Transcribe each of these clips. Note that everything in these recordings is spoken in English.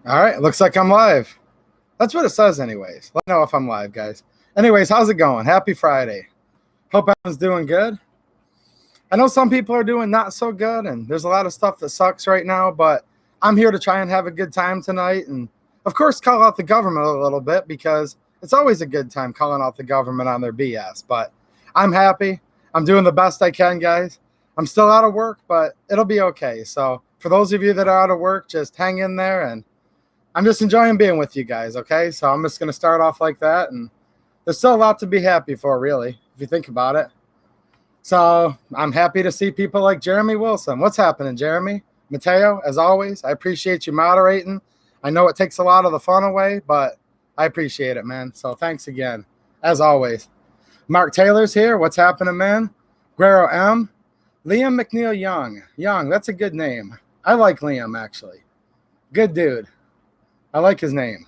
All right, looks like I'm live. That's what it says, anyways. Let me know if I'm live, guys. Anyways, how's it going? Happy Friday. Hope everyone's doing good. I know some people are doing not so good, and there's a lot of stuff that sucks right now, but I'm here to try and have a good time tonight. And of course, call out the government a little bit because it's always a good time calling out the government on their BS. But I'm happy. I'm doing the best I can, guys. I'm still out of work, but it'll be okay. So, for those of you that are out of work, just hang in there, and I'm just enjoying being with you guys, okay? So I'm just going to start off like that. And there's still a lot to be happy for, really, if you think about it. So I'm happy to see people like Jeremy Wilson. What's happening, Jeremy? Mateo, as always, I appreciate you moderating. I know it takes a lot of the fun away, but I appreciate it, man. So thanks again, as always. Mark Taylor's here. What's happening, man? Guerrero M. Liam McNeil Young. Young, that's a good name. I like Liam, actually. Good dude. I like his name.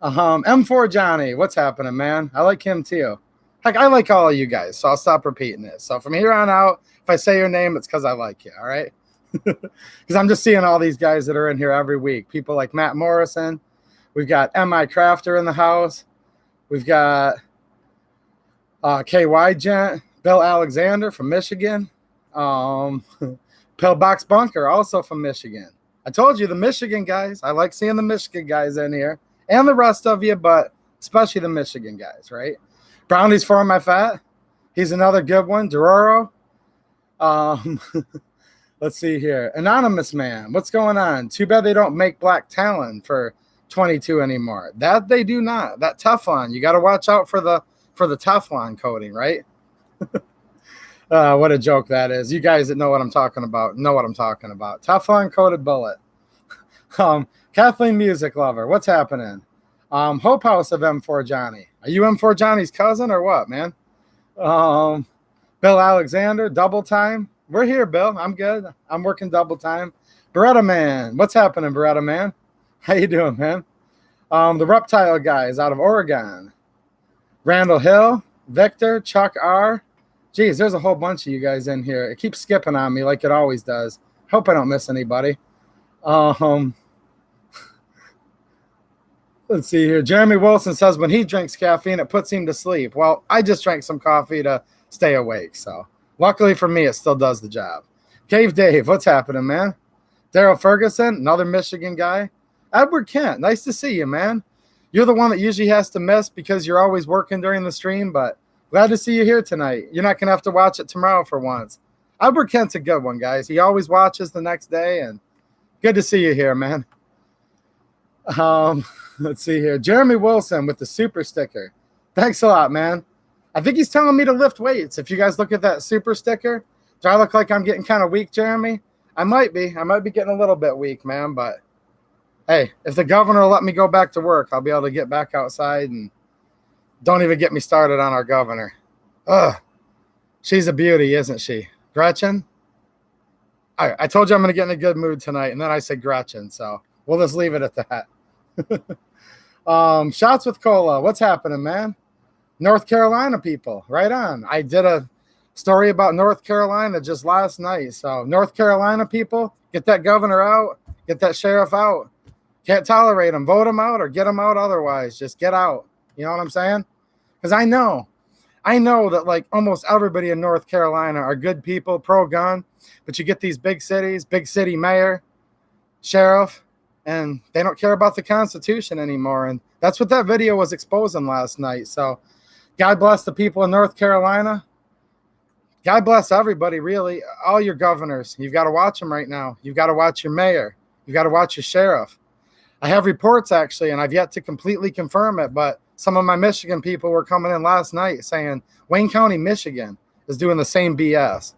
M4 Johnny, what's happening, man? I like him too. Heck, I like all of you guys, so I'll stop repeating it. So from here on out, if I say your name, it's because I like you, all right? Because I'm just seeing all these guys that are in here every week. People like Matt Morrison. We've got M.I. Crafter in the house. We've got KY Gent, Bill Alexander from Michigan. Pillbox Bunker, also from Michigan. I told you, the Michigan guys. I like seeing the Michigan guys in here. And the rest of you, but especially the Michigan guys, right? Brownies for my fat. He's another good one. Dororo. Let's see here. Anonymous man. What's going on? Too bad they don't make black Talon for 22 anymore. That they do not. That Teflon. You got to watch out for the Teflon coating, right? What a joke that is. You guys that know what I'm talking about know what I'm talking about. Teflon coated bullet. Kathleen Music Lover. What's happening? Hope House of M4 Johnny. Are you M4 Johnny's cousin or what, man? Bill Alexander, double time. We're here, Bill. I'm good. I'm working double time. Beretta Man. What's happening, Beretta Man? How you doing, man? The Reptile Guys out of Oregon. Randall Hill, Victor, Chuck R. Geez, there's a whole bunch of you guys in here. It keeps skipping on me like it always does. Hope I don't miss anybody. Let's see here. Jeremy Wilson says when he drinks caffeine, it puts him to sleep. Well, I just drank some coffee to stay awake. So luckily for me, it still does the job. Cave Dave, what's happening, man? Daryl Ferguson, another Michigan guy. Edward Kent, nice to see you, man. You're the one that usually has to miss because you're always working during the stream, but glad to see you here tonight. You're not going to have to watch it tomorrow for once. Edward Kent's a good one, guys. He always watches the next day, and good to see you here, man. Let's see here. Jeremy Wilson with the super sticker. Thanks a lot, man. I think he's telling me to lift weights. If you guys look at that super sticker, do I look like I'm getting kind of weak, Jeremy? I might be. I might be getting a little bit weak, man. But, hey, if the governor will let me go back to work, I'll be able to get back outside. And don't even get me started on our governor. Ugh. She's a beauty, isn't she? Gretchen? I told you I'm going to get in a good mood tonight, and then I said Gretchen. So we'll just leave it at that. Shots with Cola. What's happening, man? North Carolina people. Right on. I did a story about North Carolina just last night. So North Carolina people, get that governor out. Get that sheriff out. Can't tolerate them. Vote them out or get them out otherwise. Just get out. You know what I'm saying? Because I know that like almost everybody in North Carolina are good people, pro-gun. But you get these big cities, big city mayor, sheriff, and they don't care about the Constitution anymore. And that's what that video was exposing last night. So God bless the people in North Carolina. God bless everybody, really. All your governors. You've got to watch them right now. You've got to watch your mayor. You've got to watch your sheriff. I have reports, actually, and I've yet to completely confirm it, but some of my Michigan people were coming in last night saying Wayne County, Michigan is doing the same BS.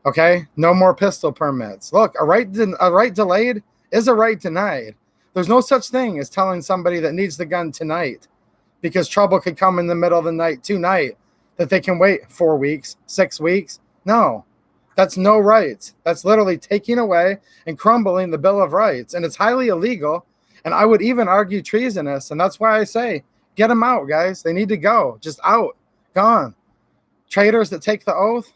Okay? No more pistol permits. Look, a right delayed is a right denied. There's no such thing as telling somebody that needs the gun tonight because trouble could come in the middle of the night tonight that they can wait 4 weeks, 6 weeks. No, that's no rights. That's literally taking away and crumbling the Bill of Rights. And it's highly illegal. And I would even argue treasonous. And that's why I say, get them out, guys. They need to go. Just out. Gone. Traitors that take the oath.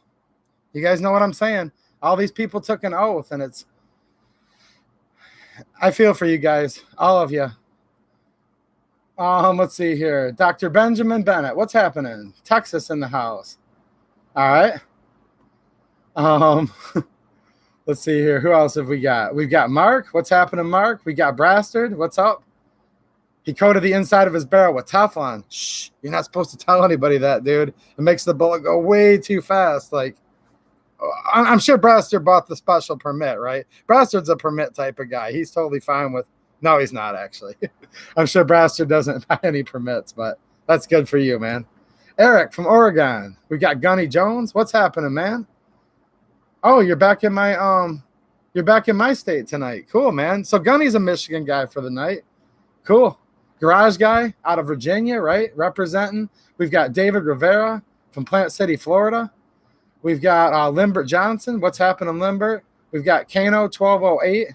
You guys know what I'm saying. All these people took an oath, and I feel for you guys, all of you. Let's see here. Dr. Benjamin Bennett, what's happening? Texas in the house. All right. Let's see here. Who else have we got? We've got Mark. What's happening, Mark? We got Brastard. What's up? He coated the inside of his barrel with Teflon. Shh, you're not supposed to tell anybody that, dude. It makes the bullet go way too fast. Like, I'm sure Brastard bought the special permit, right? Brastard's a permit type of guy. He's totally fine with. No, he's not, actually. I'm sure Brastard doesn't buy any permits, but that's good for you, man. Eric from Oregon. We got Gunny Jones. What's happening, man? Oh, you're back in my state tonight. Cool, man. So Gunny's a Michigan guy for the night. Cool. Garage guy out of Virginia, right? Representing. We've got David Rivera from Plant City, Florida. We've got Limbert Johnson. What's happening, Limbert? We've got Kano 1208.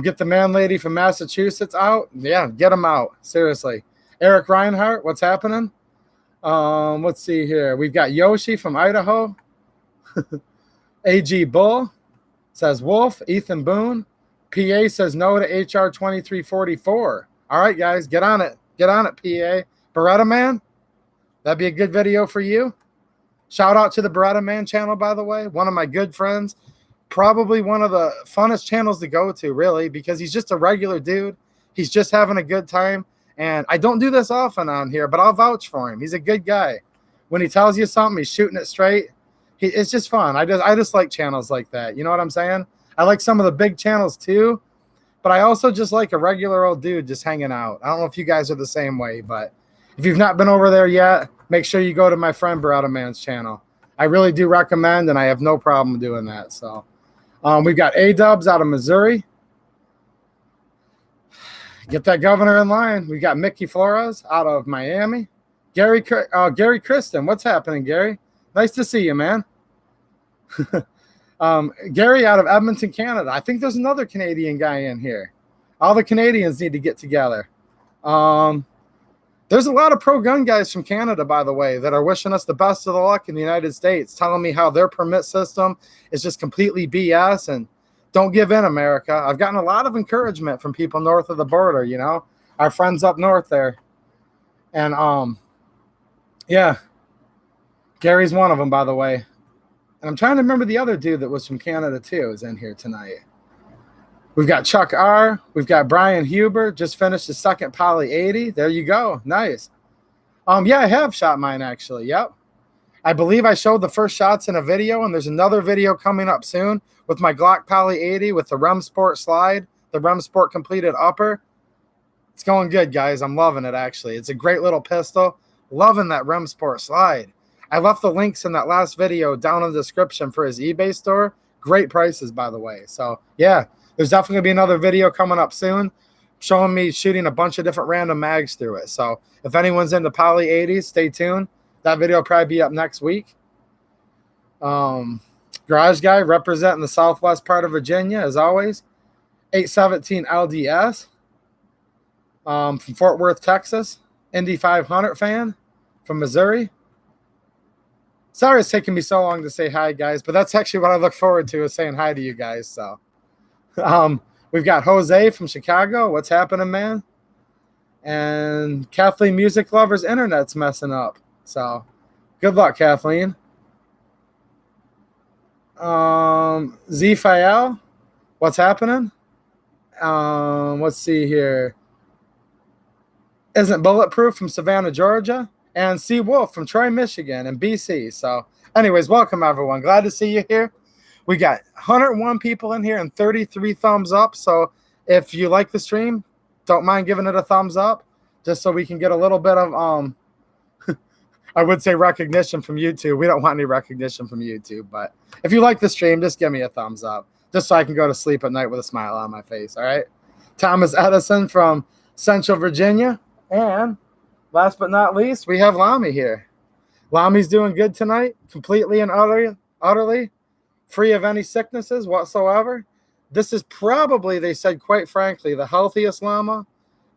Get the man lady from Massachusetts out. Yeah, get them out. Seriously. Eric Reinhardt, what's happening? Let's see here. We've got Yoshi from Idaho. AG Bull says Wolf. Ethan Boone. PA says no to HR 2344. All right, guys, get on it. Get on it, PA. Beretta Man, that'd be a good video for you. Shout out to the Beretta Man channel, by the way. One of my good friends. Probably one of the funnest channels to go to, really, because he's just a regular dude. He's just having a good time. And I don't do this often on here, but I'll vouch for him. He's a good guy. When he tells you something, he's shooting it straight. It's just fun. I just like channels like that. You know what I'm saying? I like some of the big channels too, but I also just like a regular old dude just hanging out. I don't know if you guys are the same way, but if you've not been over there yet, make sure you go to my friend Beretta Man's channel. I really do recommend, and I have no problem doing that. So we've got A-Dubs out of Missouri. Get that governor in line. We got Mickey Flores out of Miami. Gary Kristen, what's happening, Gary? Nice to see you, man. Gary out of Edmonton, Canada. I think there's another Canadian guy in here. All the Canadians need to get together. There's a lot of pro-gun guys from Canada, by the way, that are wishing us the best of the luck in the United States, telling me how their permit system is just completely BS and don't give in, America. I've gotten a lot of encouragement from people north of the border, you know, our friends up north there. And, yeah, Gary's one of them, by the way. And I'm trying to remember the other dude that was from Canada, too, is in here tonight. We've got Chuck R. We've got Brian Huber. Just finished his second Poly 80. There you go. Nice. Yeah, I have shot mine, actually. Yep. I believe I showed the first shots in a video, and there's another video coming up soon with my Glock Poly 80 with the Rem Sport slide, the Rem Sport completed upper. It's going good, guys. I'm loving it, actually. It's a great little pistol. Loving that Rem Sport slide. I left the links in that last video down in the description for his eBay store. Great prices, by the way. So, yeah, there's definitely going to be another video coming up soon showing me shooting a bunch of different random mags through it. So, if anyone's into Poly 80s, stay tuned. That video will probably be up next week. Garage Guy representing the southwest part of Virginia, as always. 817 LDS from Fort Worth, Texas. Indy 500 fan from Missouri. Sorry it's taking me so long to say hi, guys, but that's actually what I look forward to, is saying hi to you guys. So, we've got Jose from Chicago. What's happening, man? And Kathleen Music Lovers Internet's messing up. So, good luck, Kathleen. Z Fael, what's happening? Let's see here. Isn't Bulletproof from Savannah, Georgia. And C. Wolf from Troy, Michigan, and BC. So, anyways, welcome, everyone. Glad to see you here. We got 101 people in here and 33 thumbs up. So, if you like the stream, don't mind giving it a thumbs up, just so we can get a little bit of, I would say recognition from YouTube. We don't want any recognition from YouTube. But if you like the stream, just give me a thumbs up, just so I can go to sleep at night with a smile on my face, all right? Thomas Edison from Central Virginia. And last but not least, we have Lamy here. Lamy's doing good tonight, completely and utterly free of any sicknesses whatsoever. This is probably, they said, quite frankly, the healthiest llama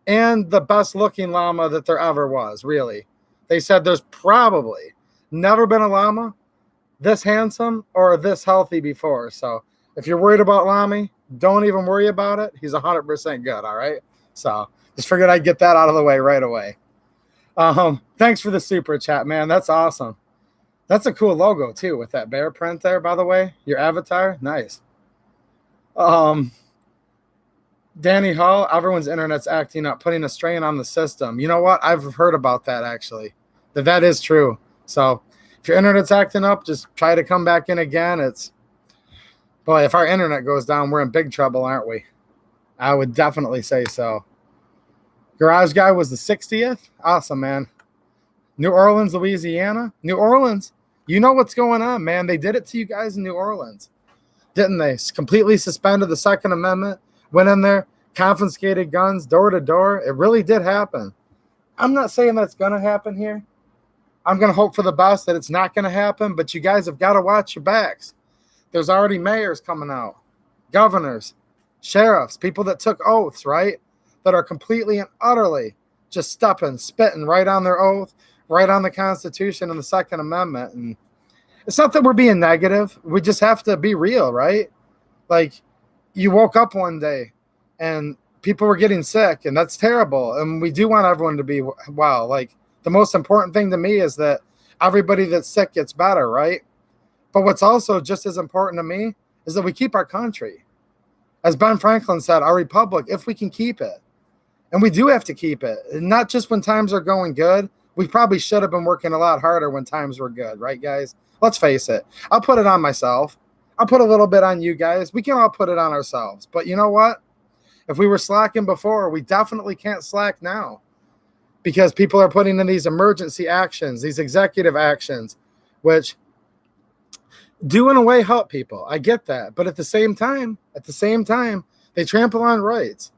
and the best looking llama that there ever was, really. They said there's probably never been a llama this handsome or this healthy before. So if you're worried about Lamy, Don't even worry about it. He's 100% good. All right. So just figured I'd get that out of the way right away. Thanks for the super chat, man. That's awesome. That's a cool logo too, with that bear print there, by the way. Your avatar. Nice. Danny Hall, everyone's internet's acting up, putting a strain on the system. You know what? I've heard about that actually. That is true. So if your internet's acting up, just try to come back in again. Boy, if our internet goes down, we're in big trouble, aren't we? I would definitely say so. Garage Guy was the 60th. Awesome, man. New Orleans, Louisiana. New Orleans. You know what's going on, man. They did it to you guys in New Orleans, didn't they? Completely suspended the Second Amendment, went in there, confiscated guns door to door. It really did happen. I'm not saying that's going to happen here. I'm going to hope for the best that it's not going to happen, but you guys have got to watch your backs. There's already mayors coming out, governors, sheriffs, people that took oaths, right? That are completely and utterly just spitting right on their oath, right on the Constitution and the Second Amendment. And it's not that we're being negative. We just have to be real, right? Like, you woke up one day and people were getting sick, and that's terrible. And we do want everyone to be well. Like, the most important thing to me is that everybody that's sick gets better, right? But what's also just as important to me is that we keep our country. As Ben Franklin said, our republic, if we can keep it. And we do have to keep it. And not just when times are going good. We probably should have been working a lot harder when times were good, right, guys? Let's face it. I'll put it on myself. I'll put a little bit on you guys. We can all put it on ourselves. But you know what? If we were slacking before, we definitely can't slack now. Because people are putting in these emergency actions, these executive actions, which do in a way help people. I get that. But at the same time, they trample on rights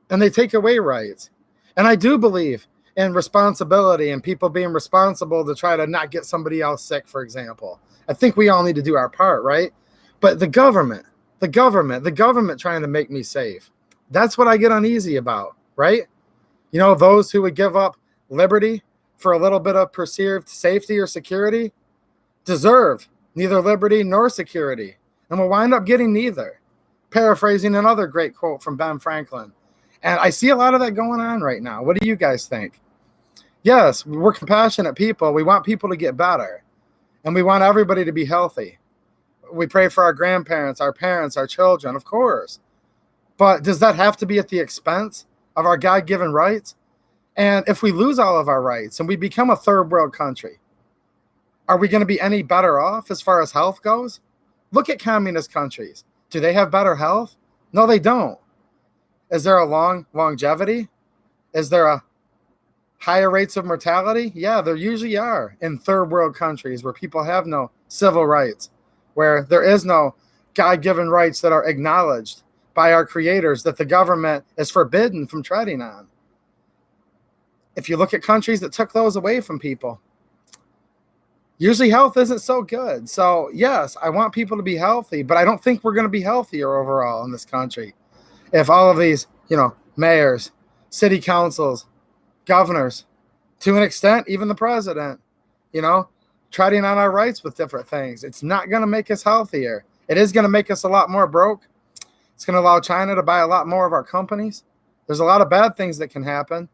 and they take away rights. And I do believe in responsibility and people being responsible to try to not get somebody else sick, for example. I think we all need to do our part, right? But the government trying to make me safe. That's what I get uneasy about, right? You know, those who would give up liberty for a little bit of perceived safety or security deserve neither liberty nor security, and will wind up getting neither. Paraphrasing another great quote from Ben Franklin. And I see a lot of that going on right now. What do you guys think? Yes, we're compassionate people. We want people to get better, and we want everybody to be healthy. We pray for our grandparents, our parents, our children, of course. But does that have to be at the expense of our God-given rights? And if we lose all of our rights and we become a third world country, are we going to be any better off as far as health goes? Look at communist countries. Do they have better health? No, they don't. Is there a longevity? Is there a higher rates of mortality? Yeah, there usually are in third world countries where people have no civil rights, where there is no God-given rights that are acknowledged by our creators that the government is forbidden from treading on. If you look at countries that took those away from people, usually health isn't so good. So yes, I want people to be healthy, but I don't think we're going to be healthier overall in this country if all of these, mayors, city councils, governors, to an extent, even the president, treading on our rights with different things. It's not going to make us healthier. It is going to make us a lot more broke. It's going to allow China to buy a lot more of our companies. There's a lot of bad things that can happen.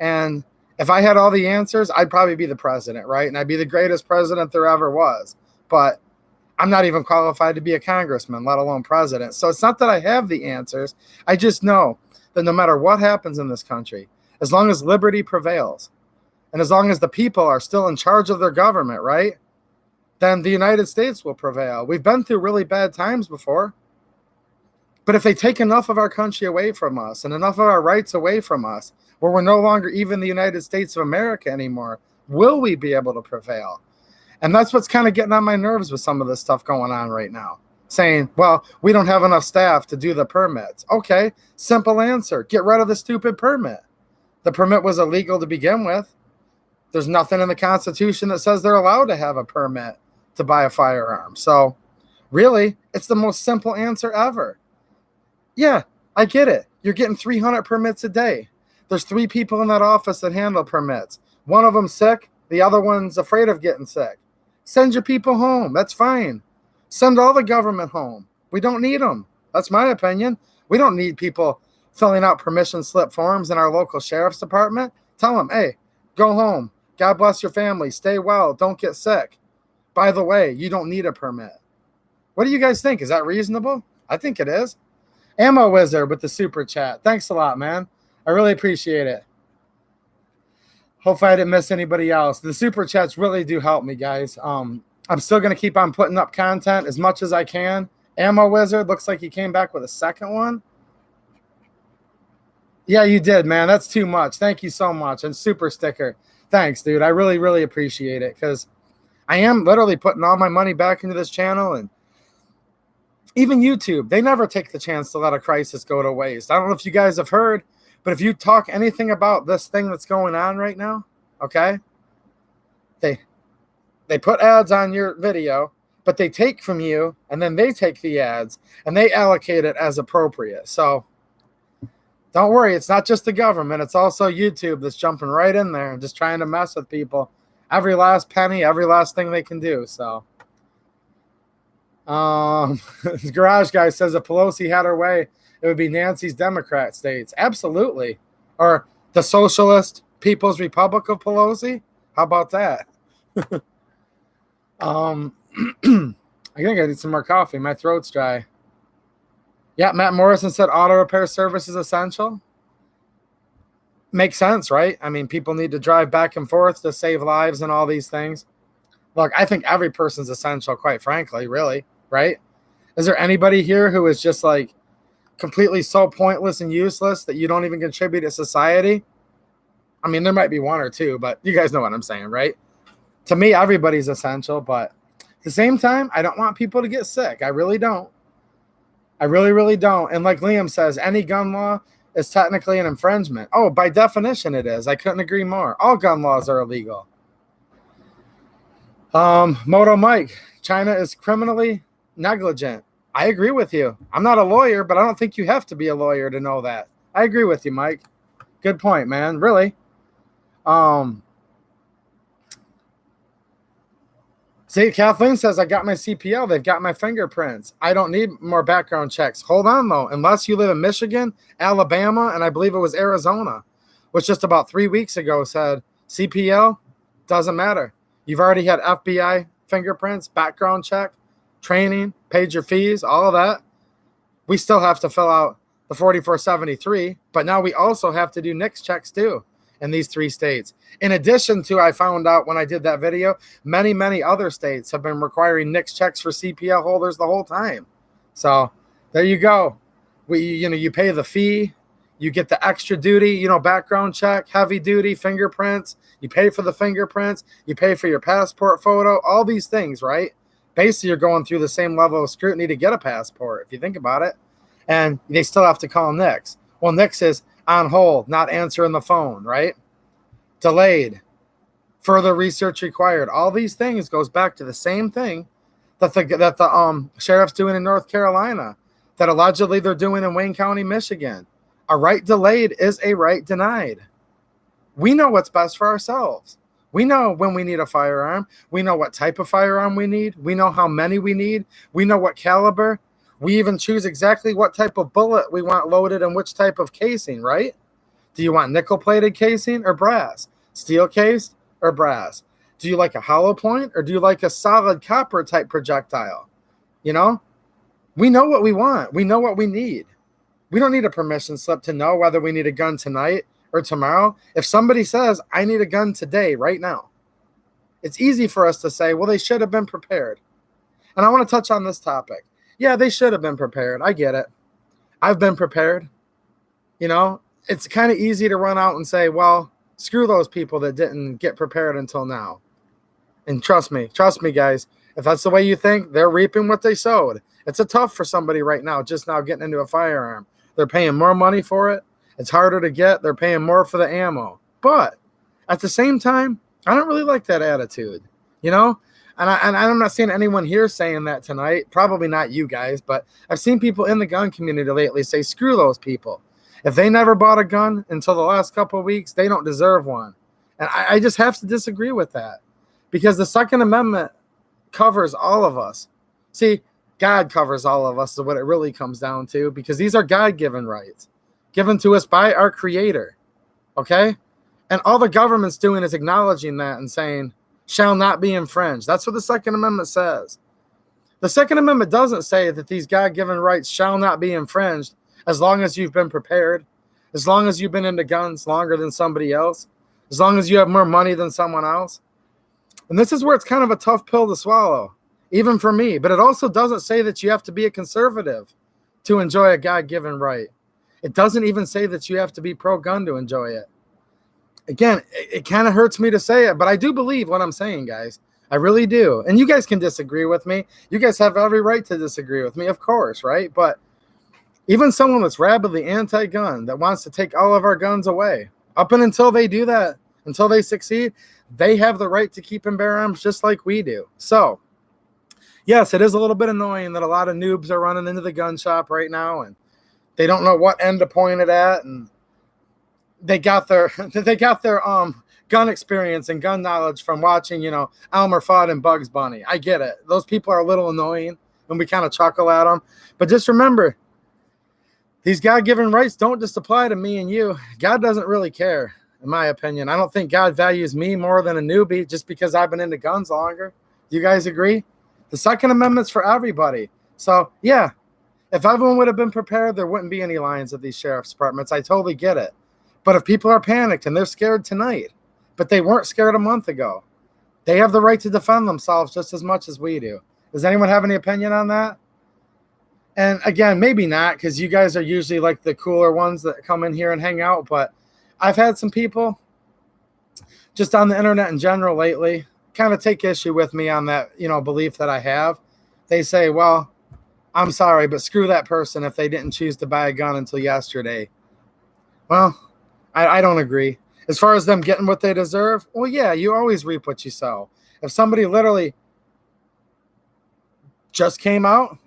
And if I had all the answers, I'd probably be the president, right? And I'd be the greatest president there ever was. But I'm not even qualified to be a congressman, let alone president. So it's not that I have the answers. I just know that no matter what happens in this country, as long as liberty prevails, and as long as the people are still in charge of their government, right, then the United States will prevail. We've been through really bad times before. But if they take enough of our country away from us and enough of our rights away from us, where we're no longer even the United States of America anymore, will we be able to prevail? And that's what's kind of getting on my nerves with some of this stuff going on right now. Saying, well, we don't have enough staff to do the permits. Okay, simple answer. Get rid of the stupid permit. The permit was illegal to begin with. There's nothing in the Constitution that says they're allowed to have a permit to buy a firearm. So really, it's the most simple answer ever. Yeah, I get it. You're getting 300 permits a day. There's 3 people in that office that handle permits. One of them's sick. The other one's afraid of getting sick. Send your people home. That's fine. Send all the government home. We don't need them. That's my opinion. We don't need people filling out permission slip forms in our local sheriff's department. Tell them, hey, go home. God bless your family. Stay well. Don't get sick. By the way, you don't need a permit. What do you guys think? Is that reasonable? I think it is. Ammo Wizard with the super chat. Thanks a lot, man. I really appreciate it. Hopefully I didn't miss anybody else. The super chats really do help me, guys. I'm still going to keep on putting up content as much as I can. Ammo Wizard looks like he came back with a second one. Yeah, you did, man. That's too much. Thank you so much. And super sticker. Thanks, dude. I really, really appreciate it because I am literally putting all my money back into this channel. And even YouTube, they never take the chance to let a crisis go to waste. I don't know if you guys have heard, but if you talk anything about this thing that's going on right now, okay, they put ads on your video, but they take from you, and then they take the ads, and they allocate it as appropriate. So don't worry, it's not just the government. It's also YouTube that's jumping right in there and just trying to mess with people. Every last penny, every last thing they can do. So Garage Guy says if Pelosi had her way, it would be Nancy's Democrat states. Absolutely. Or the Socialist People's Republic of Pelosi. How about that? I think I need some more coffee. My throat's dry. Yeah, Matt Morrison said auto repair service is essential. Makes sense, right? I mean, people need to drive back and forth to save lives and all these things. Look, I think every person's essential, quite frankly, really, right? Is there anybody here who is just like completely so pointless and useless that you don't even contribute to society? I mean, there might be one or two, but you guys know what I'm saying, right? To me, everybody's essential, but at the same time, I don't want people to get sick. I really don't. I really, really don't. And like Liam says, any gun law is technically an infringement. Oh, by definition it is. I couldn't agree more. All gun laws are illegal. Moto Mike, China is criminally negligent. I agree with you. I'm not a lawyer, but I don't think you have to be a lawyer to know that. I agree with you, Mike. Good point, man. Really. See, Kathleen says, I got my CPL. They've got my fingerprints. I don't need more background checks. Hold on, though. Unless you live in Michigan, Alabama, and I believe it was Arizona, which just about 3 weeks ago said CPL doesn't matter. You've already had FBI fingerprints, background check, training, paid your fees, all of that. We still have to fill out the 4473, but now we also have to do NICS checks too in these 3 states. In addition to, I found out when I did that video, many, many other states have been requiring NICS checks for CPL holders the whole time. So there you go. You pay the fee, you get the extra duty, background check, heavy duty, fingerprints. You pay for the fingerprints, you pay for your passport photo, all these things, right? Basically, you're going through the same level of scrutiny to get a passport, if you think about it. And they still have to call NICS. Well, NICS is on hold, not answering the phone, right? Delayed, further research required. All these things goes back to the same thing that the sheriff's doing in North Carolina, that allegedly they're doing in Wayne County, Michigan. A right delayed is a right denied. We know what's best for ourselves. We know when we need a firearm. We know what type of firearm we need. We know how many we need. We know what caliber. We even choose exactly what type of bullet we want loaded and which type of casing, right? Do you want nickel-plated casing or brass? Steel cased or brass? Do you like a hollow point or do you like a solid copper type projectile? We know what we want. We know what we need. We don't need a permission slip to know whether we need a gun tonight or tomorrow. If somebody says, I need a gun today, right now, it's easy for us to say, well, they should have been prepared. And I want to touch on this topic. Yeah, they should have been prepared. I get it. I've been prepared. It's kind of easy to run out and say, well, screw those people that didn't get prepared until now. And trust me, guys, if that's the way you think, they're reaping what they sowed. It's tough for somebody right now, just now getting into a firearm. They're paying more money for it. It's harder to get. They're paying more for the ammo. But at the same time, I don't really like that attitude, And I'm not seeing anyone here saying that tonight. Probably not you guys, but I've seen people in the gun community lately say, screw those people. If they never bought a gun until the last couple of weeks, they don't deserve one. And I just have to disagree with that because the Second Amendment covers all of us. See, God covers all of us is what it really comes down to, because these are God-given rights given to us by our Creator. Okay? And all the government's doing is acknowledging that and saying, shall not be infringed. That's what the Second Amendment says. The Second Amendment doesn't say that these God-given rights shall not be infringed as long as you've been prepared, as long as you've been into guns longer than somebody else, as long as you have more money than someone else. And this is where it's kind of a tough pill to swallow, even for me. But it also doesn't say that you have to be a conservative to enjoy a God-given right. It doesn't even say that you have to be pro-gun to enjoy it. Again, it kind of hurts me to say it, but I do believe what I'm saying, guys. I really do. And you guys can disagree with me. You guys have every right to disagree with me, of course, right? But even someone that's rabidly anti-gun, that wants to take all of our guns away, up and until they do that, until they succeed, they have the right to keep and bear arms just like we do. So, yes, it is a little bit annoying that a lot of noobs are running into the gun shop right now, and they don't know what end to point it at, and they got their gun experience and gun knowledge from watching, Elmer Fudd and Bugs Bunny. I get it. Those people are a little annoying, and we kind of chuckle at them. But just remember, these God-given rights don't just apply to me and you. God doesn't really care, in my opinion. I don't think God values me more than a newbie just because I've been into guns longer. Do you guys agree? The Second Amendment's for everybody. So, yeah, if everyone would have been prepared, there wouldn't be any lines at these sheriff's departments. I totally get it. But if people are panicked and they're scared tonight, but they weren't scared a month ago, they have the right to defend themselves just as much as we do. Does anyone have any opinion on that? And again, maybe not, because you guys are usually like the cooler ones that come in here and hang out. But I've had some people just on the internet in general lately kind of take issue with me on that, belief that I have. They say, well, I'm sorry, but screw that person if they didn't choose to buy a gun until yesterday. Well, I don't agree. As far as them getting what they deserve, well, yeah, you always reap what you sow. If somebody literally just came out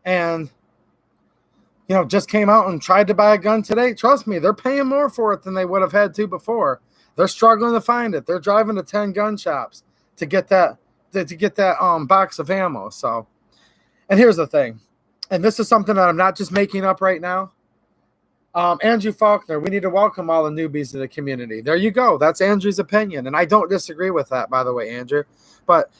and, just came out and tried to buy a gun today, trust me, they're paying more for it than they would have had to before. They're struggling to find it. They're driving to 10 gun shops to get that box of ammo. So, and here's the thing, and this is something that I'm not just making up right now. Andrew Faulkner, we need to welcome all the newbies to the community. There you go. That's Andrew's opinion. And I don't disagree with that, by the way, Andrew. But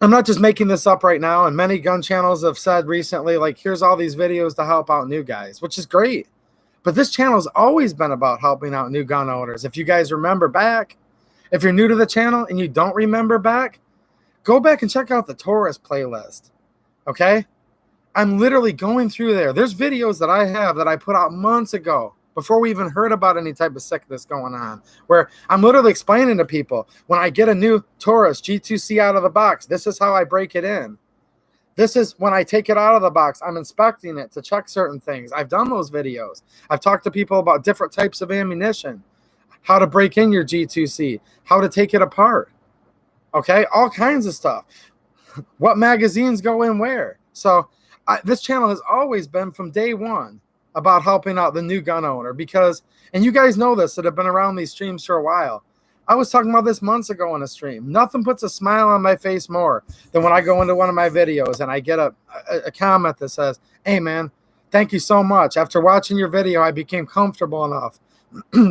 I'm not just making this up right now. And many gun channels have said recently, like, here's all these videos to help out new guys, which is great. But this channel has always been about helping out new gun owners. If you guys remember back, if you're new to the channel and you don't remember back, go back and check out the Taurus playlist. Okay? I'm literally going through there. There's videos that I have that I put out months ago before we even heard about any type of sickness going on, where I'm literally explaining to people, when I get a new Taurus G2C out of the box, this is how I break it in. This is when I take it out of the box, I'm inspecting it to check certain things. I've done those videos. I've talked to people about different types of ammunition, how to break in your G2C, how to take it apart. Okay? All kinds of stuff. What magazines go in where. So, this channel has always been from day one about helping out the new gun owner because, and you guys know this that have been around these streams for a while. I was talking about this months ago on a stream. Nothing puts a smile on my face more than when I go into one of my videos and I get a comment that says, hey man, thank you so much. After watching your video, I became comfortable enough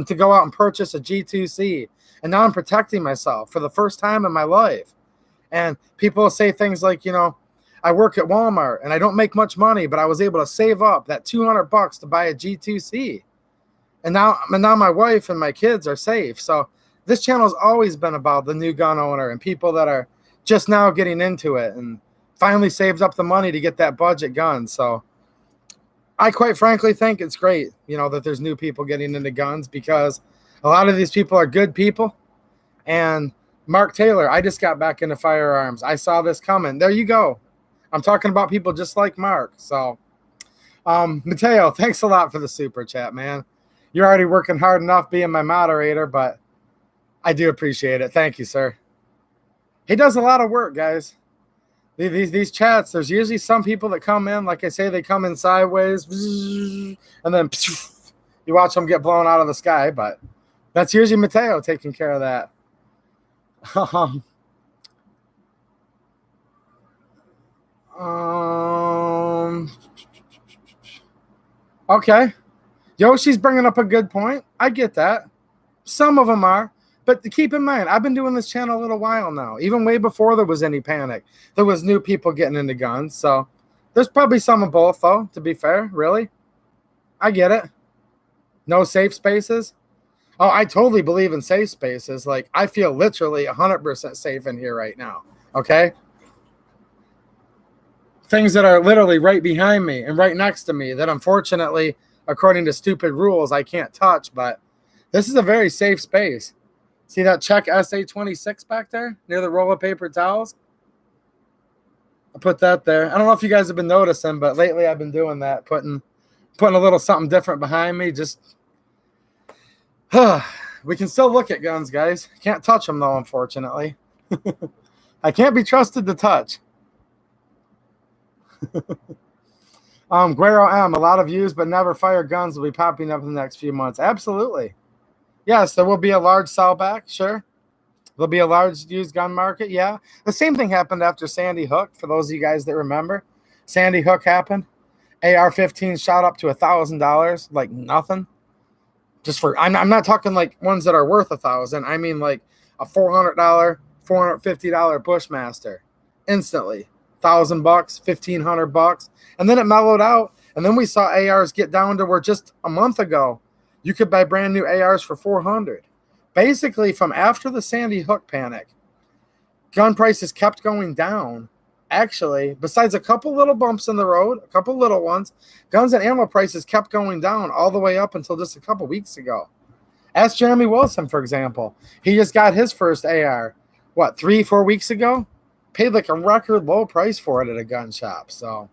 to go out and purchase a G2C. And now I'm protecting myself for the first time in my life. And people say things like, I work at Walmart and I don't make much money, but I was able to save up that $200 to buy a G2C. And now my wife and my kids are safe. So this channel has always been about the new gun owner and people that are just now getting into it and finally saved up the money to get that budget gun. So I quite frankly think it's great, that there's new people getting into guns because a lot of these people are good people. And Mark Taylor, I just got back into firearms. I saw this coming. There you go. I'm talking about people just like Mark. So, Mateo, thanks a lot for the super chat, man. You're already working hard enough being my moderator, but I do appreciate it. Thank you, sir. He does a lot of work, guys. These chats, there's usually some people that come in, like I say, they come in sideways, and then you watch them get blown out of the sky, but that's usually Mateo taking care of that. Okay. Yoshi's bringing up a good point. I get that. Some of them are. But keep in mind, I've been doing this channel a little while now. Even way before there was any panic. There was new people getting into guns. So there's probably some of both, though, to be fair. Really? I get it. No safe spaces? Oh, I totally believe in safe spaces. Like, I feel literally 100% safe in here right now. Okay? Things that are literally right behind me and right next to me that unfortunately, according to stupid rules, I can't touch. But this is a very safe space. See that Czech SA-26 back there near the roll of paper towels? I put that there. I don't know if you guys have been noticing, but lately I've been doing that, putting a little something different behind me. Just we can still look at guns, guys. Can't touch them though, unfortunately. I can't be trusted to touch. Guero M, a lot of views but never fire guns will be popping up in the next few months. Absolutely. Yes, there will be a large sellback, sure. There'll be a large used gun market, yeah. The same thing happened after Sandy Hook, for those of you guys that remember. Sandy Hook happened. AR-15 shot up to $1,000, like nothing. Just for, I'm not talking like ones that are worth $1,000. I mean like a $400, $450 Bushmaster. Instantly. $1,000, $1,500. And then it mellowed out. And then we saw ARs get down to where just a month ago, you could buy brand new ARs for $400. Basically, from after the Sandy Hook panic, gun prices kept going down. Actually, besides a couple little bumps in the road, a couple little ones, guns and ammo prices kept going down all the way up until just a couple weeks ago. Ask Jeremy Wilson, for example. He just got his first AR, 3-4 weeks ago? Paid like a record low price for it at a gun shop. So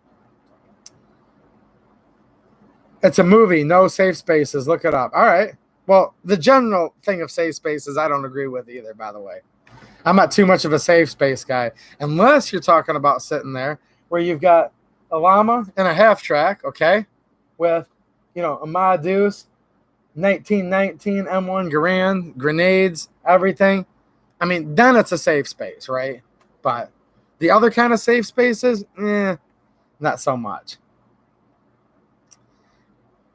it's a movie, no safe spaces. Look it up. All right. Well, the general thing of safe spaces, I don't agree with either, by the way. I'm not too much of a safe space guy, unless you're talking about sitting there where you've got a llama and a half track, okay, with, a Ma Deuce, 1919 M1 Garand, grenades, everything. I mean, then it's a safe space, right? But the other kind of safe spaces, not so much.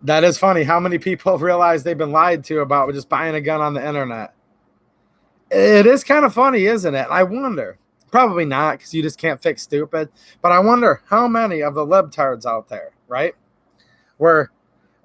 That is funny. How many people realize they've been lied to about just buying a gun on the internet? It is kind of funny, isn't it? I wonder. Probably not, because you just can't fix stupid. But I wonder how many of the libtards out there, right? Where,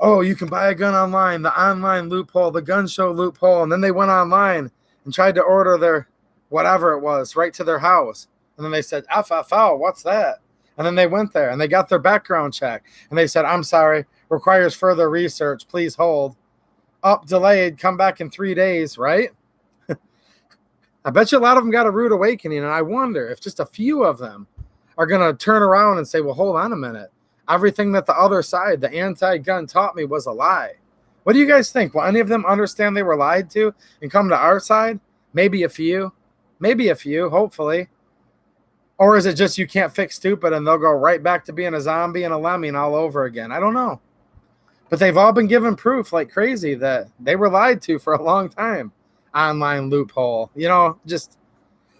you can buy a gun online, the online loophole, the gun show loophole, and then they went online and tried to order their whatever it was right to their house. And then they said, FFL, what's that? And then they went there and they got their background check. And they said, I'm sorry, requires further research. Please hold. Up, delayed, come back in 3 days, right? I bet you a lot of them got a rude awakening. And I wonder if just a few of them are going to turn around and say, well, hold on a minute. Everything that the other side, the anti-gun, taught me was a lie. What do you guys think? Will any of them understand they were lied to and come to our side? Maybe a few. Maybe a few, hopefully. Or is it just you can't fix stupid and they'll go right back to being a zombie and a lemming all over again? I don't know. But they've all been given proof like crazy that they were lied to for a long time. Online loophole. Just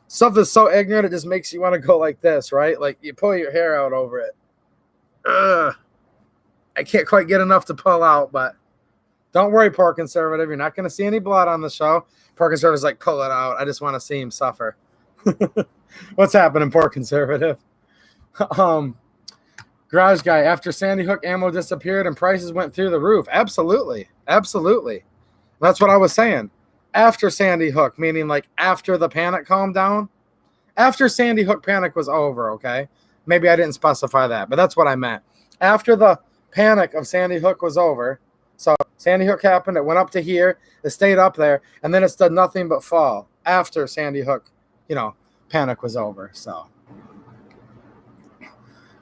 stuff that's so ignorant it just makes you want to go like this, right? Like you pull your hair out over it. Ugh. I can't quite get enough to pull out, but don't worry, poor conservative. You're not going to see any blood on the show. Poor conservative's like, pull it out. I just want to see him suffer. What's happening, poor conservative? Garage guy, after Sandy Hook, ammo disappeared and prices went through the roof. Absolutely. Absolutely. That's what I was saying. After Sandy Hook, meaning like after the panic calmed down. After Sandy Hook panic was over, okay? Maybe I didn't specify that, but that's what I meant. After the panic of Sandy Hook was over, so Sandy Hook happened, it went up to here, it stayed up there, and then it's done nothing but fall after Sandy Hook, panic was over. So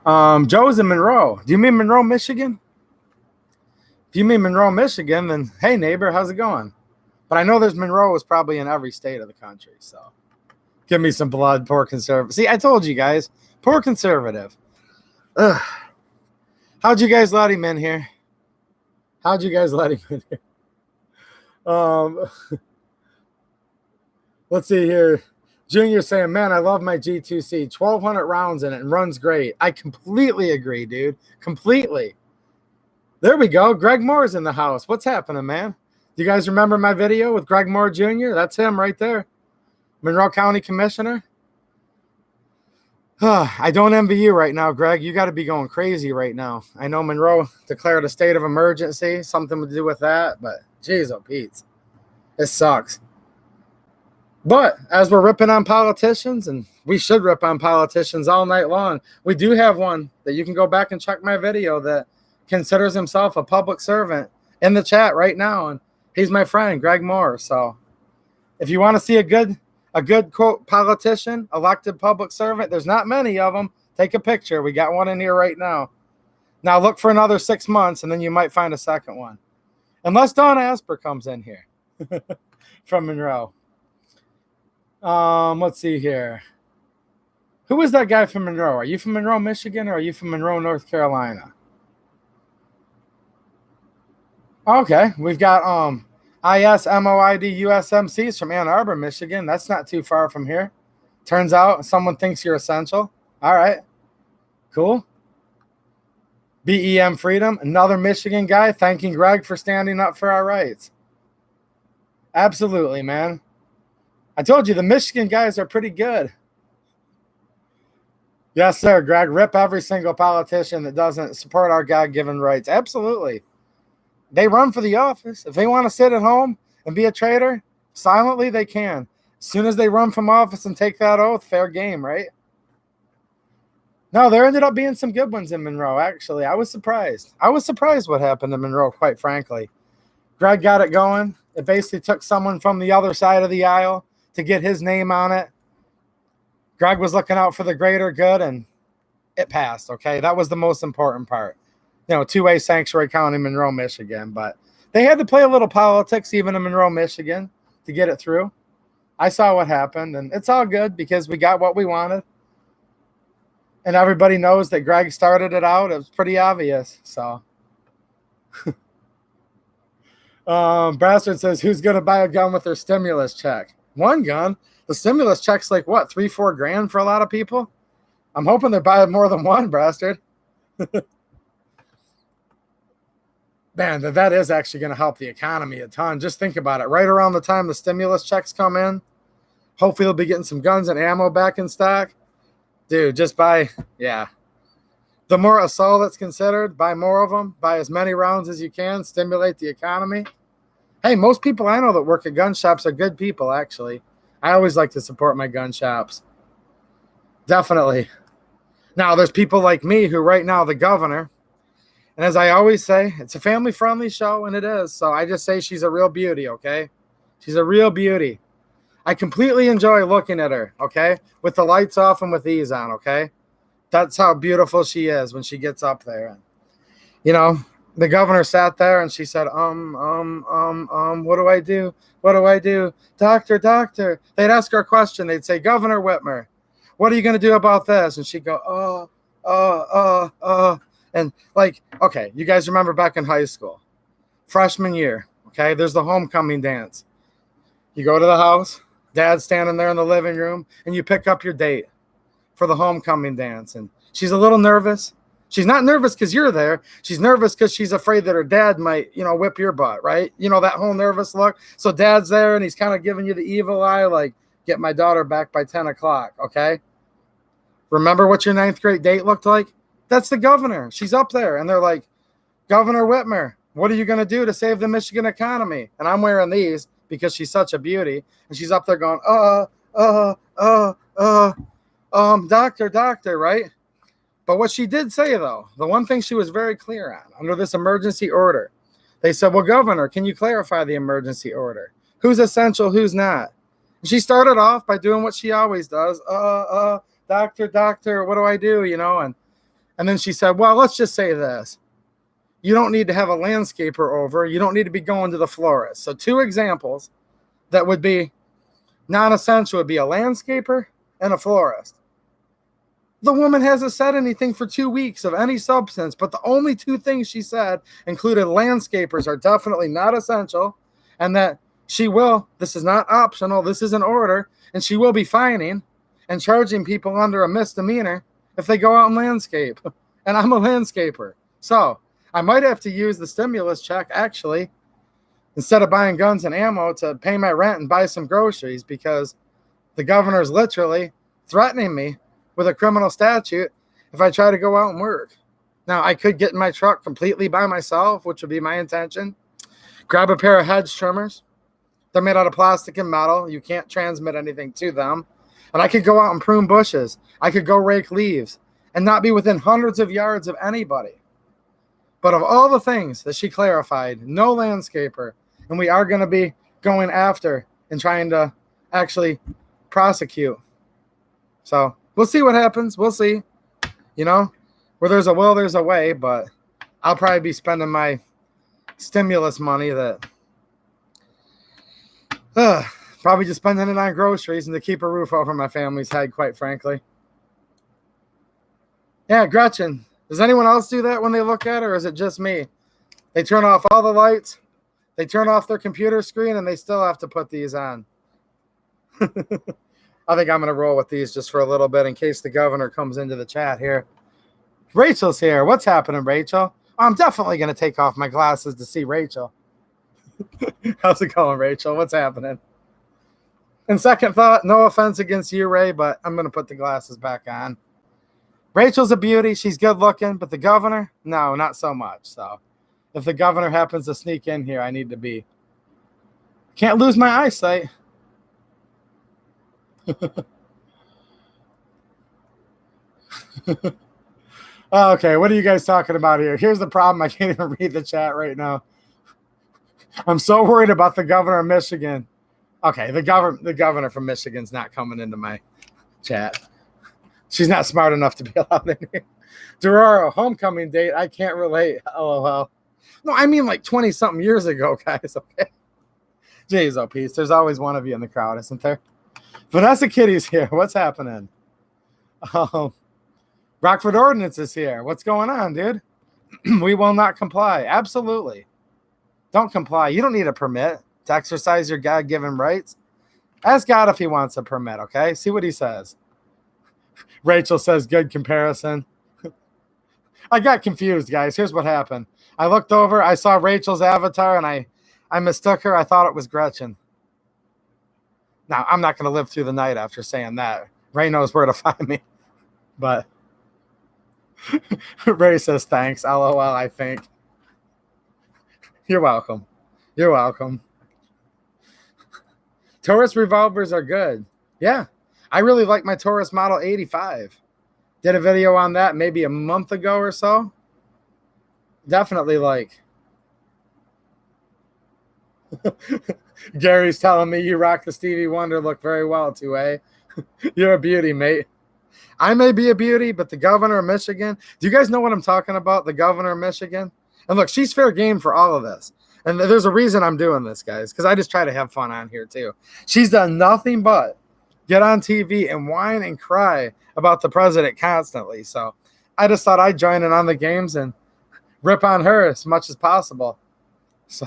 Joe's in Monroe. Do you mean Monroe, Michigan? If you mean Monroe, Michigan, then hey neighbor, how's it going? But I know there's Monroe is probably in every state of the country. So give me some blood, poor conservative. See, I told you guys, poor conservative. Ugh. How'd you guys let him in here? How'd you guys let him in here? Let's see here. Junior saying, man, I love my G2C. 1,200 rounds in it and runs great. I completely agree, dude. Completely. There we go. Greg Moore's in the house. What's happening, man? Do you guys remember my video with Greg Moore Jr.? That's him right there. Monroe County Commissioner. I don't envy you right now, Greg. You got to be going crazy right now. I know Monroe declared a state of emergency, something to do with that, but geez, oh Pete, it sucks. But as we're ripping on politicians, and we should rip on politicians all night long, we do have one that you can go back and check my video that considers himself a public servant in the chat right now, and he's my friend, Greg Moore. So if you want to see a good quote politician, elected public servant, there's not many of them. Take a picture. We got one in here right now. Now look for another 6 months, and then you might find a second one. Unless Don Asper comes in here from Monroe. Let's see here. Who is that guy from Monroe? Are you from Monroe, Michigan, or are you from Monroe, North Carolina? Okay, we've got ISMOID USMCs from Ann Arbor, Michigan. That's not too far from here. Turns out someone thinks you're essential. All right, cool. BEM Freedom, another Michigan guy thanking Greg for standing up for our rights. Absolutely, man. I told you the Michigan guys are pretty good. Yes, sir, Greg. Rip every single politician that doesn't support our God-given rights. Absolutely. They run for the office. If they want to sit at home and be a traitor, silently they can. As soon as they run from office and take that oath, fair game, right? No, there ended up being some good ones in Monroe, actually. I was surprised. I was surprised what happened in Monroe, quite frankly. Greg got it going. It basically took someone from the other side of the aisle to get his name on it. Greg was looking out for the greater good, and it passed, okay? That was the most important part. You know, two-way sanctuary county, Monroe, Michigan. But they had to play a little politics, even in Monroe, Michigan, to get it through. I saw what happened, and it's all good because we got what we wanted. And everybody knows that Greg started it out. It was pretty obvious, so. Bastard says, who's going to buy a gun with their stimulus check? One gun? The stimulus check's like, what, $3-4 grand for a lot of people? I'm hoping they're buying more than one, Bastard. Man, that is actually going to help the economy a ton. Just think about it. Right around the time the stimulus checks come in, hopefully they'll be getting some guns and ammo back in stock. Dude, just buy, yeah. The more assault that's considered, buy more of them. Buy as many rounds as you can. Stimulate the economy. Hey, most people I know that work at gun shops are good people, actually. I always like to support my gun shops. Definitely. Now, there's people like me who right now, the governor, and as I always say, it's a family-friendly show, and it is. So I just say she's a real beauty, okay? She's a real beauty. I completely enjoy looking at her, okay? With the lights off and with these on, okay? That's how beautiful she is when she gets up there. You know, the governor sat there and she said, what do I do? What do I do? Doctor. They'd ask her a question. They'd say, Governor Whitmer, what are you going to do about this? And she'd go, And like, okay, you guys remember back in high school, freshman year, okay, there's the homecoming dance. You go to the house, dad's standing there in the living room, and you pick up your date for the homecoming dance. And she's a little nervous. She's not nervous because you're there. She's nervous because she's afraid that her dad might, whip your butt, right? You know, that whole nervous look. So dad's there, and he's kind of giving you the evil eye, like, get my daughter back by 10 o'clock, okay? Remember what your 9th grade date looked like? That's the governor. She's up there, and they're like, Governor Whitmer, what are you going to do to save the Michigan economy? And I'm wearing these because she's such a beauty, and she's up there going, doctor, right? But what she did say, though, the one thing she was very clear on, under this emergency order, they said, well, Governor, can you clarify the emergency order? Who's essential, who's not? And she started off by doing what she always does. Doctor, what do I do, And then she said, well, let's just say this. You don't need to have a landscaper over. You don't need to be going to the florist. So 2 examples that would be non-essential would be a landscaper and a florist. The woman hasn't said anything for 2 weeks of any substance, but the only 2 things she said included landscapers are definitely not essential, and that She will. This is not optional. This is an order. And she will be fining and charging people under a misdemeanor if they go out and landscape. And I'm a landscaper. So I might have to use the stimulus check, actually, instead of buying guns and ammo, to pay my rent and buy some groceries, because the governor is literally threatening me with a criminal statute if I try to go out and work. Now, I could get in my truck completely by myself, which would be my intention. Grab a pair of hedge trimmers. They're made out of plastic and metal. You can't transmit anything to them. And I could go out and prune bushes. I could go rake leaves and not be within hundreds of yards of anybody. But of all the things that she clarified, no landscaper. And we are going to be going after and trying to actually prosecute. So we'll see what happens. We'll see. You know, where there's a will, there's a way. But I'll probably be spending my stimulus money that probably just spending it on groceries and to keep a roof over my family's head, quite frankly. Yeah, Gretchen, does anyone else do that when they look at it, or is it just me? They turn off all the lights, they turn off their computer screen, and they still have to put these on. I think I'm going to roll with these just for a little bit in case the governor comes into the chat here. Rachel's here. What's happening, Rachel? I'm definitely going to take off my glasses to see Rachel. How's it going, Rachel? What's happening? In second thought, no offense against you, Ray, but I'm going to put the glasses back on. Rachel's a beauty. She's good looking, but the governor, no, not so much. So if the governor happens to sneak in here, I need to be. Can't lose my eyesight. Okay, what are you guys talking about here? Here's the problem. I can't even read the chat right now. I'm so worried about the governor of Michigan. Okay, the governor from Michigan's not coming into my chat. She's not smart enough to be allowed in here. Dororo, homecoming date. I can't relate. LOL. No, I mean like 20-something years ago, guys. Okay. Jeez, oh, peace. There's always one of you in the crowd, isn't there? Vanessa Kitty's here. What's happening? Rockford Ordinance is here. What's going on, dude? We will not comply. Absolutely. Don't comply. You don't need a permit to exercise your God-given rights. Ask God if he wants a permit, okay? See what he says. Rachel says, good comparison. I got confused, guys. Here's what happened. I looked over. I saw Rachel's avatar, and I mistook her. I thought it was Gretchen. Now, I'm not going to live through the night after saying that. Ray knows where to find me. But Ray says, thanks. LOL, I think. You're welcome. You're welcome. Taurus revolvers are good. Yeah. I really like my Taurus Model 85. Did a video on that maybe a month ago or so. Definitely like. Gary's telling me you rock the Stevie Wonder look very well too, eh? You're a beauty, mate. I may be a beauty, but the governor of Michigan, do you guys know what I'm talking about? The governor of Michigan? And look, she's fair game for all of this. And there's a reason I'm doing this, guys, because I just try to have fun on here too. She's done nothing but get on TV and whine and cry about the president constantly. So I just thought I'd join in on the games and rip on her as much as possible. So,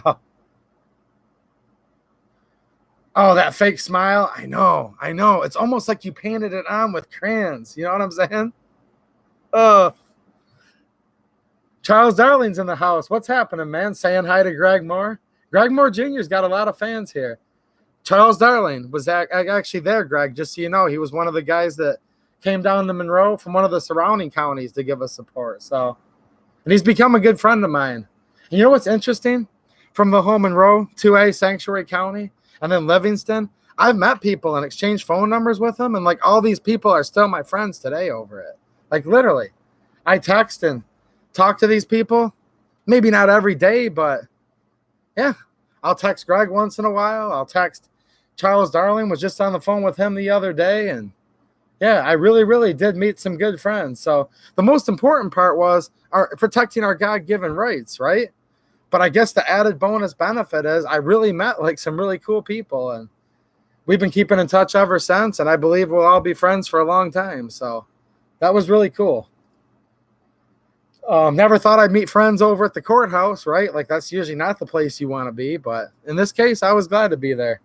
oh, that fake smile. I know. It's almost like you painted it on with crayons. You know what I'm saying? Charles Darling's in the house. What's happening, man? Saying hi to Greg Moore. Greg Moore Jr.'s got a lot of fans here. Charles Darling was actually there, Greg, just so you know. He was one of the guys that came down to Monroe from one of the surrounding counties to give us support. So, and he's become a good friend of mine. And you know what's interesting? From the whole Monroe 2A Sanctuary County and then Livingston, I've met people and exchanged phone numbers with them. And like all these people are still my friends today over it. Like literally, I text and talk to these people. Maybe not every day, but yeah, I'll text Greg once in a while. I'll text Charles Darling, was just on the phone with him the other day. And yeah, I really, really did meet some good friends. So the most important part was protecting our God-given rights, right? But I guess the added bonus benefit is I really met like some really cool people. And we've been keeping in touch ever since. And I believe we'll all be friends for a long time. So that was really cool. Never thought I'd meet friends over at the courthouse, right? Like that's usually not the place you want to be, but in this case, I was glad to be there.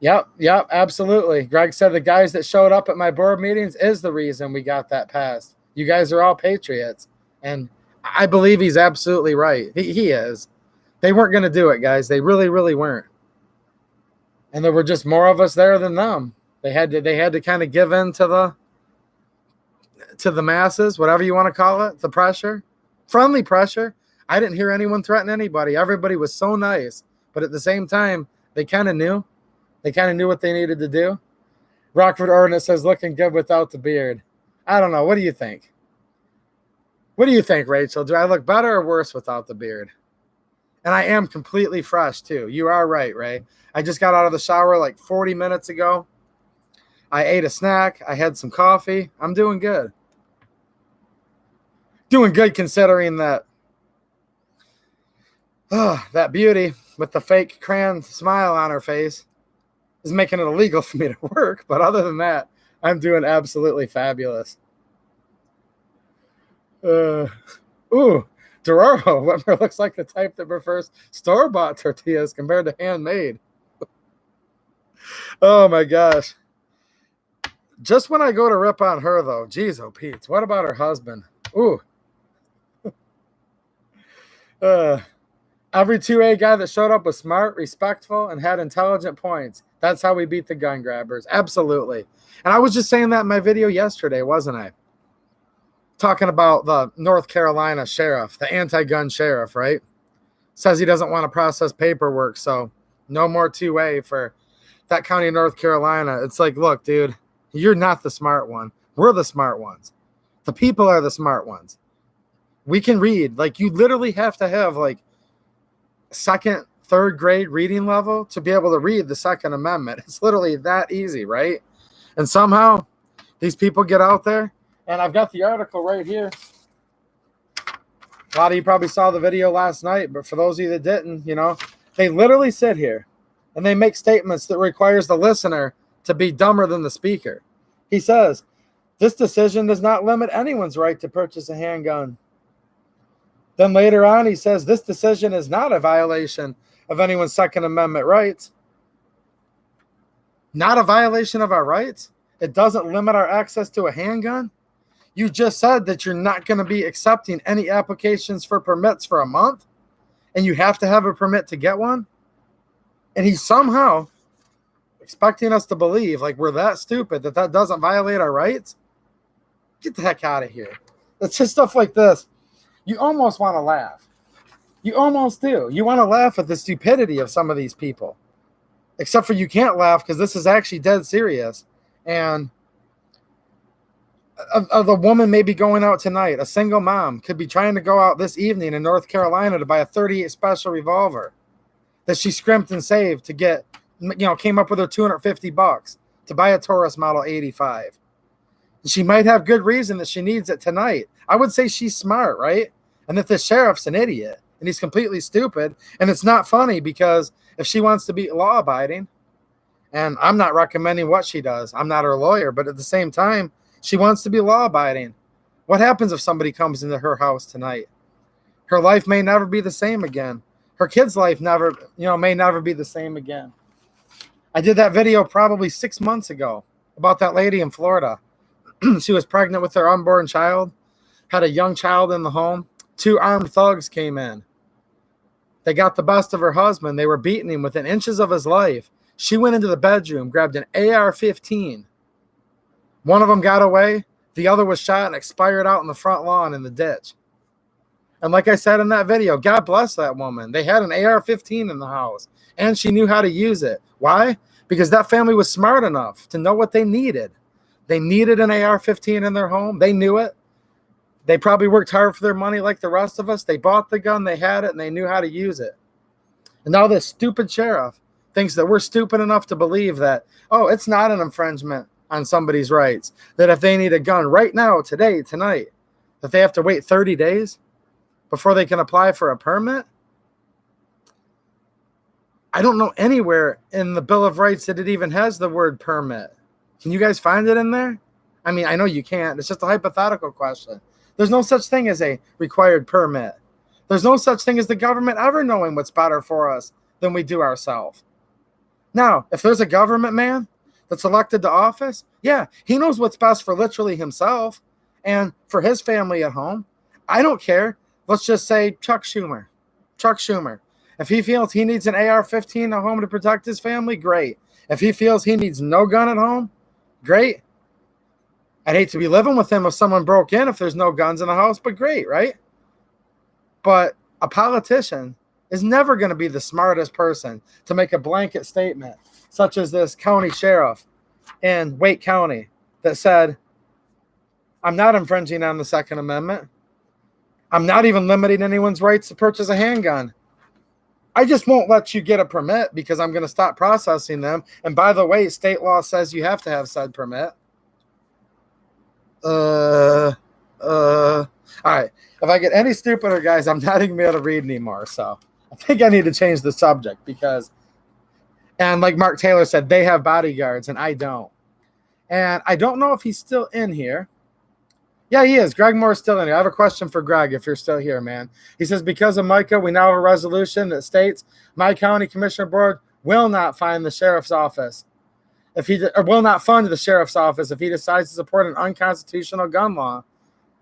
Yep, absolutely. Greg said the guys that showed up at my board meetings is the reason we got that passed. You guys are all patriots. And I believe he's absolutely right. He is. They weren't going to do it, guys. They really, really weren't. And there were just more of us there than them. They had to kind of give in to the masses, whatever you want to call it, the pressure, friendly pressure. I didn't hear anyone threaten anybody. Everybody was so nice. But at the same time, they kind of knew. They kind of knew what they needed to do. Rockford Ordinance says, looking good without the beard. I don't know. What do you think? What do you think, Rachel? Do I look better or worse without the beard? And I am completely fresh, too. You are right, Ray. I just got out of the shower like 40 minutes ago. I ate a snack. I had some coffee. I'm doing good. Doing good considering that that beauty with the fake crayon smile on her face is making it illegal for me to work. But other than that, I'm doing absolutely fabulous. Dororo Whitmer looks like the type that prefers store-bought tortillas compared to handmade. Oh, my gosh. Just when I go to rip on her, though, geez, oh, Pete, what about her husband? Ooh. Every 2A guy that showed up was smart, respectful, and had intelligent points. That's how we beat the gun grabbers. Absolutely. And I was just saying that in my video yesterday, wasn't I? Talking about the North Carolina sheriff, the anti-gun sheriff, right? Says he doesn't want to process paperwork, so no more 2A for that county of North Carolina. It's like, look, dude, you're not the smart one. We're the smart ones. The people are the smart ones. We can read. Like, you literally have to have, like, second, third grade reading level to be able to read the Second Amendment. It's literally that easy, right? And somehow these people get out there, and I've got the article right here. A lot of you probably saw the video last night, but for those of you that didn't, you know, they literally sit here and they make statements that requires the listener to be dumber than the speaker. He says, this decision does not limit anyone's right to purchase a handgun. Then later on, he says, this decision is not a violation of anyone's Second Amendment rights. Not a violation of our rights? It doesn't limit our access to a handgun? You just said that you're not going to be accepting any applications for permits for a month, and you have to have a permit to get one? And he's somehow expecting us to believe like we're that stupid that doesn't violate our rights? Get the heck out of here. It's just stuff like this. You almost want to laugh. You almost do. You want to laugh at the stupidity of some of these people. Except for you can't laugh because this is actually dead serious. And the woman may be going out tonight. A single mom could be trying to go out this evening in North Carolina to buy a .38 special revolver that she scrimped and saved to get, you know, came up with her $250 to buy a Taurus Model 85. She might have good reason that she needs it tonight. I would say she's smart, right? And that the sheriff's an idiot and he's completely stupid. And it's not funny because if she wants to be law-abiding, and I'm not recommending what she does, I'm not her lawyer, but at the same time, she wants to be law-abiding. What happens if somebody comes into her house tonight? Her life may never be the same again. Her kid's life may never be the same again. I did that video probably 6 months ago about that lady in Florida. She was pregnant with her unborn child, had a young child in the home. 2 armed thugs came in. They got the best of her husband. They were beating him within inches of his life. She went into the bedroom, grabbed an AR-15. One of them got away. The other was shot and expired out in the front lawn in the ditch. And like I said in that video, God bless that woman. They had an AR-15 in the house, and she knew how to use it. Why? Because that family was smart enough to know what they needed. They needed an AR-15 in their home. They knew it. They probably worked hard for their money like the rest of us. They bought the gun, they had it, and they knew how to use it. And now this stupid sheriff thinks that we're stupid enough to believe that, oh, it's not an infringement on somebody's rights, that if they need a gun right now, today, tonight, that they have to wait 30 days before they can apply for a permit? I don't know anywhere in the Bill of Rights that it even has the word permit. Can you guys find it in there? I mean, I know you can't. It's just a hypothetical question. There's no such thing as a required permit. There's no such thing as the government ever knowing what's better for us than we do ourselves. Now, if there's a government man that's elected to office, yeah, he knows what's best for literally himself and for his family at home. I don't care. Let's just say Chuck Schumer. Chuck Schumer. If he feels he needs an AR-15 at home to protect his family, great. If he feels he needs no gun at home, great. I'd hate to be living with him if someone broke in if there's no guns in the house, but great, right? But a politician is never going to be the smartest person to make a blanket statement, such as this county sheriff in Wake County that said, I'm not infringing on the Second Amendment. I'm not even limiting anyone's rights to purchase a handgun. I just won't let you get a permit because I'm going to stop processing them. And by the way, state law says you have to have said permit. All right. If I get any stupider, guys, I'm not even able to read anymore. So I think I need to change the subject because, and like Mark Taylor said, they have bodyguards and I don't. And I don't know if he's still in here. Yeah, he is. Greg Moore's still in here. I have a question for Greg if you're still here, man. He says, because of Micah, we now have a resolution that states my county commissioner board will not fine the sheriff's office if he will not fund the sheriff's office if he decides to support an unconstitutional gun law.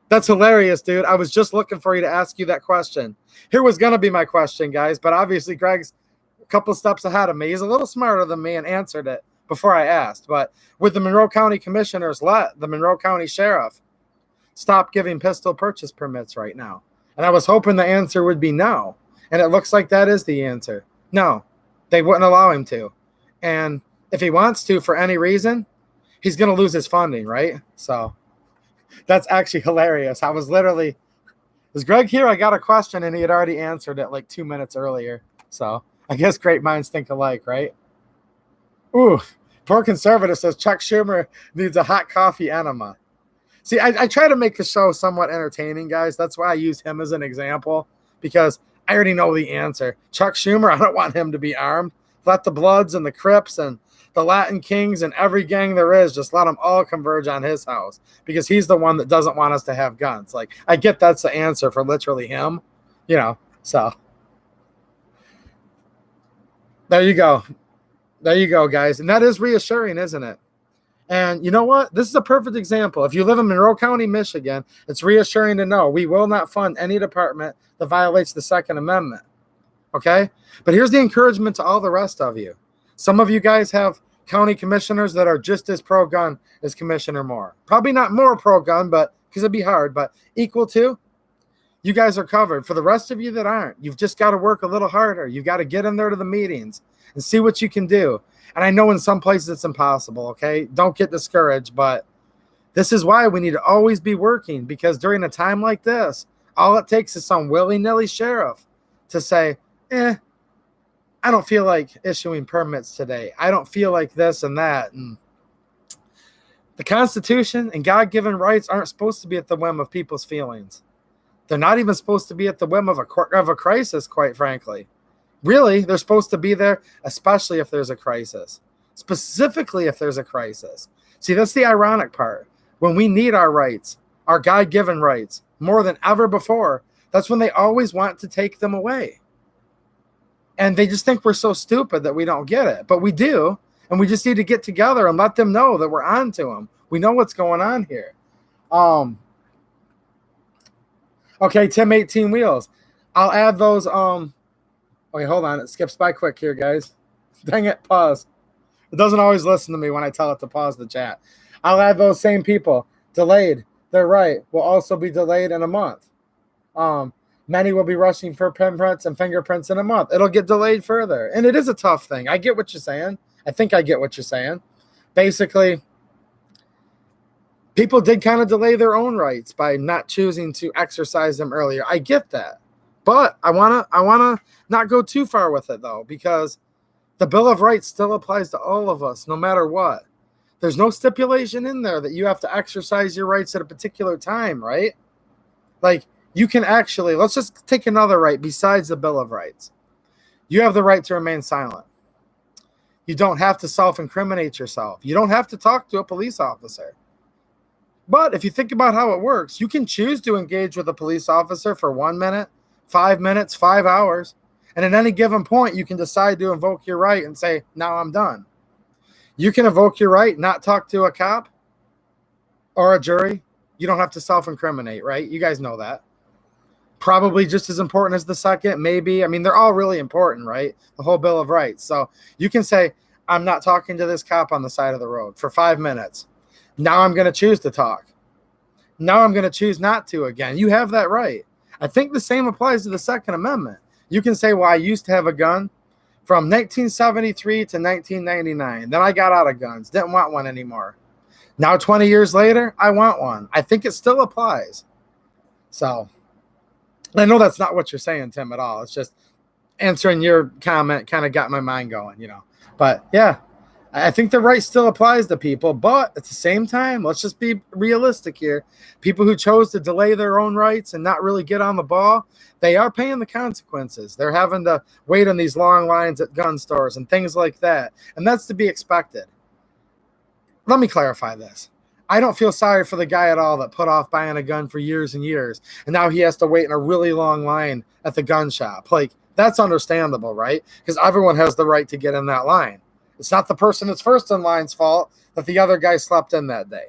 That's hilarious, dude. I was just looking for you to ask you that question. Here was going to be my question, guys, but obviously Greg's a couple steps ahead of me. He's a little smarter than me and answered it before I asked. But would the Monroe County commissioners let the Monroe County sheriff stop giving pistol purchase permits right now? And I was hoping the answer would be no. And it looks like that is the answer. No, they wouldn't allow him to. And if he wants to for any reason, he's going to lose his funding, right? So that's actually hilarious. I was literally, is Greg here? I got a question and he had already answered it like 2 minutes earlier. So I guess great minds think alike, right? Ooh, poor conservative says Chuck Schumer needs a hot coffee enema. See, I try to make the show somewhat entertaining, guys. That's why I use him as an example, because I already know the answer. Chuck Schumer, I don't want him to be armed. Let the Bloods and the Crips and the Latin Kings and every gang there is, just let them all converge on his house, because he's the one that doesn't want us to have guns. Like, I get that's the answer for literally him, you know, so. There you go. There you go, guys. And that is reassuring, isn't it? And you know what? This is a perfect example. If you live in Monroe County, Michigan, it's reassuring to know we will not fund any department that violates the Second Amendment. Okay? But here's the encouragement to all the rest of you. Some of you guys have county commissioners that are just as pro-gun as Commissioner Moore. Probably not more pro-gun, but because it'd be hard, but equal to. You guys are covered. For the rest of you that aren't, you've just got to work a little harder. You've got to get in there to the meetings and see what you can do. And I know in some places it's impossible, okay? Don't get discouraged, but this is why we need to always be working, because during a time like this, all it takes is some willy-nilly sheriff to say, I don't feel like issuing permits today. I don't feel like this and that. And the Constitution and God-given rights aren't supposed to be at the whim of people's feelings. They're not even supposed to be at the whim of a crisis, quite frankly. Really, they're supposed to be there, especially if there's a crisis. Specifically if there's a crisis. See, that's the ironic part. When we need our rights, our God-given rights, more than ever before, that's when they always want to take them away. And they just think we're so stupid that we don't get it. But we do, and we just need to get together and let them know that we're on to them. We know what's going on here. Okay, Tim 18 Wheels. I'll add those. Okay, hold on. It skips by quick here, guys. Dang it, pause. It doesn't always listen to me when I tell it to pause the chat. I'll add those same people. Delayed. They're right. Will also be delayed in a month. Many will be rushing for pinprints and fingerprints in a month. It'll get delayed further. And it is a tough thing. I get what you're saying. I think I get what you're saying. Basically, people did kind of delay their own rights by not choosing to exercise them earlier. I get that. But I wanna not go too far with it, though, because the Bill of Rights still applies to all of us, no matter what. There's no stipulation in there that you have to exercise your rights at a particular time, right? Like, you can actually, let's just take another right besides the Bill of Rights. You have the right to remain silent. You don't have to self-incriminate yourself. You don't have to talk to a police officer. But if you think about how it works, you can choose to engage with a police officer for 1 minute, 5 minutes, 5 hours. And at any given point, you can decide to invoke your right and say, now I'm done. You can invoke your right, not talk to a cop or a jury. You don't have to self-incriminate, right? You guys know that. Probably just as important as the second, maybe. I mean, they're all really important, right? The whole Bill of Rights. So you can say, I'm not talking to this cop on the side of the road for 5 minutes. Now I'm going to choose to talk. Now I'm going to choose not to again. You have that right. I think the same applies to the Second Amendment. You can say, well, I used to have a gun from 1973 to 1999. Then I got out of guns. Didn't want one anymore. Now, 20 years later, I want one. I think it still applies. So I know that's not what you're saying, Tim, at all. It's just answering your comment kind of got my mind going, you know. But yeah, I think the right still applies to people. But at the same time, let's just be realistic here. People who chose to delay their own rights and not really get on the ball, they are paying the consequences. They're having to wait in these long lines at gun stores and things like that. And that's to be expected. Let me clarify this. I don't feel sorry for the guy at all that put off buying a gun for years and years, and now he has to wait in a really long line at the gun shop. Like, that's understandable, right? Because everyone has the right to get in that line. It's not the person that's first in line's fault that the other guy slept in that day.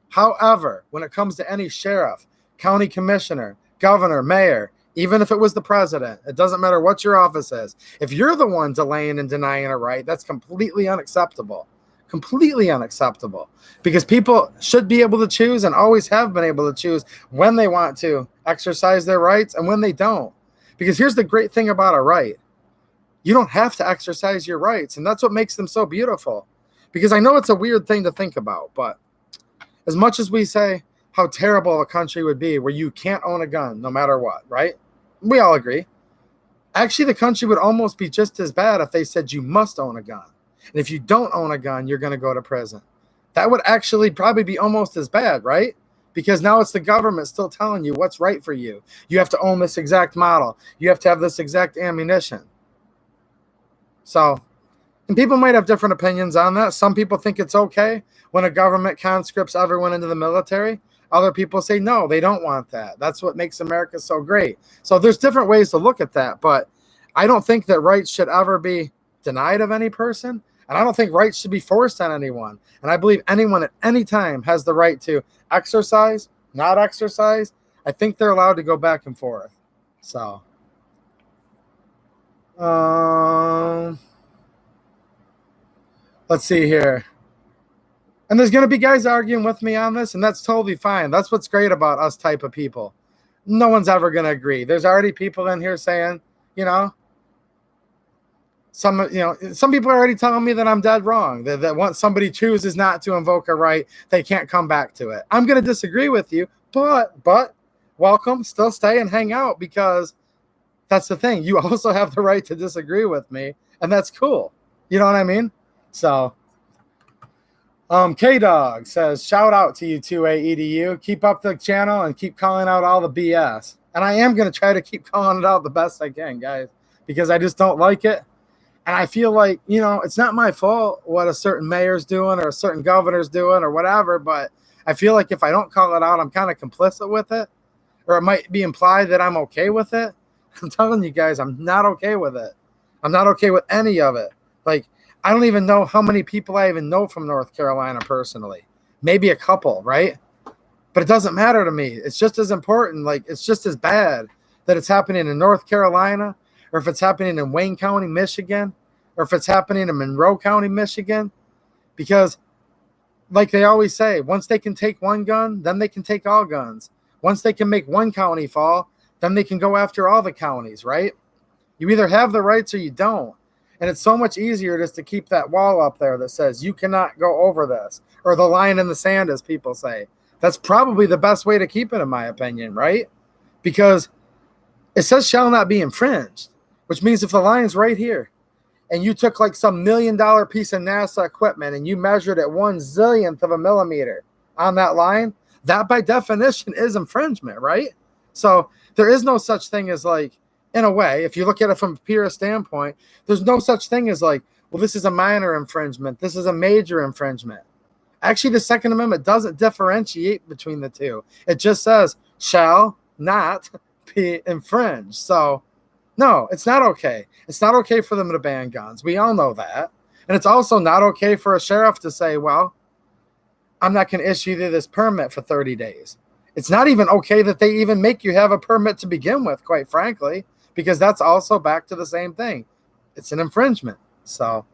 However, when it comes to any sheriff, county commissioner, governor, mayor, even if it was the president, it doesn't matter what your office is. If you're the one delaying and denying a right, that's completely unacceptable. Completely unacceptable, because people should be able to choose and always have been able to choose when they want to exercise their rights and when they don't. Because here's the great thing about a right. You don't have to exercise your rights, and that's what makes them so beautiful. Because I know it's a weird thing to think about, but as much as we say how terrible a country would be where you can't own a gun no matter what, right? We all agree. Actually, the country would almost be just as bad if they said you must own a gun. And if you don't own a gun, you're going to go to prison. That would actually probably be almost as bad, right? Because now it's the government still telling you what's right for you. You have to own this exact model. You have to have this exact ammunition. So, and people might have different opinions on that. Some people think it's okay when a government conscripts everyone into the military. Other people say, no, they don't want that. That's what makes America so great. So there's different ways to look at that. But I don't think that rights should ever be denied of any person. And I don't think rights should be forced on anyone. And I believe anyone at any time has the right to exercise, not exercise. I think they're allowed to go back and forth. So, let's see here. And there's going to be guys arguing with me on this, and that's totally fine. That's what's great about us type of people. No one's ever going to agree. There's already people in here saying, you know, some people are already telling me that I'm dead wrong, that once somebody chooses not to invoke a right, they can't come back to it. I'm going to disagree with you, but welcome, still stay and hang out, because that's the thing. You also have the right to disagree with me, and that's cool. You know what I mean? So, K-Dog says, shout out to you 2A-EDU. Keep up the channel and keep calling out all the BS. And I am going to try to keep calling it out the best I can, guys, because I just don't like it. And I feel like, you know, it's not my fault what a certain mayor's doing or a certain governor's doing or whatever, but I feel like if I don't call it out, I'm kind of complicit with it, or it might be implied that I'm okay with it. I'm telling you guys, I'm not okay with it. I'm not okay with any of it. Like, I don't even know how many people I even know from North Carolina personally. Maybe a couple, right? But it doesn't matter to me. It's just as important. Like, it's just as bad that it's happening in North Carolina, or if it's happening in Wayne County, Michigan, or if it's happening in Monroe County, Michigan. Because, like they always say, once they can take one gun, then they can take all guns. Once they can make one county fall, then they can go after all the counties, right? You either have the rights or you don't. And it's so much easier just to keep that wall up there that says you cannot go over this, or the line in the sand, as people say. That's probably the best way to keep it, in my opinion, right? Because it says shall not be infringed, which means if the line's right here and you took like some $1 million piece of NASA equipment and you measured it 1/zillionth of a millimeter on that line, that by definition is infringement, right? So there is no such thing as, like, in a way, if you look at it from a pure standpoint, there's no such thing as like, well, this is a minor infringement, this is a major infringement. Actually, the Second Amendment doesn't differentiate between the two. It just says shall not be infringed. So, no, it's not okay. It's not okay for them to ban guns. We all know that. And it's also not okay for a sheriff to say, well, I'm not going to issue you this permit for 30 days. It's not even okay that they even make you have a permit to begin with, quite frankly, because that's also back to the same thing. It's an infringement. So,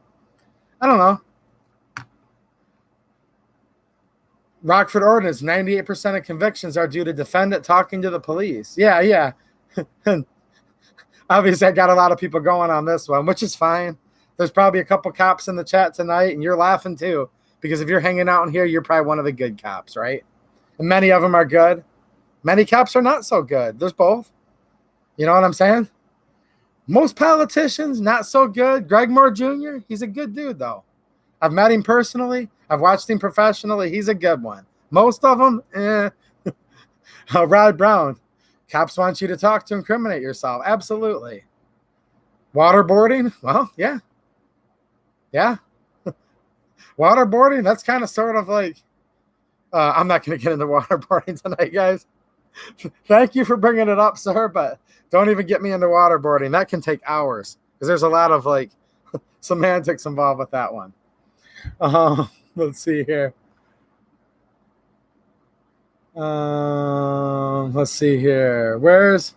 I don't know. Rockford ordinance, 98% of convictions are due to defendant talking to the police. Yeah. Obviously, I got a lot of people going on this one, which is fine. There's probably a couple cops in the chat tonight, and you're laughing too, because if you're hanging out in here, you're probably one of the good cops, right? And many of them are good. Many cops are not so good. There's both. You know what I'm saying? Most politicians, not so good. Greg Moore Jr., he's a good dude, though. I've met him personally. I've watched him professionally. He's a good one. Most of them, Rod Brown, cops want you to talk to incriminate yourself. Absolutely. Waterboarding? Well, yeah. Waterboarding, that's kind of sort of like, I'm not going to get into waterboarding tonight, guys. Thank you for bringing it up, sir, but don't even get me into waterboarding. That can take hours because there's a lot of like semantics involved with that one. Let's see here. Let's see here. Where's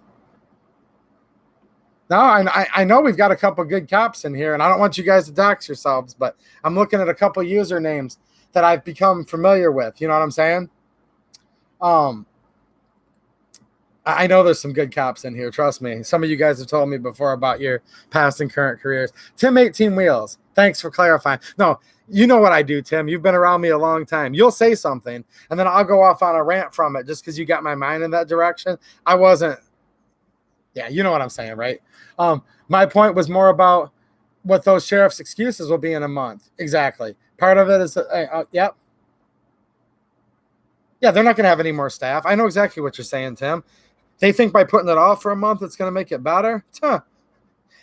now? I know we've got a couple good cops in here, and I don't want you guys to dox yourselves, but I'm looking at a couple usernames that I've become familiar with. You know what I'm saying? I know there's some good cops in here. Trust me. Some of you guys have told me before about your past and current careers. Tim 18 Wheels. Thanks for clarifying. No, you know what I do, Tim. You've been around me a long time. You'll say something, and then I'll go off on a rant from it just because you got my mind in that direction. I wasn't. Yeah, you know what I'm saying, right? My point was more about what those sheriff's excuses will be in a month. Exactly. Part of it is, yep. Yeah, they're not going to have any more staff. I know exactly what you're saying, Tim. They think by putting it off for a month, it's going to make it better.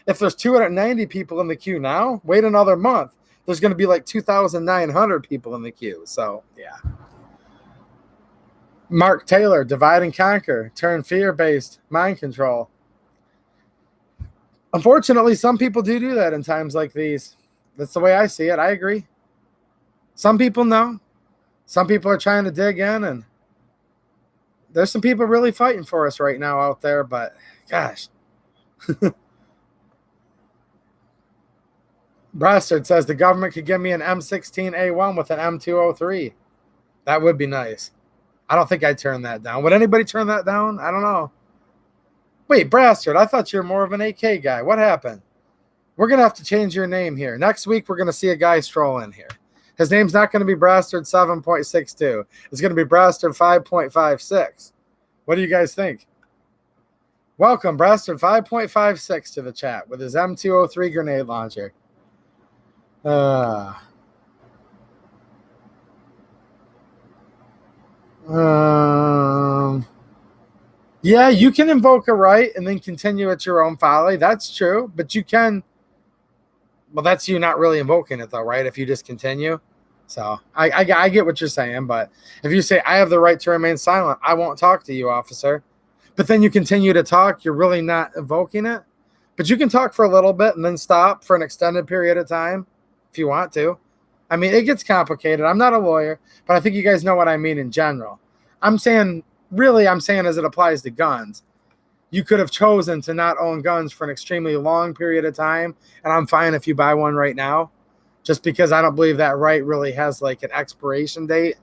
If there's 290 people in the queue now, wait another month. There's going to be like 2,900 people in the queue. So, yeah. Mark Taylor, divide and conquer, turn fear-based, mind control. Unfortunately, some people do that in times like these. That's the way I see it. I agree. Some people know. Some people are trying to dig in, and there's some people really fighting for us right now out there, but gosh. Brastard says the government could give me an M16A1 with an M203. That would be nice. I don't think I'd turn that down. Would anybody turn that down? I don't know. Wait, Brastard, I thought you were more of an AK guy. What happened? We're going to have to change your name here. Next week, we're going to see a guy stroll in here. His name's not going to be Brastard 7.62. It's going to be Brastard 5.56. What do you guys think? Welcome, Brastard 5.56 to the chat with his M203 grenade launcher. Yeah, you can invoke a right and then continue at your own folly. That's true, but you can. Well, that's you not really invoking it, though, right? If you just continue. So I get what you're saying, but if you say, I have the right to remain silent, I won't talk to you, officer. But then you continue to talk, you're really not invoking it. But you can talk for a little bit and then stop for an extended period of time if you want to. I mean, it gets complicated. I'm not a lawyer, but I think you guys know what I mean in general. I'm saying as it applies to guns. You could have chosen to not own guns for an extremely long period of time, and I'm fine if you buy one right now, just because I don't believe that right really has like an expiration date.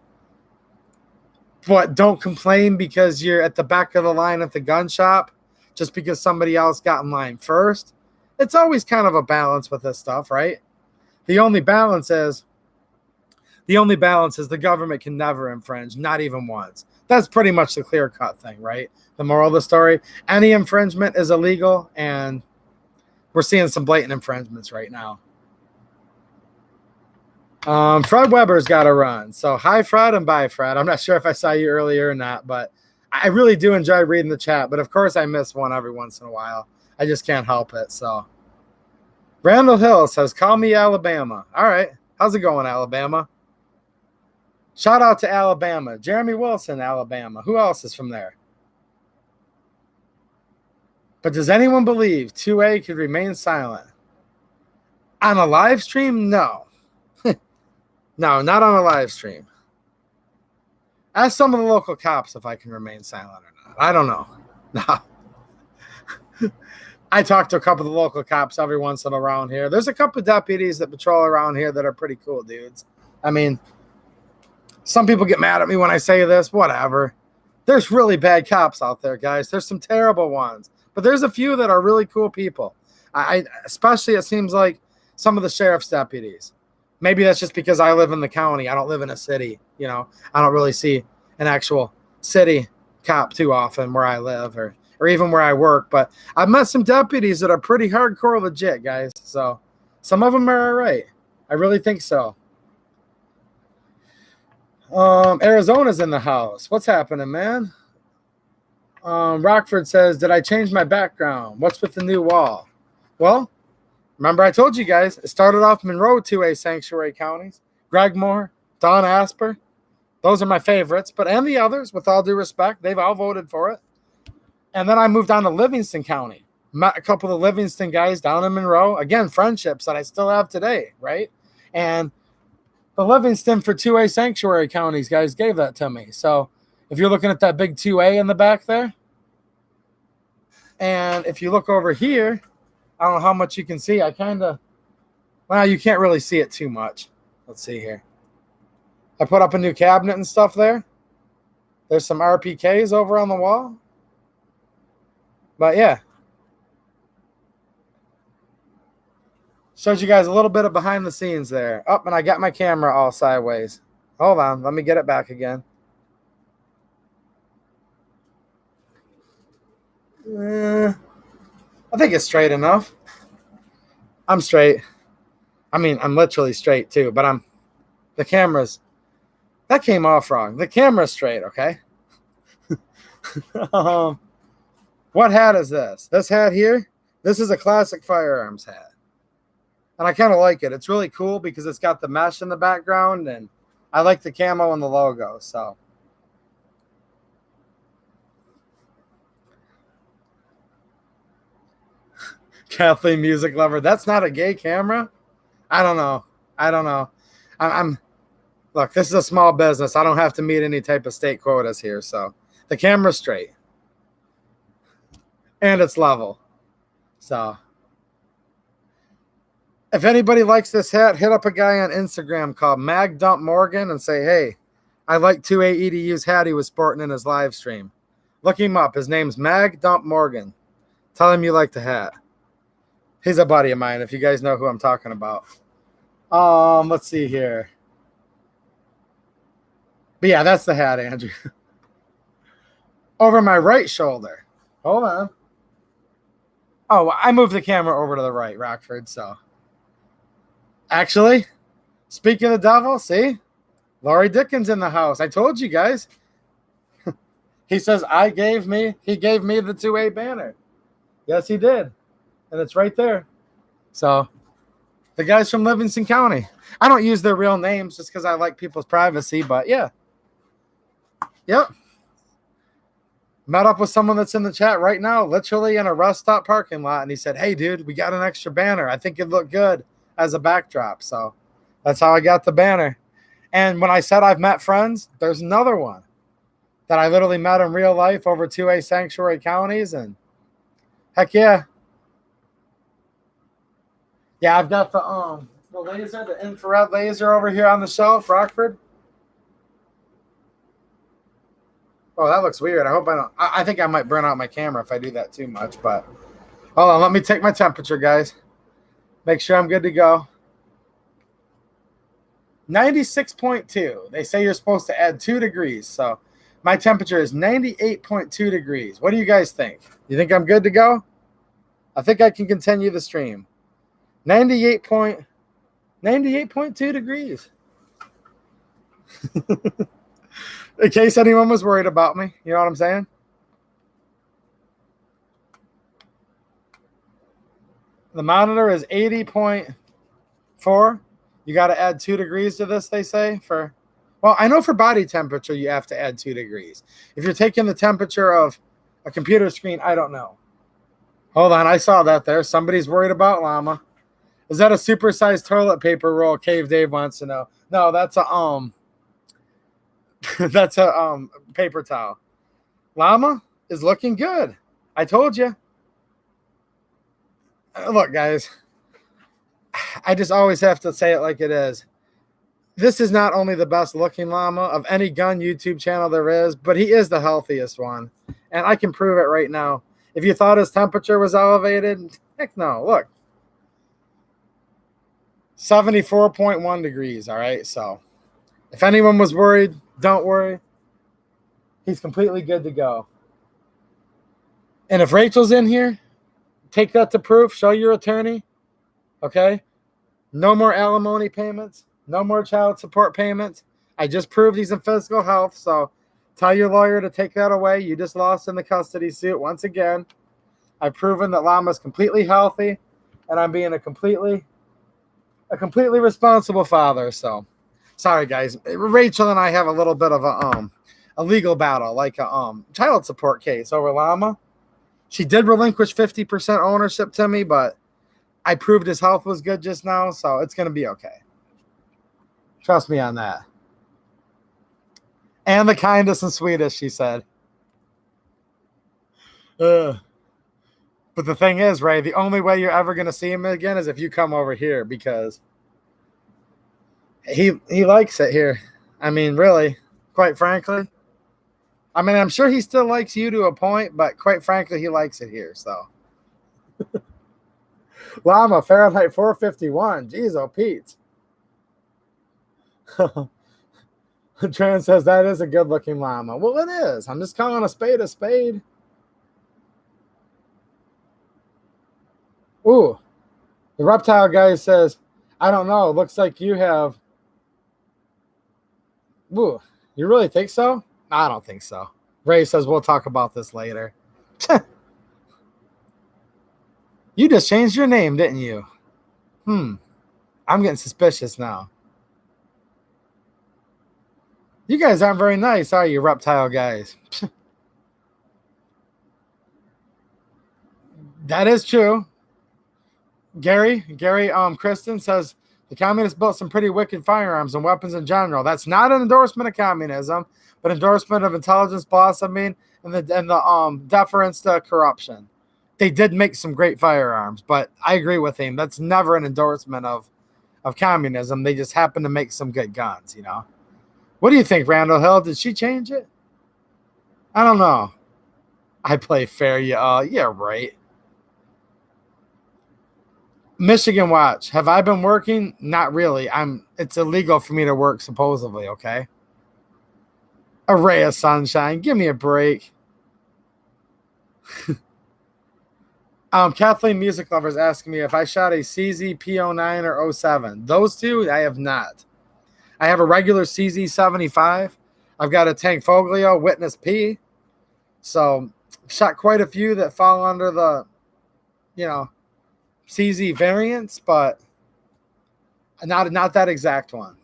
But don't complain because you're at the back of the line at the gun shop just because somebody else got in line first. It's always kind of a balance with this stuff, right? The only balance is the government can never infringe, not even once. That's pretty much the clear-cut thing, right? The moral of the story, any infringement is illegal, and we're seeing some blatant infringements right now. Fred Weber's got to run. So hi, Fred, and bye, Fred. I'm not sure if I saw you earlier or not, but I really do enjoy reading the chat. But, of course, I miss one every once in a while. I just can't help it. So Randall Hill says, call me Alabama. All right. How's it going, Alabama? Shout out to Alabama. Jeremy Wilson, Alabama. Who else is from there? But does anyone believe 2A could remain silent? On a live stream? No. No, not on a live stream. Ask some of the local cops if I can remain silent or not. I don't know. No. I talk to a couple of the local cops every once in a while around here. There's a couple of deputies that patrol around here that are pretty cool dudes. I mean, some people get mad at me when I say this. Whatever. There's really bad cops out there, guys. There's some terrible ones. But there's a few that are really cool people. Especially, it seems like some of the sheriff's deputies. Maybe that's just because I live in the county. I don't live in a city. You know, I don't really see an actual city cop too often where I live or even where I work. But I've met some deputies that are pretty hardcore legit, guys. So some of them are all right. I really think so. Arizona's in the house. What's happening, man? Rockford says, did I change my background? What's with the new wall? Well, remember I told you guys, it started off Monroe 2A sanctuary counties. Greg Moore, Don Asper. Those are my favorites. And the others, with all due respect, they've all voted for it. And then I moved on to Livingston County. Met a couple of Livingston guys down in Monroe. Again, friendships that I still have today, right? And the Livingston for 2A sanctuary counties guys gave that to me. So if you're looking at that big 2A in the back there, and if you look over here, I don't know how much you can see. Well, you can't really see it too much. Let's see here. I put up a new cabinet and stuff there. There's some RPKs over on the wall. But yeah. Shows you guys a little bit of behind the scenes there. Oh, and I got my camera all sideways. Hold on. Let me get it back again. I think it's straight enough. I'm straight. I mean, I'm literally straight too, but the camera's, that came off wrong. The camera's straight, okay? What hat is this? This hat here, this is a classic firearms hat. And I kind of like it. It's really cool because it's got the mesh in the background, and I like the camo and the logo, so. Kathleen Music Lover. That's not a gay camera? I don't know. I'm look, this is a small business. I don't have to meet any type of state quotas here, so the camera's straight. And it's level. So if anybody likes this hat, hit up a guy on Instagram called Mag Dump Morgan and say, hey, I like 2A EDU's hat he was sporting in his live stream. Look him up. His name's Mag Dump Morgan. Tell him you like the hat. He's a buddy of mine, if you guys know who I'm talking about. Let's see here. But yeah, that's the hat, Andrew. Over my right shoulder. Hold on. Oh, I moved the camera over to the right, Rockford, so. Actually, speaking of the devil, see? Laurie Dickens in the house. I told you guys. He says, he gave me the 2A banner. Yes, he did. And it's right there. So, the guys from Livingston County. I don't use their real names just because I like people's privacy, but yeah. Yep. Met up with someone that's in the chat right now, literally in a rest stop parking lot, and he said, hey, dude, we got an extra banner. I think it'd look good as a backdrop. So, that's how I got the banner. And when I said I've met friends, there's another one that I literally met in real life over 2A sanctuary counties, and heck yeah. Yeah, I've got the laser, the infrared laser over here on the shelf, Rockford. Oh, that looks weird. I hope I don't. I think I might burn out my camera if I do that too much, but hold on, let me take my temperature, guys. Make sure I'm good to go. 96.2. They say you're supposed to add 2 degrees, so my temperature is 98.2 degrees. What do you guys think? You think I'm good to go? I think I can continue the stream. 98.2 degrees. In case anyone was worried about me. You know what I'm saying? The monitor is 80.4. You got to add 2 degrees to this, they say, for Well, I know for body temperature, you have to add 2 degrees. If you're taking the temperature of a computer screen, I don't know. Hold on, I saw that there. Somebody's worried about llama. Is that a supersized toilet paper roll? Cave Dave wants to know. No, that's a that's a paper towel. Llama is looking good. I told you. Look, guys, I just always have to say it like it is. This is not only the best looking llama of any gun YouTube channel there is, but he is the healthiest one. And I can prove it right now. If you thought his temperature was elevated, heck no. Look. 74.1 degrees, all right? So if anyone was worried, don't worry. He's completely good to go. And if Rachel's in here, take that to proof. Show your attorney, okay? No more alimony payments. No more child support payments. I just proved he's in physical health, so tell your lawyer to take that away. You just lost in the custody suit once again. I've proven that Llama's completely healthy, and I'm being a completely responsible father. So, sorry guys. Rachel and I have a little bit of a legal battle, like a child support case over Llama. She did relinquish 50% ownership to me, but I proved his health was good just now, so it's going to be okay. Trust me on that. And the kindest and sweetest, she said. But the thing is, Ray, the only way you're ever going to see him again is if you come over here, because he likes it here. I mean, really, quite frankly. I mean, I'm sure he still likes you to a point, but quite frankly, he likes it here, so. Llama, Fahrenheit 451. Jeez, oh, Pete. Tran says that is a good-looking llama. Well, it is. I'm just calling a spade a spade. Ooh. The reptile guy says, I don't know. Looks like you have... Ooh. You really think so? I don't think so. Ray says we'll talk about this later. You just changed your name, didn't you? I'm getting suspicious now. You guys aren't very nice, are you, reptile guys? That is true. Gary Kristen says the communists built some pretty wicked firearms and weapons in general. That's not an endorsement of communism, but endorsement of intelligence blossoming and the deference to corruption. They did make some great firearms, but I agree with him. That's never an endorsement of communism. They just happen to make some good guns, you know. What do you think, Randall Hill? Did she change it? I don't know. I play fair. Yeah, right. Michigan Watch. Have I been working? Not really. It's illegal for me to work, supposedly, okay? A ray of sunshine. Give me a break. Kathleen Music Lovers asking me if I shot a CZ P09 or 07. Those two, I have not. I have a regular CZ75. I've got a Tank Foglio Witness P. So, shot quite a few that fall under the, CZ variants, but not that exact one.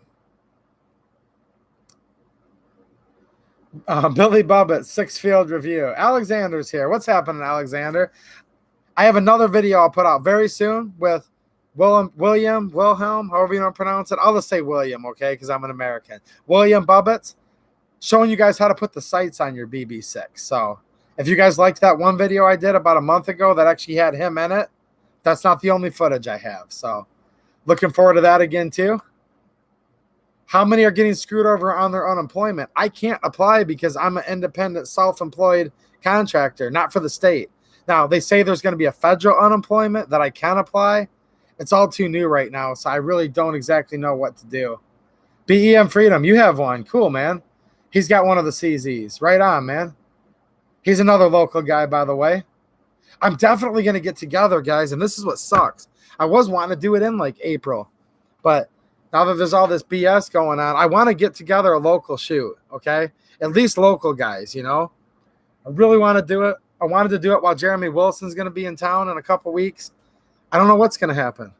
Billy Bubbett, 6 Field Review. Alexander's here. What's happening, Alexander? I have another video I'll put out very soon with Wilhelm, however you want to pronounce it. I'll just say William, okay, because I'm an American. William Bubbett, showing you guys how to put the sights on your BB6. So if you guys liked that one video I did about a month ago that actually had him in it, that's not the only footage I have. So looking forward to that again, too. How many are getting screwed over on their unemployment? I can't apply because I'm an independent, self-employed contractor, not for the state. Now, they say there's going to be a federal unemployment that I can apply. It's all too new right now, so I really don't exactly know what to do. BEM Freedom, you have one. Cool, man. He's got one of the CZs. Right on, man. He's another local guy, by the way. I'm definitely going to get together, guys, and this is what sucks. I was wanting to do it in, like, April, but now that there's all this BS going on, I want to get together a local shoot, okay? At least local guys, you know? I really want to do it. I wanted to do it while Jeremy Wilson's going to be in town in a couple weeks. I don't know what's going to happen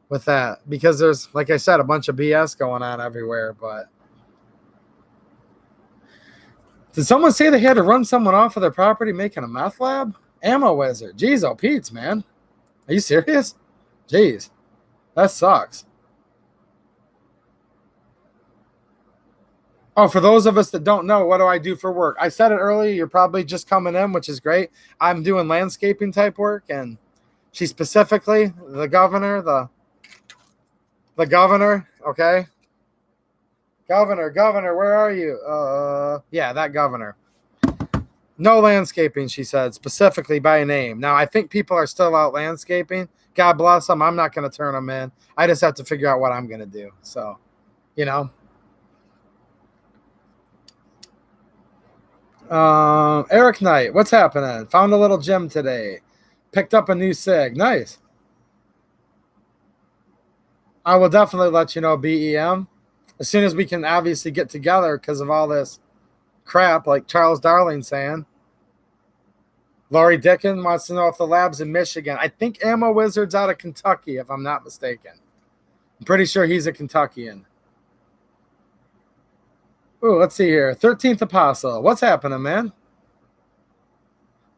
with that because there's, like I said, a bunch of BS going on everywhere. But Did someone say they had to run someone off of their property making a meth lab? Ammo Wizard. Jeez, oh Pete's, man. Are you serious? Jeez. That sucks. Oh, for those of us that don't know, what do I do for work? I said it earlier. You're probably just coming in, which is great. I'm doing landscaping type work, and she specifically, the governor, okay? Governor, where are you? Yeah, that governor. No landscaping, she said, specifically by name. Now, I think people are still out landscaping. God bless them. I'm not going to turn them in. I just have to figure out what I'm going to do. So, you know. Eric Knight, what's happening? Found a little gem today. Picked up a new SIG. Nice. I will definitely let you know, BEM, as soon as we can obviously get together because of all this crap, like Charles Darling saying. Laurie Dickin wants to know if the lab's in Michigan. I think Ammo Wizard's out of Kentucky, if I'm not mistaken. I'm pretty sure he's a Kentuckian. Ooh, let's see here. 13th Apostle. What's happening, man?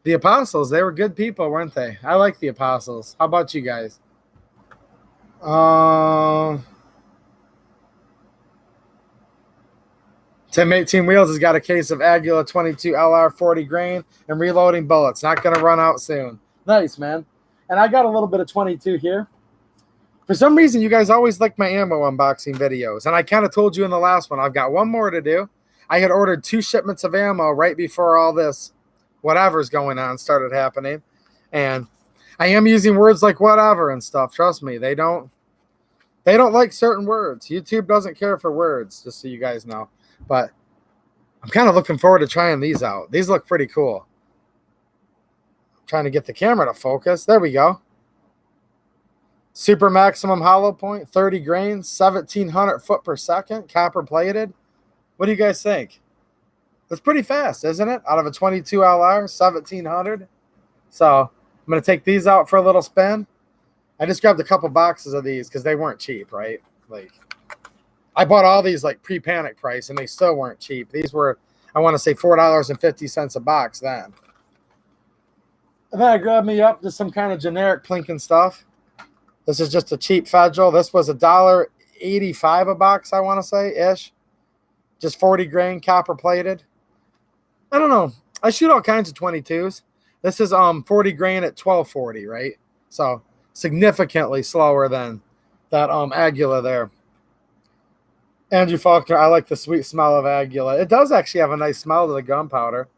The Apostles, they were good people, weren't they? I like the Apostles. How about you guys? Tim 18 Wheels has got a case of Aguila 22 LR 40 grain and reloading bullets. Not going to run out soon. Nice, man. And I got a little bit of 22 here. For some reason, you guys always like my ammo unboxing videos. And I kind of told you in the last one, I've got one more to do. I had ordered 2 shipments of ammo right before all this whatever's going on started happening. And I am using words like whatever and stuff. Trust me, they don't like certain words. YouTube doesn't care for words, just so you guys know. But I'm kind of looking forward to trying these out. These look pretty cool. I'm trying to get the camera to focus. There we go. Super maximum hollow point, 30 grains, 1,700 foot per second, copper plated. What do you guys think? That's pretty fast, isn't it? Out of a 22 LR, 1,700. So I'm going to take these out for a little spin. I just grabbed a couple boxes of these because they weren't cheap, right? Like, I bought all these like pre-panic price, and they still weren't cheap. These were, I want to say, $4.50 a box then. And then I grabbed me up just some kind of generic plinking stuff. This is just a cheap Federal. This was $1.85 a box, I want to say, ish. Just 40 grain, copper plated. I don't know. I shoot all kinds of 22s. This is 40 grain at 1240, right? So significantly slower than that Aguila there. Andrew Faulkner, I like the sweet smell of Aguila. It does actually have a nice smell to the gunpowder.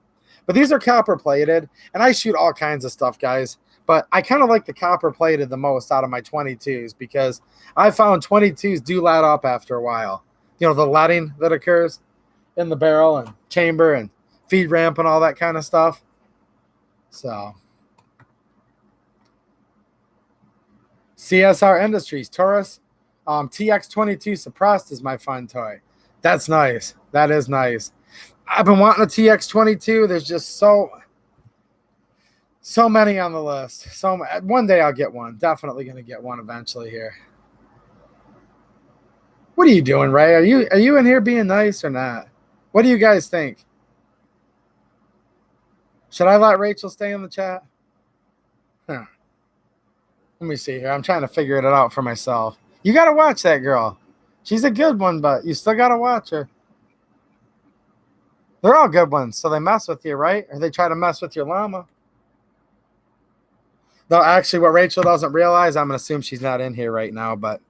But these are copper plated, and I shoot all kinds of stuff, guys. But I kind of like the copper plated the most out of my 22s because I found 22s do let up after a while. You know, the letting that occurs in the barrel and chamber and feed ramp and all that kind of stuff. So, CSR Industries, Taurus, TX22 suppressed is my fun toy. That's nice. That is nice. I've been wanting a TX22. There's just so many on the list. So one day I'll get one. Definitely going to get one eventually here. What are you doing, Ray? Are you in here being nice or not? What do you guys think? Should I let Rachel stay in the chat? Huh. Let me see here. I'm trying to figure it out for myself. You got to watch that girl. She's a good one, but you still got to watch her. They're all good ones, so they mess with you, right? Or they try to mess with your llama. No, actually, what Rachel doesn't realize, I'm going to assume she's not in here right now, but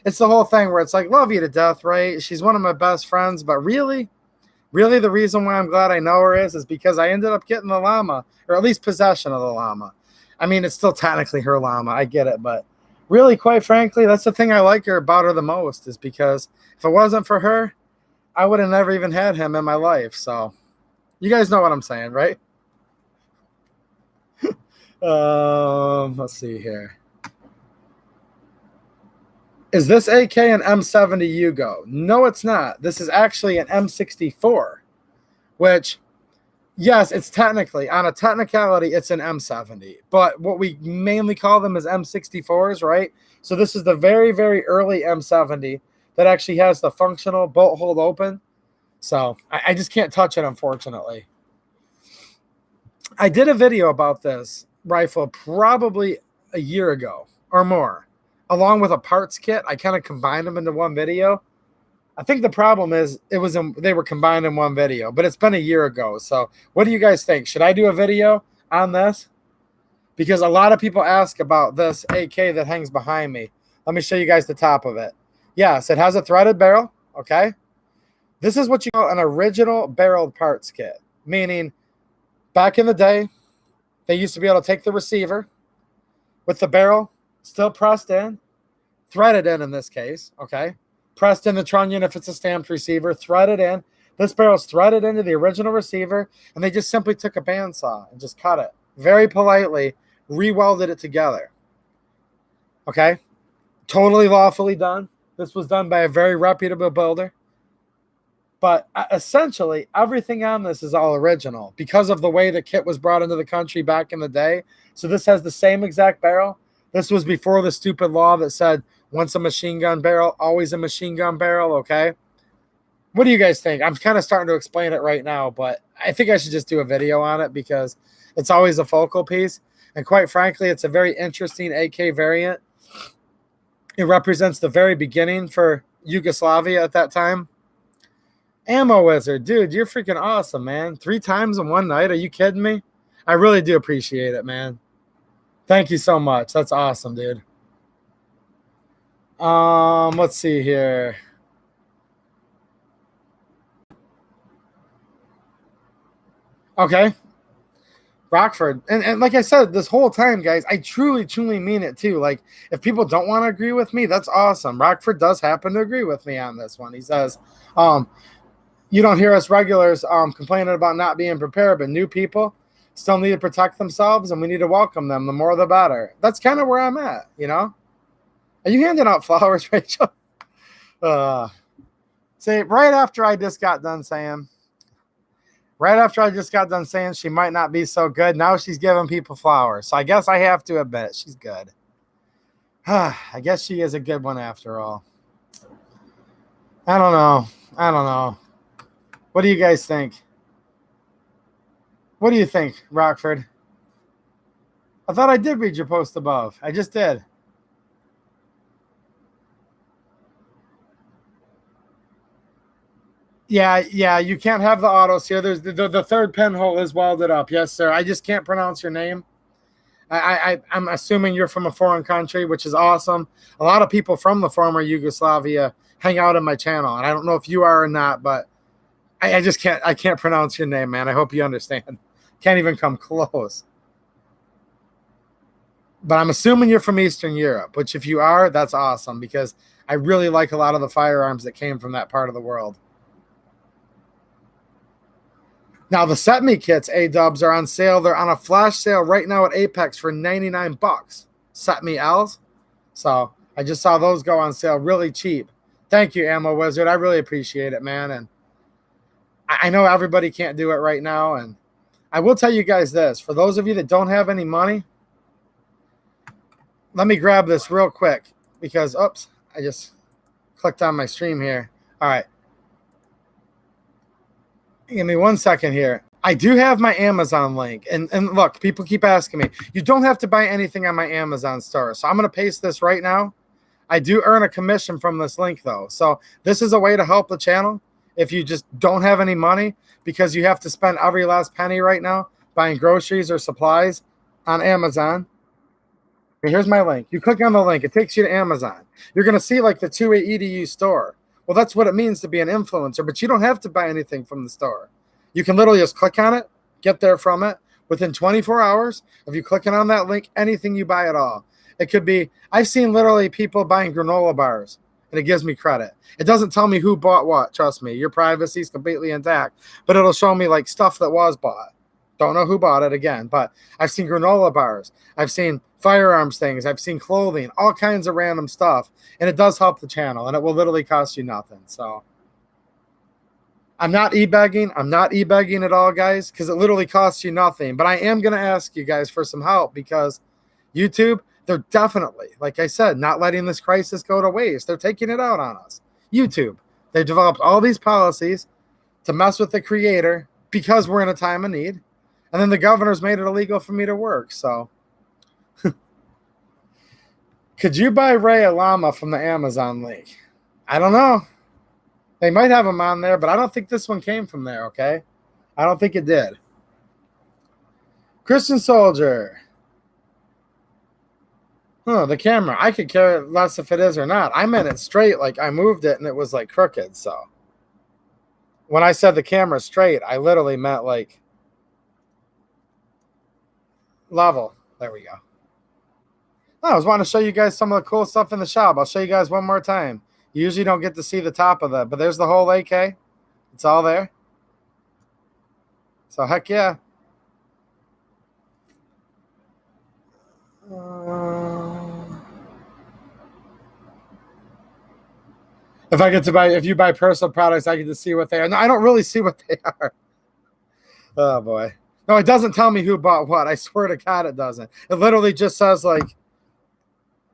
it's the whole thing where it's like, love you to death, right? She's one of my best friends, but really the reason why I'm glad I know her is because I ended up getting the llama, or at least possession of the llama. I mean, it's still technically her llama. I get it, but really, quite frankly, that's the thing I like her about her the most is because if it wasn't for her, I would have never even had him in my life. So you guys know what I'm saying, right? Let's see here. Is this AK an M70 Yugo? No, it's not. This is actually an M64, which, yes, it's technically, on a technicality, it's an M70. But what we mainly call them is M64s, right? So this is the very, very early M70 that actually has the functional bolt hold open. So I just can't touch it, unfortunately. I did a video about this rifle probably a year ago or more, along with a parts kit. I kind of combined them into one video. I think the problem is they were combined in one video, but it's been a year ago. So what do you guys think? Should I do a video on this? Because a lot of people ask about this AK that hangs behind me. Let me show you guys the top of it. Yes, it has a threaded barrel, okay? This is what you call an original barreled parts kit, meaning back in the day, they used to be able to take the receiver with the barrel still pressed in, threaded in this case, okay? Pressed in the trunnion if it's a stamped receiver, threaded in. This barrel's threaded into the original receiver, and they just simply took a bandsaw and just cut it. Very politely, re-welded it together. Okay? Totally lawfully done. This was done by a very reputable builder. But essentially, everything on this is all original because of the way the kit was brought into the country back in the day. So this has the same exact barrel. This was before the stupid law that said once a machine gun barrel, always a machine gun barrel, okay? What do you guys think? I'm kind of starting to explain it right now, but I think I should just do a video on it because it's always a focal piece. And quite frankly, it's a very interesting AK variant. It represents the very beginning for Yugoslavia at that time. Ammo Wizard, dude, you're freaking awesome, man. 3 times in one night. Are you kidding me? I really do appreciate it, man. Thank you so much. That's awesome, dude. Let's see here. Okay. Rockford. And like I said, this whole time, guys, I truly mean it too. Like, if people don't want to agree with me, that's awesome. Rockford does happen to agree with me on this one. He says, you don't hear us regulars complaining about not being prepared, but new people still need to protect themselves, and we need to welcome them. The more, the better. That's kind of where I'm at, you know? Are you handing out flowers, Rachel? See, right after I just got done saying she might not be so good, now she's giving people flowers. So I guess I have to admit she's good. I guess she is a good one after all. I don't know. What do you guys think? What do you think, Rockford? I thought I did read your post above. I just did. Yeah, you can't have the autos here. There's the third pinhole is welded up. Yes, sir. I just can't pronounce your name. I'm assuming you're from a foreign country, which is awesome. A lot of people from the former Yugoslavia hang out on my channel, and I don't know if you are or not, but I just can't pronounce your name, man. I hope you understand. Can't even come close. But I'm assuming you're from Eastern Europe, which if you are, that's awesome because I really like a lot of the firearms that came from that part of the world. Now, the Set Me kits, A-dubs, are on sale. They're on a flash sale right now at Apex for 99 bucks. Set Me L's. So I just saw those go on sale really cheap. Thank you, Ammo Wizard. I really appreciate it, man. And I know everybody can't do it right now. And I will tell you guys this. For those of you that don't have any money, let me grab this real quick because, oops, I just clicked on my stream here. All right. Give me 1 second here. I do have my Amazon link. And look, people keep asking me, you don't have to buy anything on my Amazon store. So I'm going to paste this right now. I do earn a commission from this link, though. So this is a way to help the channel if you just don't have any money because you have to spend every last penny right now buying groceries or supplies on Amazon. Okay, here's my link. You click on the link. It takes you to Amazon. You're going to see like the 2A EDU store. Well, that's what it means to be an influencer, but you don't have to buy anything from the store. You can literally just click on it, get there from it. Within 24 hours of you clicking on that link, anything you buy at all. It could be, I've seen literally people buying granola bars, and it gives me credit. It doesn't tell me who bought what. Trust me, your privacy is completely intact, but it'll show me like stuff that was bought. Don't know who bought it again, but I've seen granola bars. I've seen firearms things. I've seen clothing, all kinds of random stuff. And it does help the channel, and it will literally cost you nothing. So I'm not e-begging. I'm not e-begging at all, guys, because it literally costs you nothing. But I am going to ask you guys for some help because YouTube, they're definitely, like I said, not letting this crisis go to waste. They're taking it out on us. YouTube, they've developed all these policies to mess with the creator because we're in a time of need. And then the governor's made it illegal for me to work. So could you buy Ray a llama from the Amazon link? I don't know. They might have them on there, but I don't think this one came from there, okay? I don't think it did. Christian Soldier. The camera. I could care less if it is or not. I meant it straight, like I moved it and it was like crooked. So when I said the camera straight, I literally meant like level. There we go. I was wanting to show you guys some of the cool stuff in the shop. I'll show you guys one more time. You usually don't get to see the top of that, but there's the whole AK. It's all there. So heck yeah. If you buy personal products, I get to see what they are. No, I don't really see what they are. Oh boy. No, it doesn't tell me who bought what. I swear to God it doesn't. It literally just says like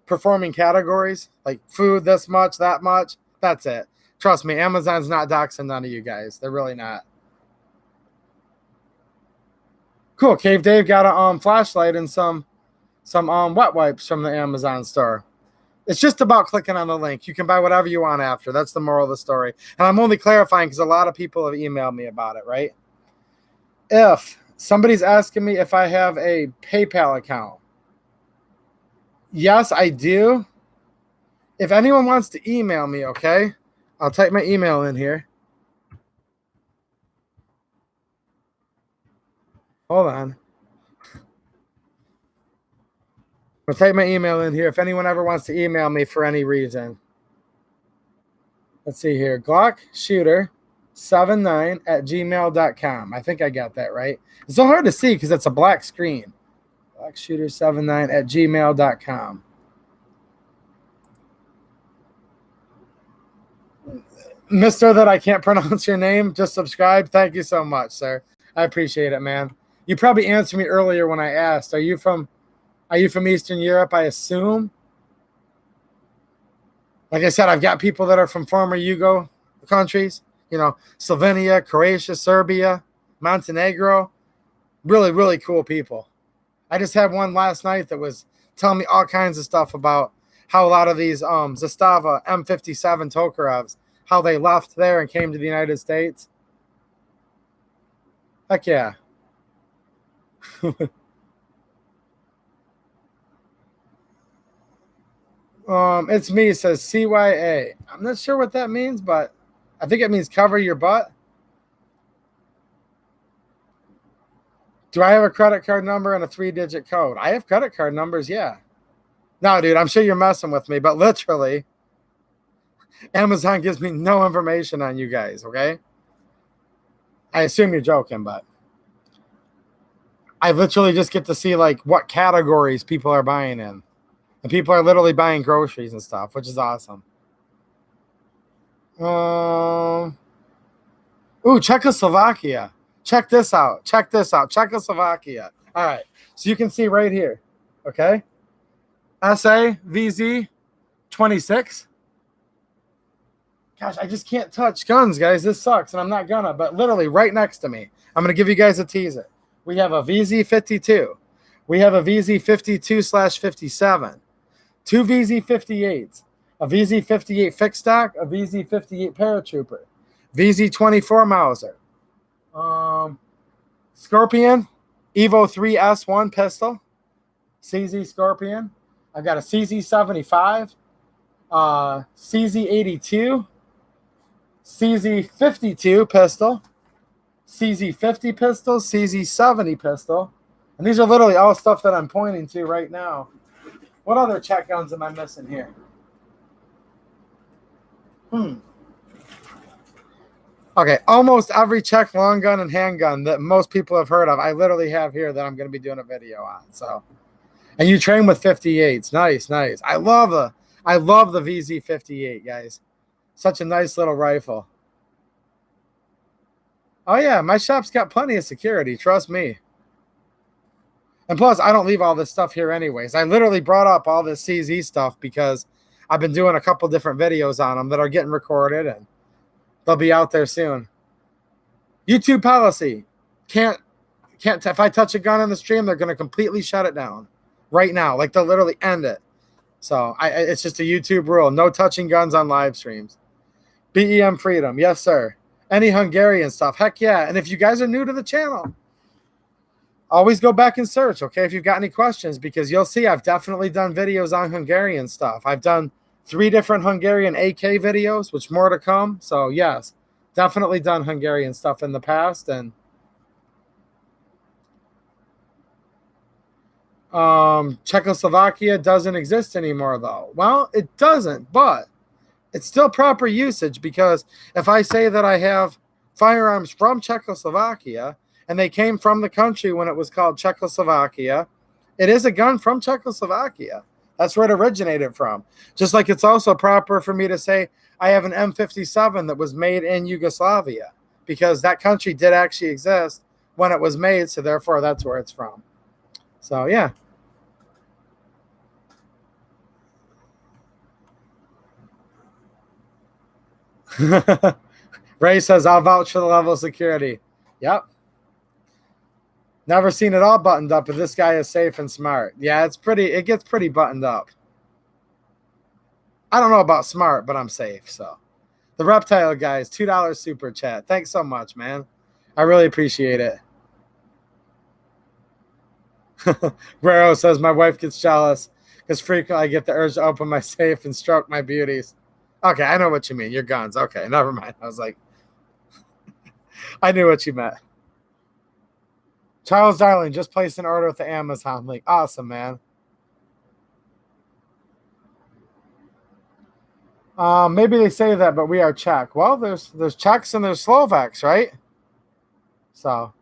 performing categories, like food this much, that much. That's it. Trust me, Amazon's not doxing none of you guys. They're really not. Cool. Cave Dave got a flashlight and some wet wipes from the Amazon store. It's just about clicking on the link. You can buy whatever you want after. That's the moral of the story. And I'm only clarifying because a lot of people have emailed me about it, right? If somebody's asking me if I have a PayPal account, yes, I do. If anyone wants to email me, okay, I'll type my email in here. Hold on. I'll type my email in here if anyone ever wants to email me for any reason. Let's see here. GlockShooter79@gmail.com. I think I got that right. It's so hard to see because it's a black screen. GlockShooter79@gmail.com. Mister that I can't pronounce your name, just subscribe. Thank you so much, sir. I appreciate it, man. You probably answered me earlier when I asked, Are you from Eastern Europe, I assume? Like I said, I've got people that are from former Yugo countries, Slovenia, Croatia, Serbia, Montenegro. Really, really cool people. I just had one last night that was telling me all kinds of stuff about how a lot of these Zastava M57 Tokarevs, how they left there and came to the United States. Heck yeah. It's me, it says CYA. I'm not sure what that means, but I think it means cover your butt. Do I have a credit card number and a 3-digit code? I have credit card numbers, yeah. No, dude, I'm sure you're messing with me, but literally, Amazon gives me no information on you guys, okay? I assume you're joking, but I literally just get to see like what categories people are buying in. And people are literally buying groceries and stuff, which is awesome. Czechoslovakia. Check this out. Czechoslovakia. All right. So you can see right here. Okay. SA VZ 26. Gosh, I just can't touch guns, guys. This sucks, and I'm not gonna, but literally right next to me. I'm gonna give you guys a teaser. We have a VZ52. We have a VZ52/57. 2 VZ58s, a VZ58 fixed stock, a VZ58 paratrooper, VZ24 Mauser, Scorpion, Evo 3S1 pistol, CZ Scorpion. I've got a CZ75, CZ82, CZ52 pistol, CZ50 pistol, CZ70 pistol. And these are literally all stuff that I'm pointing to right now. What other Czech guns am I missing here? Okay, almost every Czech long gun and handgun that most people have heard of, I literally have here that I'm going to be doing a video on. So, and you train with 58s. Nice, nice. I love the VZ58, guys. Such a nice little rifle. Oh yeah, my shop's got plenty of security. Trust me. And plus, I don't leave all this stuff here anyways. I literally brought up all this CZ stuff because I've been doing a couple different videos on them that are getting recorded, and they'll be out there soon. YouTube policy. Can't if I touch a gun in the stream, they're going to completely shut it down right now. Like they'll literally end it. So it's just a YouTube rule. No touching guns on live streams. BEM freedom. Yes, sir. Any Hungarian stuff. Heck yeah. And if you guys are new to the channel, always go back and search, okay, if you've got any questions, because you'll see I've definitely done videos on Hungarian stuff. I've done 3 different Hungarian AK videos, which more to come. So, yes, definitely done Hungarian stuff in the past. And Czechoslovakia doesn't exist anymore, though. Well, it doesn't, but it's still proper usage, because if I say that I have firearms from Czechoslovakia and they came from the country when it was called Czechoslovakia, it is a gun from Czechoslovakia. That's where it originated from. Just like it's also proper for me to say I have an M57 that was made in Yugoslavia, because that country did actually exist when it was made, so therefore that's where it's from. So, yeah. Ray says, I'll vouch for the level of security. Yep. Never seen it all buttoned up, but this guy is safe and smart. Yeah, it gets pretty buttoned up. I don't know about smart, but I'm safe. So the reptile guys, $2 super chat. Thanks so much, man. I really appreciate it. Guerrero says, my wife gets jealous because frequently I get the urge to open my safe and stroke my beauties. Okay, I know what you mean. Your guns. Okay, never mind. I was like, I knew what you meant. Charles Darling just placed an order with the Amazon link. Awesome, man. Maybe they say that, but we are Czech. Well, there's Czechs and there's Slovaks, right? So,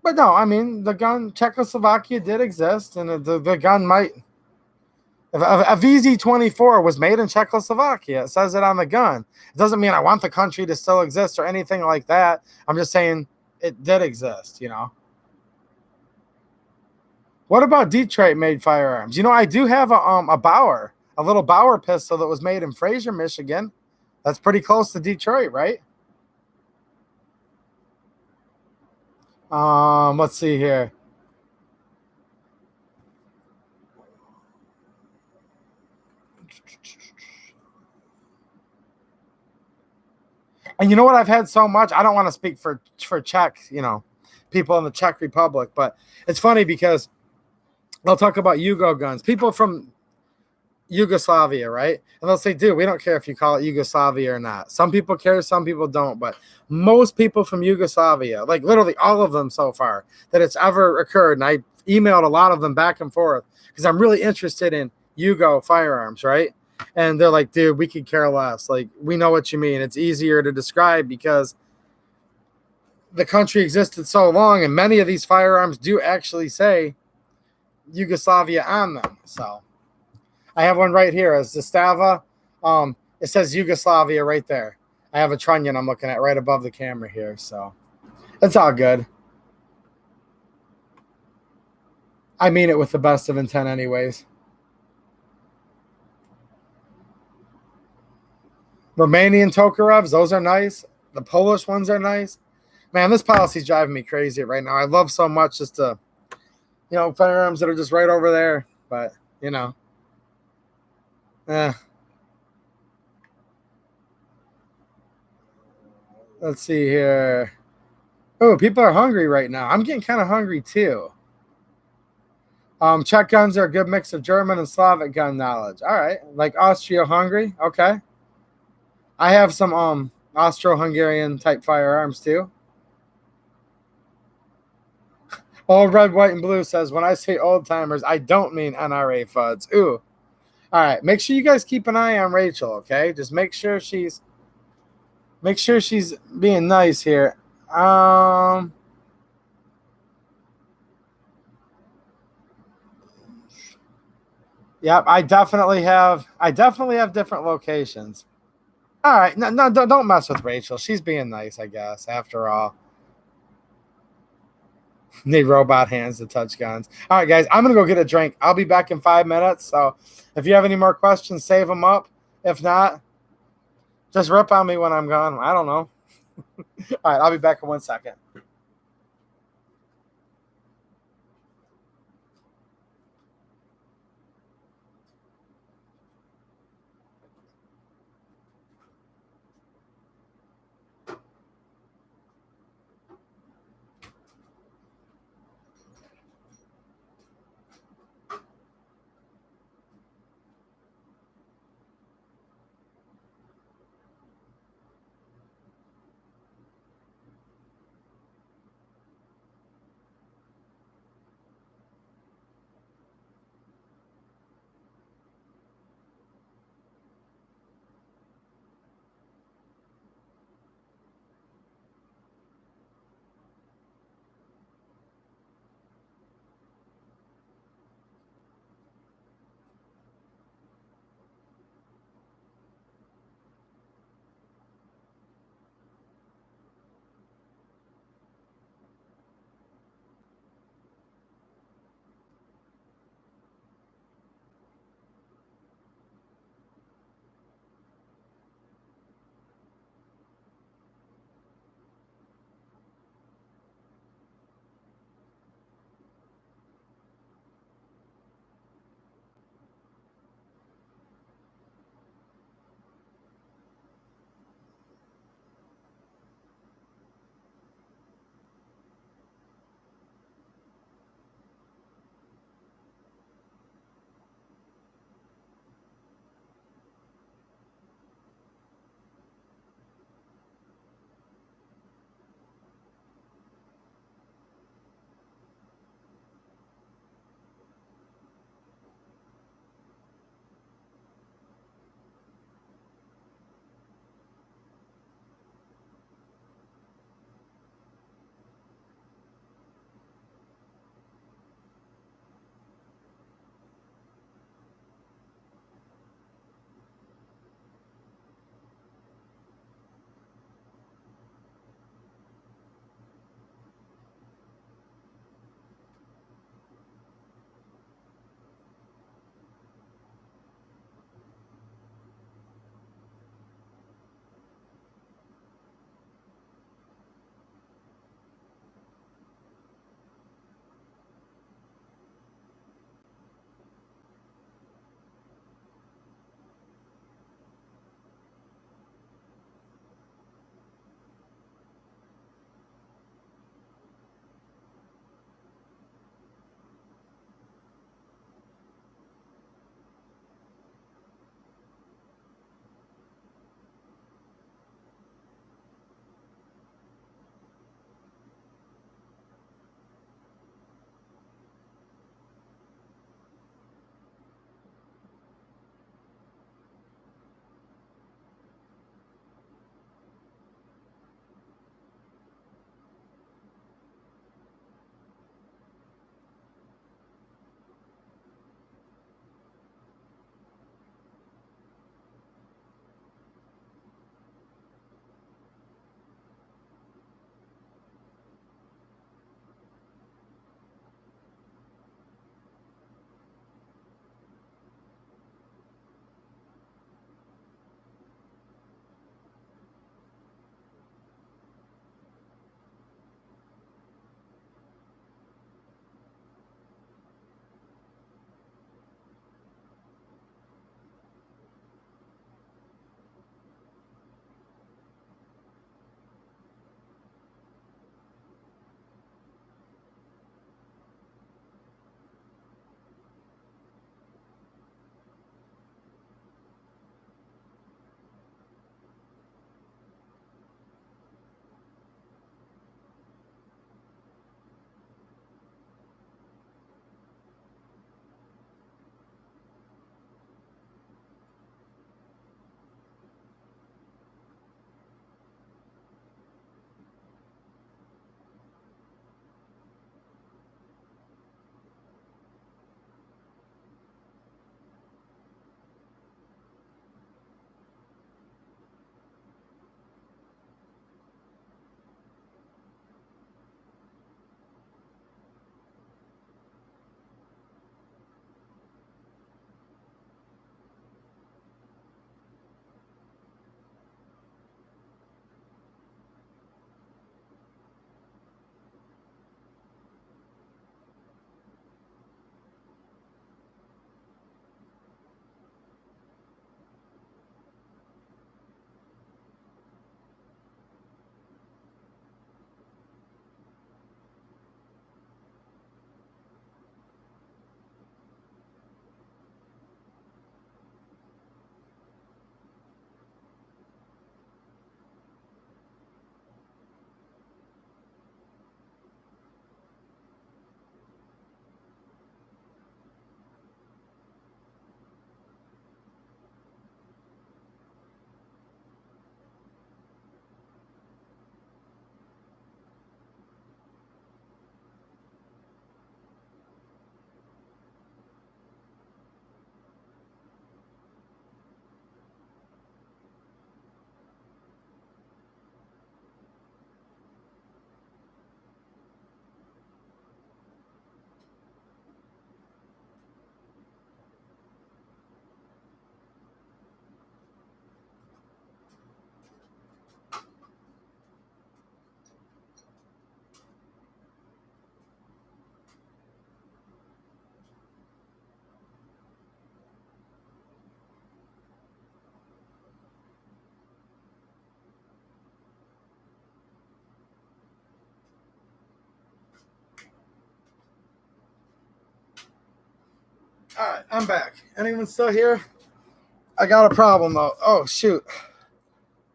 but no, I mean, the gun, Czechoslovakia did exist, and the gun might. A VZ-24 was made in Czechoslovakia. It says it on the gun. It doesn't mean I want the country to still exist or anything like that. I'm just saying it did exist, you know. What about Detroit-made firearms? You know, I do have a Bauer, a little Bauer pistol that was made in Fraser, Michigan. That's pretty close to Detroit, right? Let's see here. And you know what? I've had so much. I don't want to speak for Czech, you know, people in the Czech Republic, but it's funny because I'll talk about Yugo guns. People from Yugoslavia, right? And they'll say, dude, we don't care if you call it Yugoslavia or not. Some people care, some people don't, but most people from Yugoslavia, like literally all of them so far that it's ever occurred, and I emailed a lot of them back and forth because I'm really interested in Yugo firearms, right? And they're like, dude, we could care less. Like, we know what you mean. It's easier to describe because the country existed so long, and many of these firearms do actually say Yugoslavia on them. So I have one right here, a Zastava. It says Yugoslavia right there. I have a trunnion I'm looking at right above the camera here. So it's all good. I mean it with the best of intent anyways. Romanian Tokarevs, those are nice. The Polish ones are nice. Man, this policy's driving me crazy right now. I love so much just to, you know, firearms that are just right over there. But, you know. Let's see here. Oh, people are hungry right now. I'm getting kind of hungry too. Czech guns are a good mix of German and Slavic gun knowledge. All right. Like Austro-Hungary. Okay. I have some Austro-Hungarian type firearms too. Old Red, White, and Blue says, when I say old timers, I don't mean NRA FUDs. Ooh. All right. Make sure you guys keep an eye on Rachel, okay? Just make sure she's being nice here. Yep, I definitely have different locations. All right, no, don't mess with Rachel. She's being nice, I guess. After all, need robot hands to touch guns. All right, guys, I'm gonna go get a drink. I'll be back in 5 minutes. So, if you have any more questions, save them up. If not, just rip on me when I'm gone. I don't know. All right, I'll be back in 1 second. All right, I'm back. Anyone still here? I got a problem though. Oh shoot.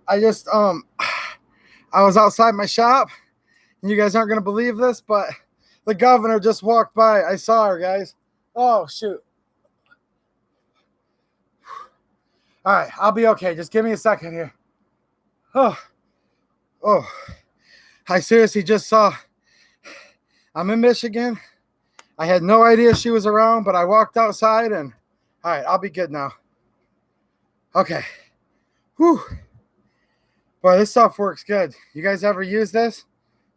I just I was outside my shop, and you guys aren't gonna believe this, but the governor just walked by. I saw her, guys. Oh shoot. All right, I'll be okay. Just give me a second here. Oh, oh. I seriously just saw. I'm in Michigan. I had no idea she was around, but I walked outside and all right, I'll be good now. Okay. Whew. Boy, this stuff works good. You guys ever use this?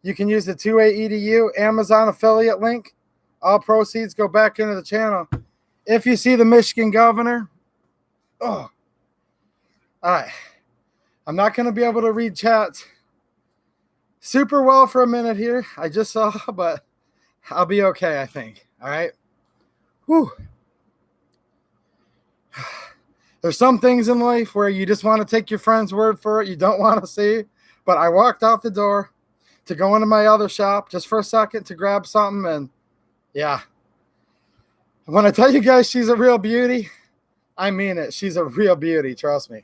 You can use the 2A-EDU Amazon affiliate link. All proceeds go back into the channel. If you see the Michigan governor, oh, all right. I'm not going to be able to read chats super well for a minute here. I just saw, but I'll be okay, I think. All right. Whew. There's some things in life where you just want to take your friend's word for it. You don't want to see. But I walked out the door to go into my other shop just for a second to grab something. And yeah, when I tell you guys she's a real beauty, I mean it. She's a real beauty. Trust me.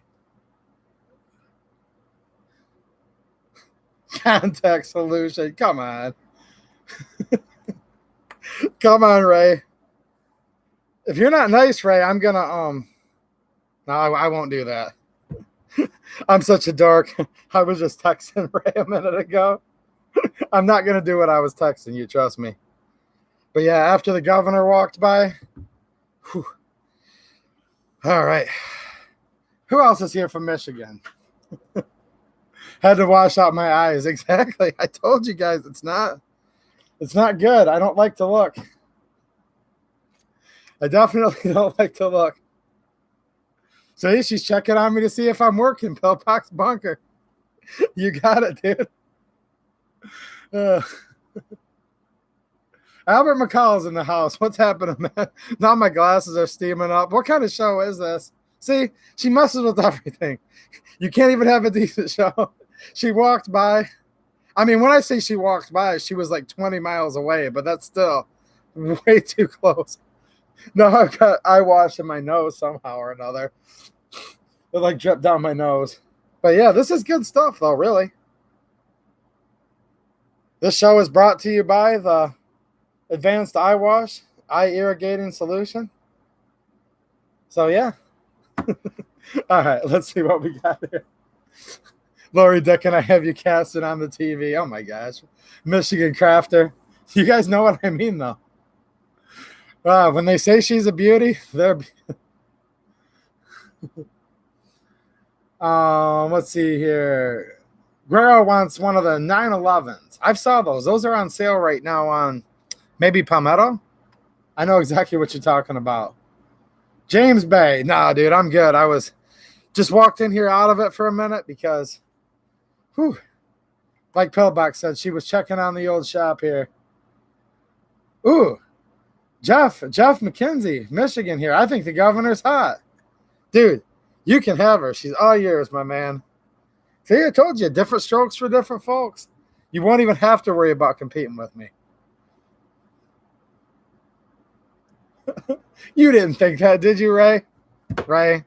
Contact solution. Come on. Come on, Ray. If you're not nice, Ray, I'm going to, no, I won't do that. I'm such a dork. I was just texting Ray a minute ago. I'm not going to do what I was texting you, trust me. But yeah, after the governor walked by, whew. All right. Who else is here from Michigan? Had to wash out my eyes. Exactly. I told you guys it's not good. I don't like to look. I definitely don't like to look. So she's checking on me to see if I'm working, Pillbox Bunker. You got it, dude. Albert McCall's in the house. What's happening, man? Now my glasses are steaming up. What kind of show is this? See, she messes with everything. You can't even have a decent show. She walked by. I mean, when I say she walked by, she was like 20 miles away, but that's still way too close. No, I've got eye wash in my nose somehow or another. It like dripped down my nose. But yeah, this is good stuff though, really. This show is brought to you by the Advanced Eye Wash, Eye Irrigating Solution. So yeah. All right, let's see what we got here. Lori Dick, can I have you casted on the TV? Oh my gosh. Michigan Crafter. You guys know what I mean though. When they say she's a beauty, they're let's see here. Guerrero wants one of the 911s. I saw those. Those are on sale right now on maybe Palmetto. I know exactly what you're talking about. James Bay. Nah, dude, I'm good. I was just walked in here out of it for a minute because, whew, like Pillbox said, she was checking on the old shop here. Ooh, Jeff McKenzie, Michigan here. I think the governor's hot. Dude, you can have her. She's all yours, my man. See, I told you, different strokes for different folks. You won't even have to worry about competing with me. You didn't think that, did you, Ray? Ray?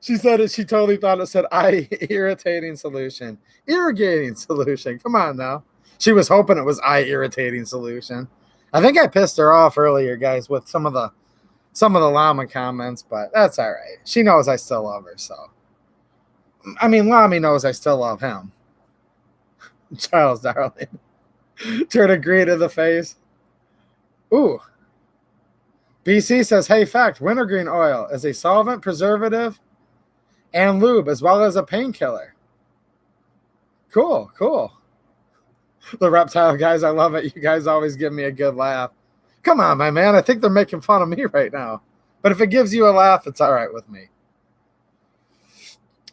She said it. She totally thought it said eye irritating solution. Irrigating solution. Come on now. She was hoping it was eye irritating solution. I think I pissed her off earlier, guys, with some of the llama comments, but that's all right. She knows I still love her, so. I mean, Lamy knows I still love him. Charles Darling. Turn a green to the face. Ooh. BC says, hey, fact, wintergreen oil is a solvent, preservative, and lube, as well as a painkiller. Cool, cool. The reptile guys, I love it. You guys always give me a good laugh. Come on, my man. I think they're making fun of me right now. But if it gives you a laugh, it's all right with me.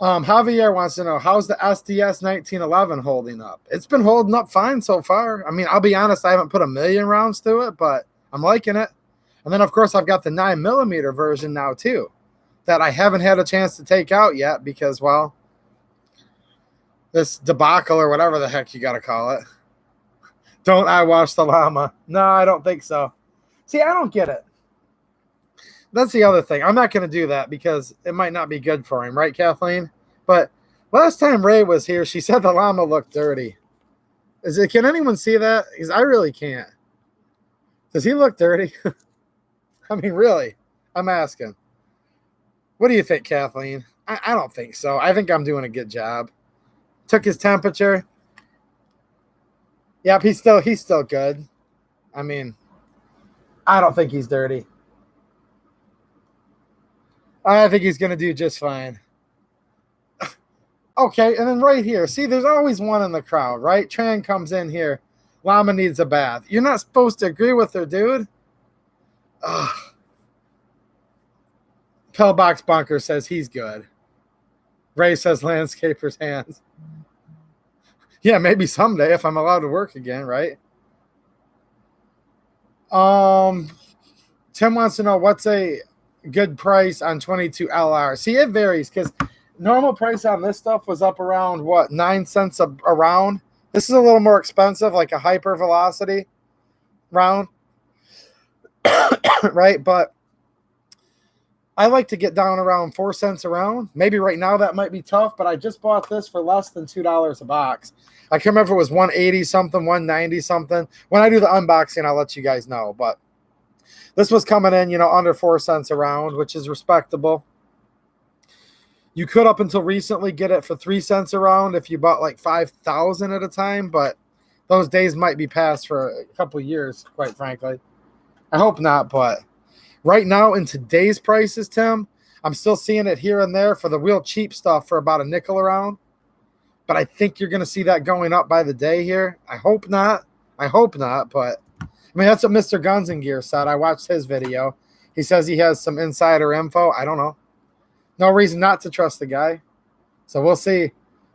Javier wants to know, how's the SDS 1911 holding up? It's been holding up fine so far. I mean, I'll be honest, I haven't put 1,000,000 rounds to it, but I'm liking it. And then, of course, I've got the 9mm version now, too, that I haven't had a chance to take out yet because, well, this debacle or whatever the heck you got to call it. Don't I wash the llama? No, I don't think so. See, I don't get it. That's the other thing. I'm not going to do that because it might not be good for him, right, Kathleen? But last time Ray was here, she said the llama looked dirty. Can anyone see that? Because I really can't. Does he look dirty? I mean, really? I'm asking. What do you think, Kathleen? I don't think so. I think I'm doing a good job. Took his temperature. Yep, he's still good. I mean, I don't think he's dirty. I think he's going to do just fine. Okay, and then right here. See, there's always one in the crowd, right? Tran comes in here. Llama needs a bath. You're not supposed to agree with her, dude. Ugh. Pillbox Bunker says he's good. Ray says landscaper's hands. Yeah, maybe someday if I'm allowed to work again, right? Tim wants to know what's a good price on 22 LR. See, it varies because normal price on this stuff was up around what, 9 cents a round. This is a little more expensive, like a hyper velocity round, right? But I like to get down around 4 cents a round. Maybe right now that might be tough, but I just bought this for less than $2 a box. I can't remember if it was 180 something, 190 something. When I do the unboxing, I'll let you guys know. But this was coming in, under 4 cents a round, which is respectable. You could up until recently get it for 3 cents a round if you bought like 5,000 at a time, but those days might be past for a couple years, quite frankly. I hope not, but right now in today's prices, Tim, I'm still seeing it here and there for the real cheap stuff for about a nickel a round. But I think you're going to see that going up by the day here. I hope not. But I mean, that's what Mr. Guns and Gear said. I watched his video. He says he has some insider info. I don't know. No reason not to trust the guy. So we'll see.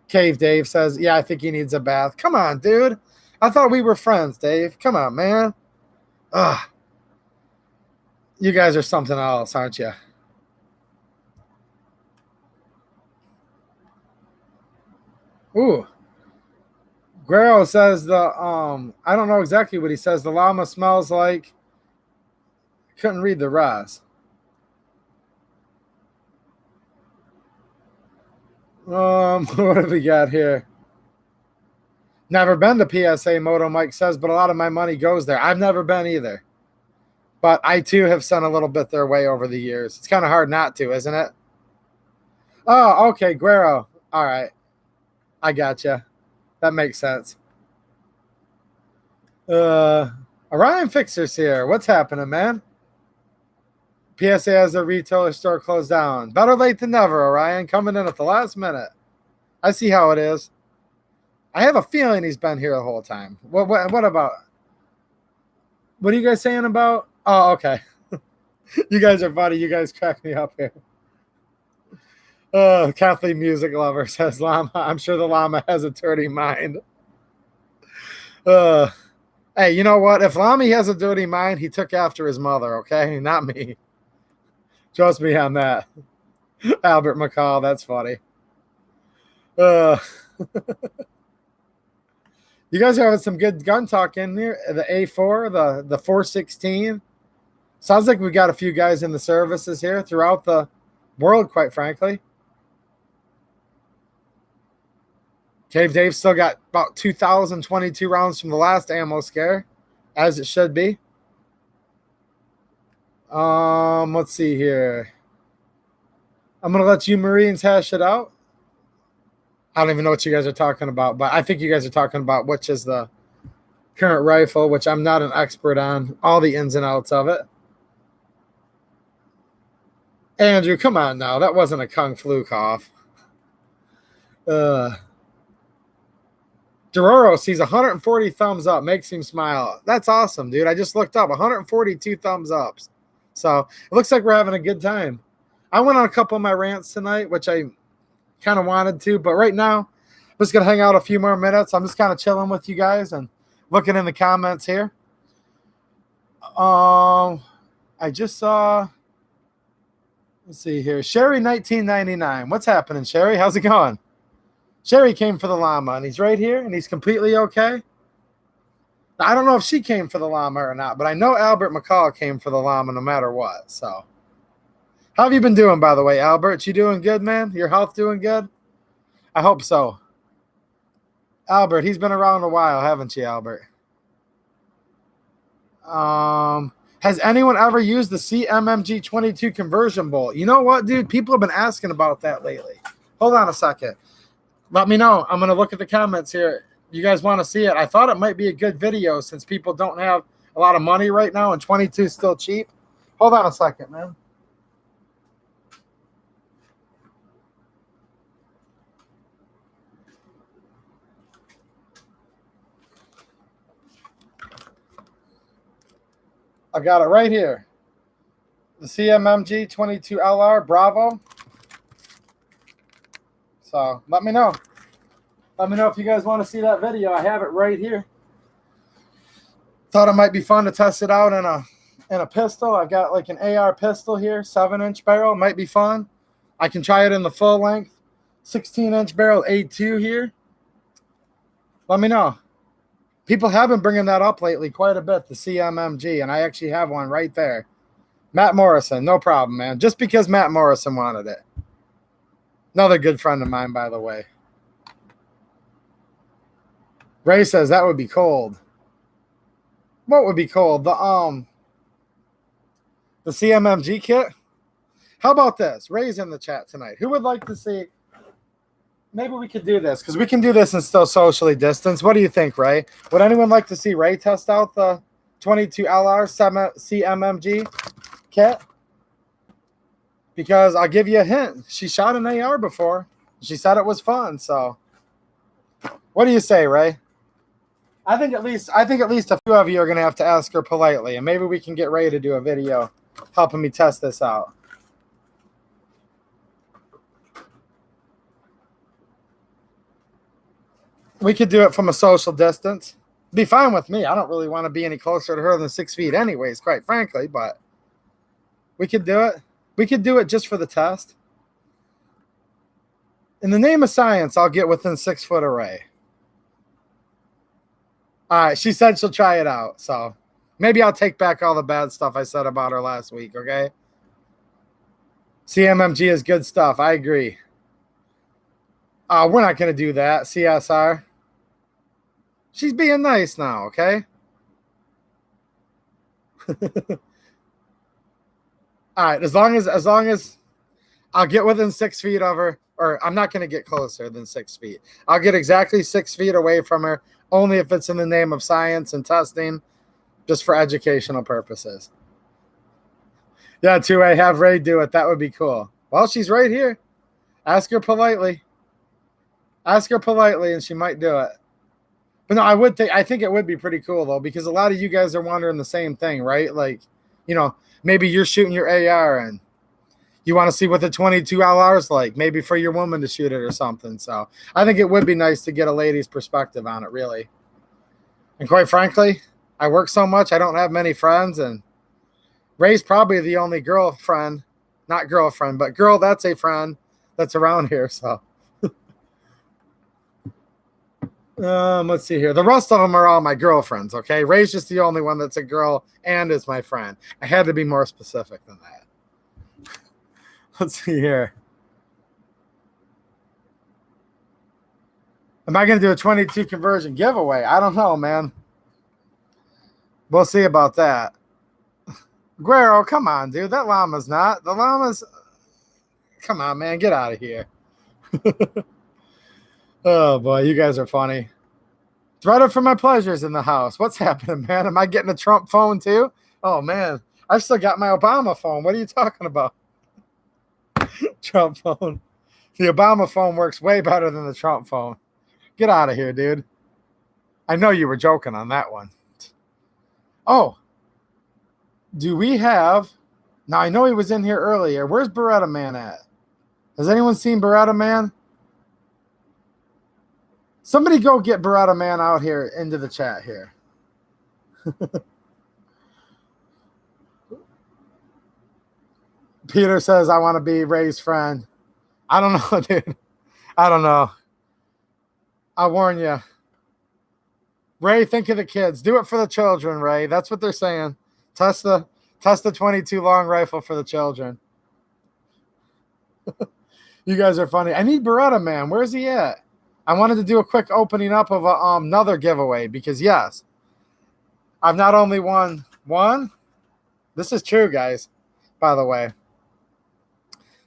Cave Dave says, yeah, I think he needs a bath. Come on, dude. I thought we were friends, Dave. Come on, man. Ugh. You guys are something else, aren't you? Ooh. Guerrero says I don't know exactly what he says. The llama smells like. Couldn't read the rest. What have we got here? Never been to PSA, Moto Mike says, but a lot of my money goes there. I've never been either. But I, too, have sent a little bit their way over the years. It's kind of hard not to, isn't it? Oh, okay, Guerrero. All right. I gotcha. That makes sense. Orion Fixer's here. What's happening, man? PSA has a retailer store closed down. Better late than never, Orion. Coming in at the last minute. I see how it is. I have a feeling he's been here the whole time. What about? What are you guys saying about? Oh, okay. You guys are funny. You guys crack me up here. Kathleen Music Lover says llama. I'm sure the llama has a dirty mind. Hey, you know what? If Lamy has a dirty mind, he took after his mother, okay? Not me. Trust me on that. Albert McCall, that's funny. You guys are having some good gun talk in here. The A4, the 416. Sounds like we got a few guys in the services here throughout the world, quite frankly. Cave Dave still got about 2,022 rounds from the last ammo scare, as it should be. Let's see here. I'm going to let you Marines hash it out. I don't even know what you guys are talking about, but I think you guys are talking about which is the current rifle, which I'm not an expert on, all the ins and outs of it. Andrew, come on now. That wasn't a Kung Flu cough. Dororo sees 140 thumbs up, makes him smile. That's awesome, dude. I just looked up 142 thumbs ups. So it looks like we're having a good time. I went on a couple of my rants tonight, which I kind of wanted to, but right now I'm just going to hang out a few more minutes. I'm just kind of chilling with you guys and looking in the comments here. I just saw, let's see here, Sherry 1999. What's happening, Sherry? How's it going? Sherry came for the llama, and he's right here, and he's completely okay. I don't know if she came for the llama or not, but I know Albert McCall came for the llama no matter what. So, how have you been doing, by the way, Albert? You doing good, man? Your health doing good? I hope so. Albert, he's been around a while, haven't you, Albert? Has anyone ever used the CMMG 22 conversion bolt? You know what, dude? People have been asking about that lately. Hold on a second. Let me know. I'm going to look at the comments here. You guys want to see it? I thought it might be a good video since people don't have a lot of money right now and 22 is still cheap. Hold on a second, man. I got it right here. The CMMG 22LR Bravo. So let me know. Let me know if you guys want to see that video. I have it right here. Thought it might be fun to test it out in a pistol. I've got like an AR pistol here, 7-inch barrel. Might be fun. I can try it in the full length. 16-inch barrel A2 here. Let me know. People have been bringing that up lately quite a bit, the CMMG, and I actually have one right there. Matt Morrison, no problem, man. Just because Matt Morrison wanted it. Another good friend of mine, by the way. Ray says that would be cold. What would be cold? The CMMG kit? How about this? Ray's in the chat tonight. Who would like to see? Maybe we could do this because we can do this and still socially distance. What do you think, Ray? Would anyone like to see Ray test out the 22LR CMMG kit? Because I'll give you a hint. She shot an AR before. She said it was fun. So, what do you say, Ray? I think at least a few of you are going to have to ask her politely, and maybe we can get Ray to do a video helping me test this out. We could do it from a social distance. Be fine with me. I don't really want to be any closer to her than 6 feet anyways, quite frankly, but we could do it. We could do it just for the test. In the name of science, I'll get within 6 foot of Ray. All right, she said she'll try it out, so maybe I'll take back all the bad stuff I said about her last week, okay? CMMG is good stuff. I agree. We're not going to do that, CSR. She's being nice now, okay? All right, as long as I'll get within 6 feet of her, or I'm not going to get closer than 6 feet. I'll get exactly 6 feet away from her, only if it's in the name of science and testing, just for educational purposes. Yeah, 2A, have Ray do it. That would be cool. Well, she's right here. Ask her politely. Ask her politely, and she might do it. But no, I think it would be pretty cool, though, because a lot of you guys are wondering the same thing, right? Like, you know, maybe you're shooting your AR, and you want to see what the 22LR is like, maybe for your woman to shoot it or something. So I think it would be nice to get a lady's perspective on it, really. And quite frankly, I work so much, I don't have many friends, and Ray's probably the only girlfriend, not girlfriend, but girl that's a friend that's around here. So let's see here. The rest of them are all my girlfriends, okay? Ray's just the only one that's a girl and is my friend. I had to be more specific than that. Let's see here. Am I going to do a 22 conversion giveaway? I don't know, man. We'll see about that. Guerrero, come on, dude. That llama's not. The llama's... Come on, man. Get out of here. Oh, boy. You guys are funny. Threaded for my pleasures in the house. What's happening, man? Am I getting a Trump phone, too? Oh, man. I've still got my Obama phone. What are you talking about? Trump phone. The Obama phone works way better than the Trump phone. Get out of here, dude. I know you were joking on that one. Oh. Do we have... Now, I know he was in here earlier. Where's Beretta Man at? Has anyone seen Beretta Man? Somebody go get Beretta Man out here into the chat here. Peter says, I want to be Ray's friend. I don't know, dude. I don't know. I warn you. Ray, think of the kids. Do it for the children, Ray. That's what they're saying. Test the 22 long rifle for the children. You guys are funny. I need Beretta Man. Where's he at? I wanted to do a quick opening up of another giveaway because yes, I've not only won one. This is true, guys. By the way,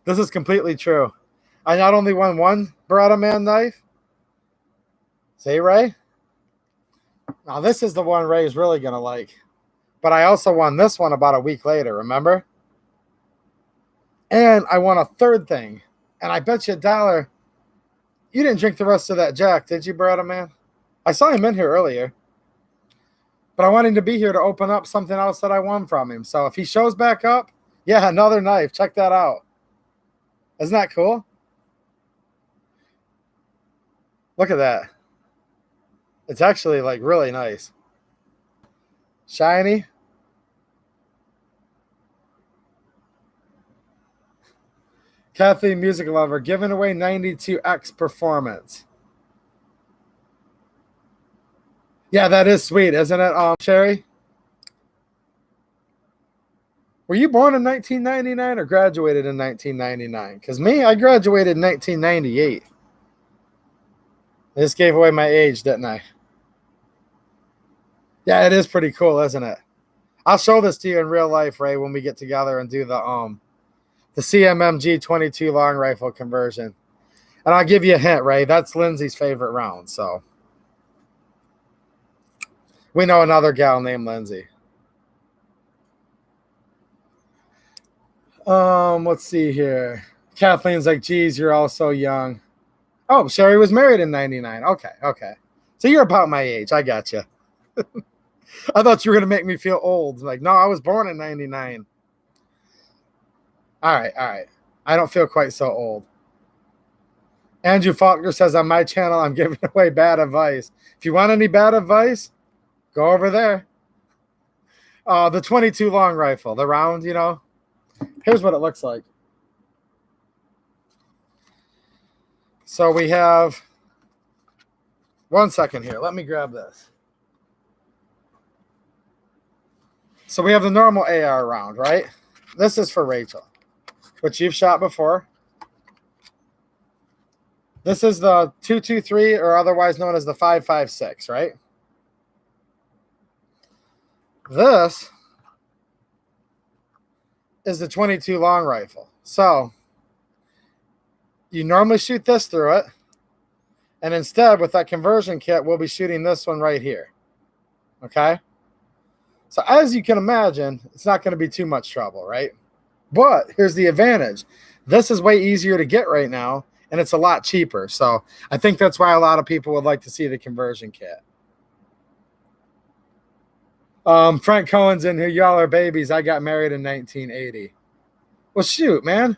this is completely true. I not only won one Beretta Man knife. See, Ray? Now, this is the one Ray's really going to like. But I also won this one about a week later, remember? And I won a third thing. And I bet you $1. You didn't drink the rest of that Jack, did you, Beretta Man? I saw him in here earlier. But I want him to be here to open up something else that I won from him. So if he shows back up, yeah, another knife. Check that out. Isn't that cool? Look at that. It's actually like really nice. Shiny. Kathleen Music Lover giving away 92X Performance. Yeah, that is sweet, isn't it, Sherry? Were you born in 1999 or graduated in 1999? Because me, I graduated in 1998. I just gave away my age, didn't I? Yeah, it is pretty cool, isn't it? I'll show this to you in real life, Ray, when we get together and do the CMMG 22 long rifle conversion. And I'll give you a hint, Ray. That's Lindsay's favorite round. So we know another gal named Lindsay. Let's see here. Kathleen's like, geez, you're all so young. Oh, Sherry was married in 99. Okay. So you're about my age. I got you. I thought you were going to make me feel old. Like, no, I was born in 99. All right. I don't feel quite so old. Andrew Faulkner says on my channel, I'm giving away bad advice. If you want any bad advice, go over there. The 22 long rifle, the round, you know. Here's what it looks like. So we have, one second here. Let me grab this. So we have the normal AR round, right? This is for Rachel, which you've shot before. This is the 223, or otherwise known as the 5.56, right? This is the 22 long rifle. So you normally shoot this through it. And instead, with that conversion kit, we'll be shooting this one right here. Okay? So as you can imagine, it's not going to be too much trouble, right? But here's the advantage. This is way easier to get right now, and it's a lot cheaper. So I think that's why a lot of people would like to see the conversion kit. Frank Cohen's in here. Y'all are babies. I got married in 1980. Well, shoot, man.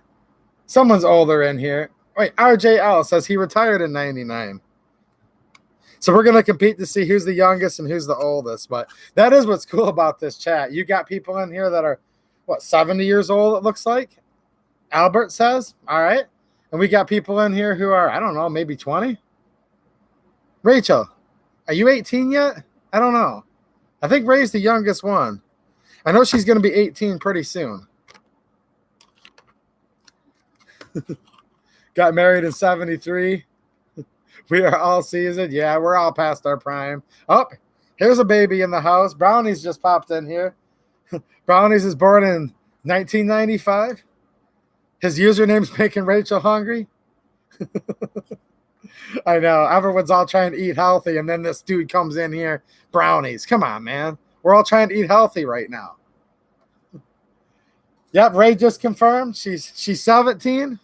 Someone's older in here. Wait, RJL says he retired in 99. So we're going to compete to see who's the youngest and who's the oldest. But that is what's cool about this chat. You got people in here that are, 70 years old, it looks like? Albert says. All right. And we got people in here who are, I don't know, maybe 20? Rachel, are you 18 yet? I don't know. I think Ray's the youngest one. I know she's going to be 18 pretty soon. Got married in 73. We are all seasoned. Yeah, we're all past our prime. Oh, here's a baby in the house. Brownies just popped in here. Brownies is born in 1995. His username's making Rachel hungry. I know. Everyone's all trying to eat healthy, and then this dude comes in here. Brownies. Come on, man. We're all trying to eat healthy right now. Yep, Ray just confirmed. She's 17.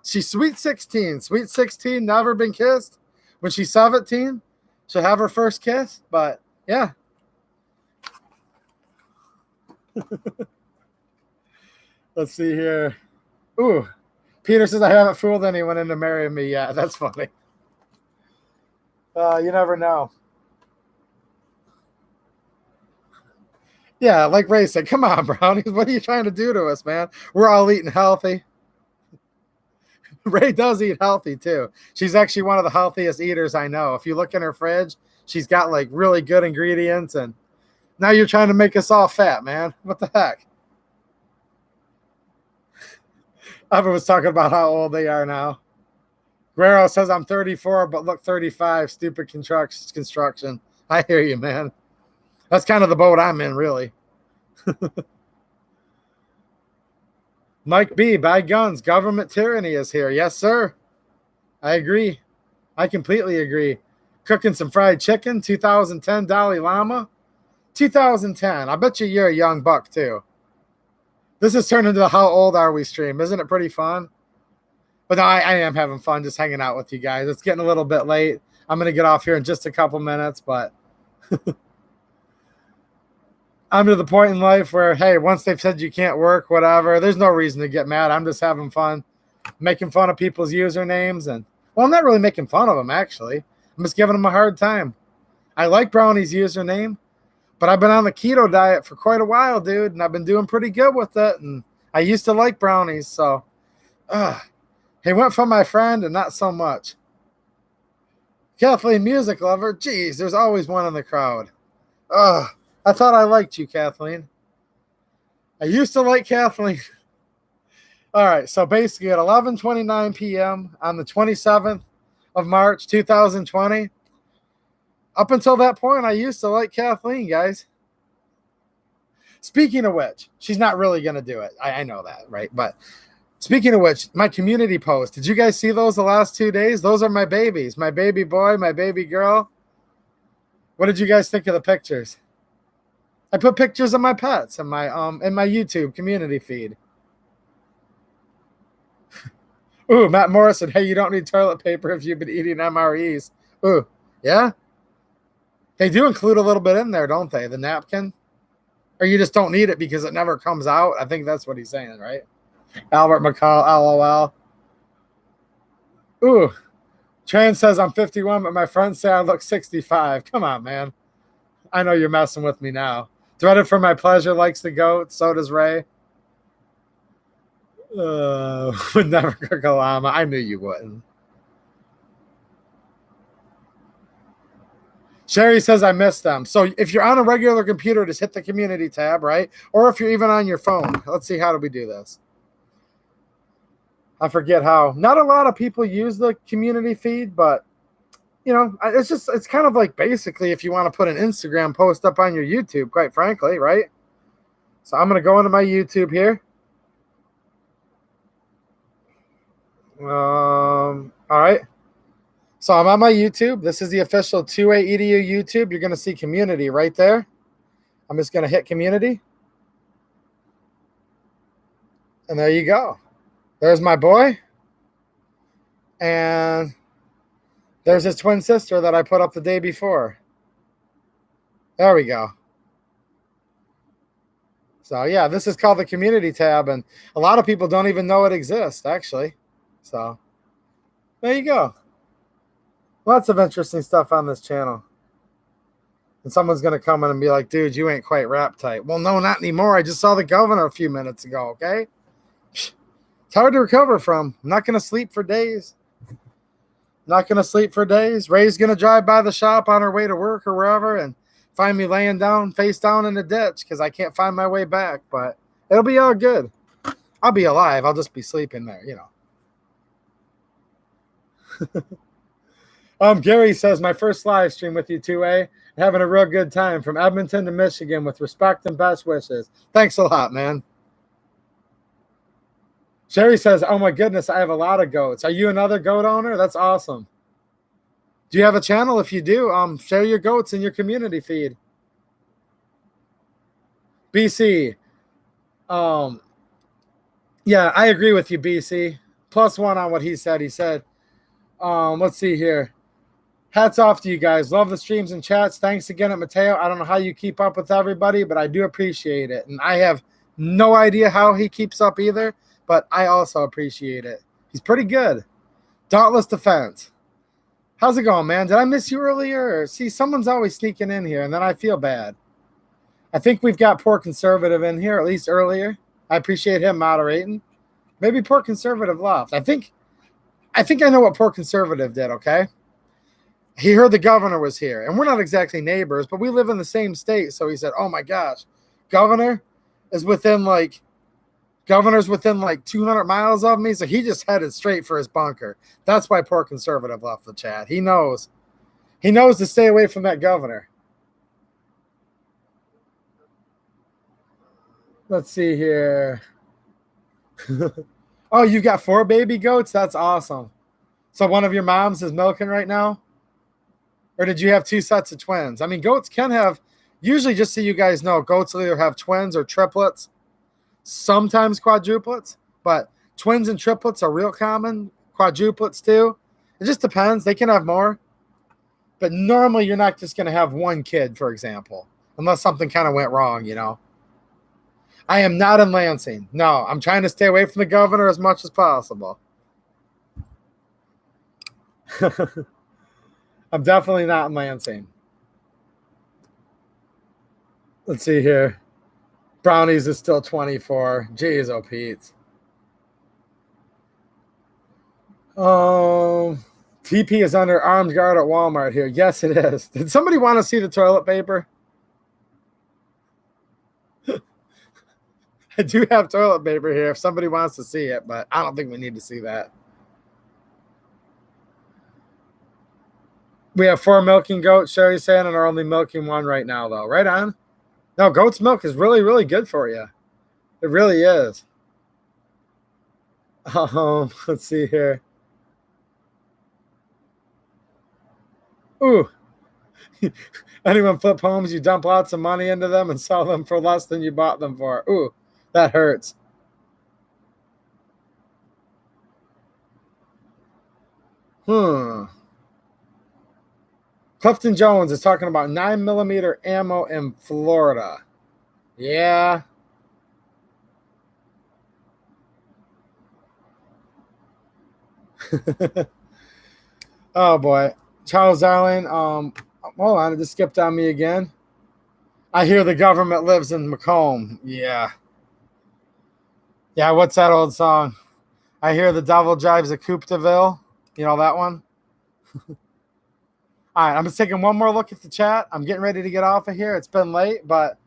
She's sweet 16. Sweet 16, never been kissed. When she's 17, she'll have her first kiss. But, yeah. Let's see here. Ooh. Peter says, I haven't fooled anyone into marrying me yet. That's funny. You never know. Yeah, like Ray said, come on, Brownies. What are you trying to do to us, man? We're all eating healthy. Ray does eat healthy, too. She's actually one of the healthiest eaters I know. If you look in her fridge, she's got like really good ingredients, and now you're trying to make us all fat, man. What the heck? Evan was talking about how old they are now. Guerrero says I'm 34, but look 35. Stupid construction. I hear you, man. That's kind of the boat I'm in, really. Mike B, buy guns. Government tyranny is here. Yes, sir. I agree. I completely agree. Cooking some fried chicken. 2010 Dalai Lama. 2010. I bet you're a young buck, too. This has turned into the How Old Are We stream. Isn't it pretty fun? But no, I am having fun just hanging out with you guys. It's getting a little bit late. I'm going to get off here in just a couple minutes, but I'm to the point in life where, hey, once they've said you can't work, whatever, there's no reason to get mad. I'm just having fun, making fun of people's usernames. And, well, I'm not really making fun of them, actually. I'm just giving them a hard time. I like Brownie's username. But I've been on the keto diet for quite a while, dude, and I've been doing pretty good with it. And I used to like brownies, so he went for my friend and not so much. Kathleen, music lover. Jeez, there's always one in the crowd. I thought I liked you, Kathleen. I used to like Kathleen. All right, so basically at 11:29 p.m. on the 27th of March, 2020, up until that point, I used to like Kathleen, guys. Speaking of which, she's not really going to do it. I know that, right? But speaking of which, my community post, did you guys see those the last 2 days? Those are my babies, my baby boy, my baby girl. What did you guys think of the pictures? I put pictures of my pets in my YouTube community feed. Ooh, Matt Morrison, hey, you don't need toilet paper if you've been eating MREs. Ooh, yeah? They do include a little bit in there, don't they? The napkin? Or you just don't need it because it never comes out? I think that's what he's saying, right? Albert McCall, LOL. Ooh. Tran says I'm 51, but my friends say I look 65. Come on, man. I know you're messing with me now. Threaded for my pleasure likes the goat. So does Ray. Would never cook a llama. I knew you wouldn't. Sherry says I missed them. So if you're on a regular computer, just hit the community tab, right? Or if you're even on your phone. Let's see, how do we do this? I forget how. Not a lot of people use the community feed, but, you know, it's kind of like basically if you want to put an Instagram post up on your YouTube, quite frankly, right? So I'm going to go into my YouTube here. All right. So I'm on my YouTube. This is the official 2A EDU YouTube. You're going to see community right there. I'm just going to hit community. And there you go. There's my boy. And there's his twin sister that I put up the day before. There we go. So, yeah, this is called the community tab. And a lot of people don't even know it exists, actually. So, there you go. Lots of interesting stuff on this channel. And someone's going to come in and be like, dude, you ain't quite rap tight. Well, no, not anymore. I just saw the governor a few minutes ago, okay? It's hard to recover from. I'm not going to sleep for days. Not going to sleep for days. Ray's going to drive by the shop on her way to work or wherever and find me laying down, face down in a ditch because I can't find my way back. But it'll be all good. I'll be alive. I'll just be sleeping there, you know. Gary says, my first live stream with you, 2A. Having a real good time from Edmonton to Michigan with respect and best wishes. Thanks a lot, man. Sherry says, oh my goodness, I have a lot of goats. Are you another goat owner? That's awesome. Do you have a channel? If you do, share your goats in your community feed. BC. Yeah, I agree with you, BC. +1 on what he said. He said, let's see here. Hats off to you guys. Love the streams and chats. Thanks again at Mateo. I don't know how you keep up with everybody, but I do appreciate it. And I have no idea how he keeps up either, but I also appreciate it. He's pretty good. Dauntless Defense. How's it going, man? Did I miss you earlier? See, someone's always sneaking in here, and then I feel bad. I think we've got Poor Conservative in here, at least earlier. I appreciate him moderating. Maybe Poor Conservative left. I think I know what Poor Conservative did, okay? he heard the governor was here, and we're not exactly neighbors, but we live in the same state. So he said, "Oh my gosh, governor is within like governor's within like 200 miles of me." So he just headed straight for his bunker. That's why poor conservative left the chat. He knows to stay away from that governor. Let's see here. Oh, you got 4 baby goats? That's awesome. So one of your moms is milking right now? Or did you have 2 sets of twins? I mean, goats can have, usually just so you guys know, goats will either have twins or triplets, sometimes quadruplets, but twins and triplets are real common. Quadruplets too. It just depends. They can have more. But normally you're not just going to have 1 kid, for example, unless something kind of went wrong, you know. I am not in Lansing. No, I'm trying to stay away from the governor as much as possible. I'm definitely not in Lansing. Let's see here. Brownies is still 24. Jeez, oh Pete. TP is under armed guard at Walmart here. Yes, it is. Did somebody want to see the toilet paper? I do have toilet paper here if somebody wants to see it, but I don't think we need to see that. We have 4 milking goats, Sherry's saying, and are only milking 1 right now, though. Right on. No, goat's milk is really, really good for you. It really is. Let's see here. Ooh. Anyone flip homes, you dump lots of money into them and sell them for less than you bought them for. Ooh, that hurts. Clifton Jones is talking about 9mm ammo in Florida. Yeah. Oh boy. Charles Darling, hold on, it just skipped on me again. I hear the government lives in Macomb. Yeah. Yeah, what's that old song? I hear the devil drives a coupe de ville. You know that one? All right, I'm just taking one more look at the chat. I'm getting ready to get off of here. It's been late, but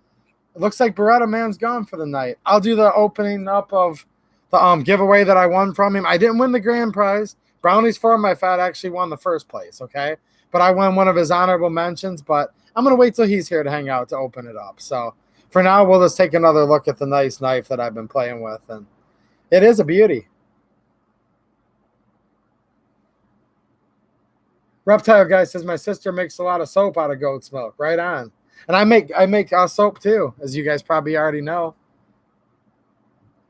it looks like Beretta Man's gone for the night. I'll do the opening up of the giveaway that I won from him. I didn't win the grand prize. Brownies for my fat actually won the first place, okay? But I won one of his honorable mentions, but I'm going to wait till he's here to hang out to open it up. So for now, we'll just take another look at the nice knife that I've been playing with, and it is a beauty. Reptile Guy says my sister makes a lot of soap out of goat's milk. Right on. And I make soap too, as you guys probably already know.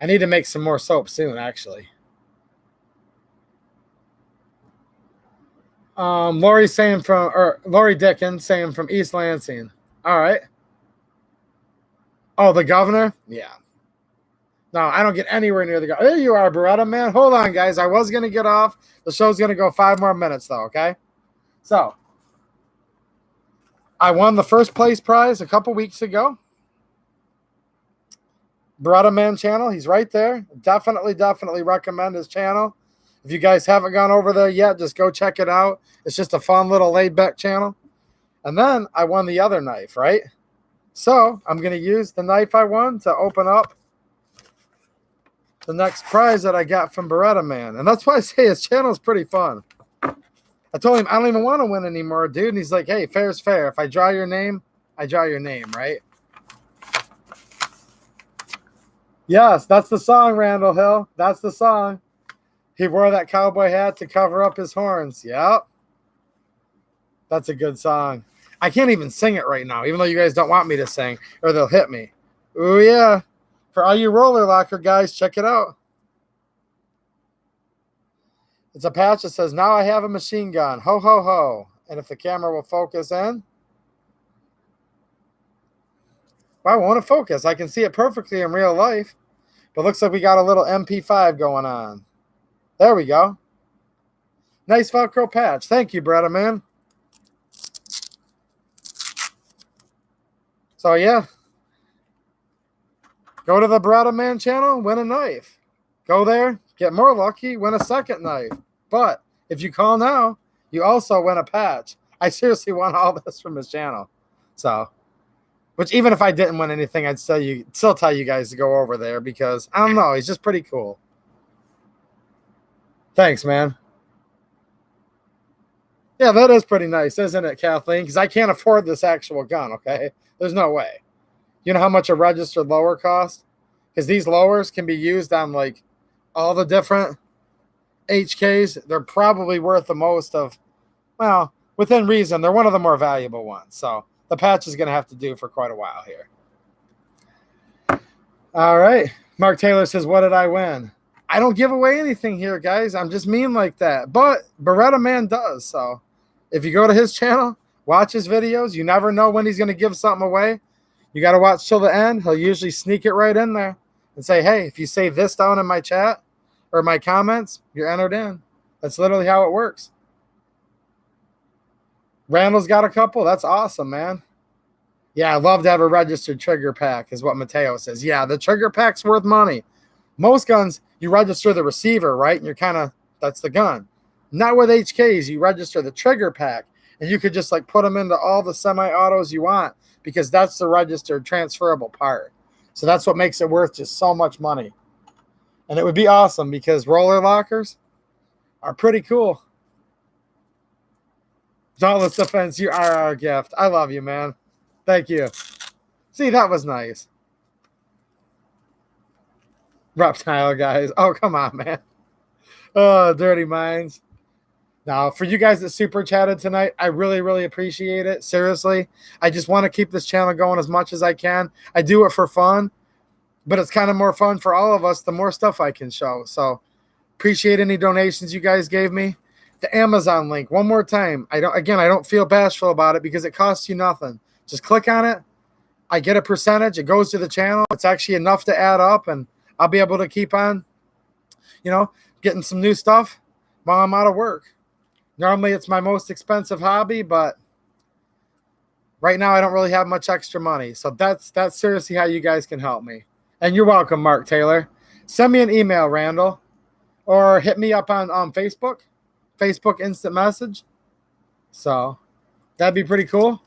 I need to make some more soap soon, actually. Lori Dickens saying from East Lansing. All right. Oh, the governor? Yeah. No, I don't get anywhere near the governor. There you are, Beretta Man. Hold on, guys. I was going to get off. The show's going to go 5 more minutes, though, okay? So, I won the first place prize a couple weeks ago. Beretta Man channel. He's right there. Definitely recommend his channel. If you guys haven't gone over there yet, just go check it out. It's just a fun little laid-back channel. And then I won the other knife, right? So, I'm going to use the knife I won to open up the next prize that I got from Beretta Man. And that's why I say his channel is pretty fun. I told him, I don't even want to win anymore, dude. And he's like, hey, fair's fair. If I draw your name, I draw your name, right? Yes, that's the song, Randall Hill. That's the song. He wore that cowboy hat to cover up his horns. Yep. That's a good song. I can't even sing it right now, even though you guys don't want me to sing, or they'll hit me. Oh, yeah. For all you roller locker guys, check it out. It's a patch that says, now I have a machine gun. Ho, ho, ho. And if the camera will focus in. Why won't it focus? I can see it perfectly in real life. But looks like we got a little MP5 going on. There we go. Nice Velcro patch. Thank you, Beretta Man. So, yeah. Go to the Beretta Man channel, win a knife. Go there, get more lucky, win a second knife. But if you call now, you also win a patch. I seriously won all this from his channel. So, which even if I didn't win anything, I'd still tell you guys to go over there because I don't know, he's just pretty cool. Thanks, man. Yeah, that is pretty nice, isn't it, Kathleen? Because I can't afford this actual gun, okay? There's no way. You know how much a registered lower costs? Because these lowers can be used on like all the different HKs. They're probably worth the most of, well, within reason, they're one of the more valuable ones. So the patch is going to have to do for quite a while here. All right. Mark Taylor says, what did I win? I don't give away anything here, guys. I'm just mean like that. But Beretta Man does. So if you go to his channel, watch his videos. You never know when he's going to give something away. You got to watch till the end. He'll usually sneak it right in there and say, hey, if you say this down in my chat or my comments, you're entered in. That's literally how it works. Randall's got a couple. That's awesome, man. Yeah, I'd love to have a registered trigger pack is what Mateo says. Yeah, the trigger pack's worth money. Most guns, you register the receiver, right? And you're kind of, that's the gun. Not with HKs. You register the trigger pack, and you could just like put them into all the semi-autos you want because that's the registered transferable part. So that's what makes it worth just so much money. And it would be awesome because roller lockers are pretty cool. Dauntless Defense, you are our gift. I love you, man. Thank you. See, that was nice. Reptile guys. Oh, come on, man. Oh, dirty minds. Now, for you guys that super chatted tonight, I really, really appreciate it. Seriously, I just want to keep this channel going as much as I can. I do it for fun, but it's kind of more fun for all of us the more stuff I can show. So appreciate any donations you guys gave me. The Amazon link, one more time. I don't feel bashful about it because it costs you nothing. Just click on it. I get a percentage. It goes to the channel. It's actually enough to add up, and I'll be able to keep on, getting some new stuff while I'm out of work. Normally, it's my most expensive hobby, but right now I don't really have much extra money. So that's seriously how you guys can help me. And you're welcome, Mark Taylor. Send me an email, Randall, or hit me up on Facebook instant message. So that'd be pretty cool.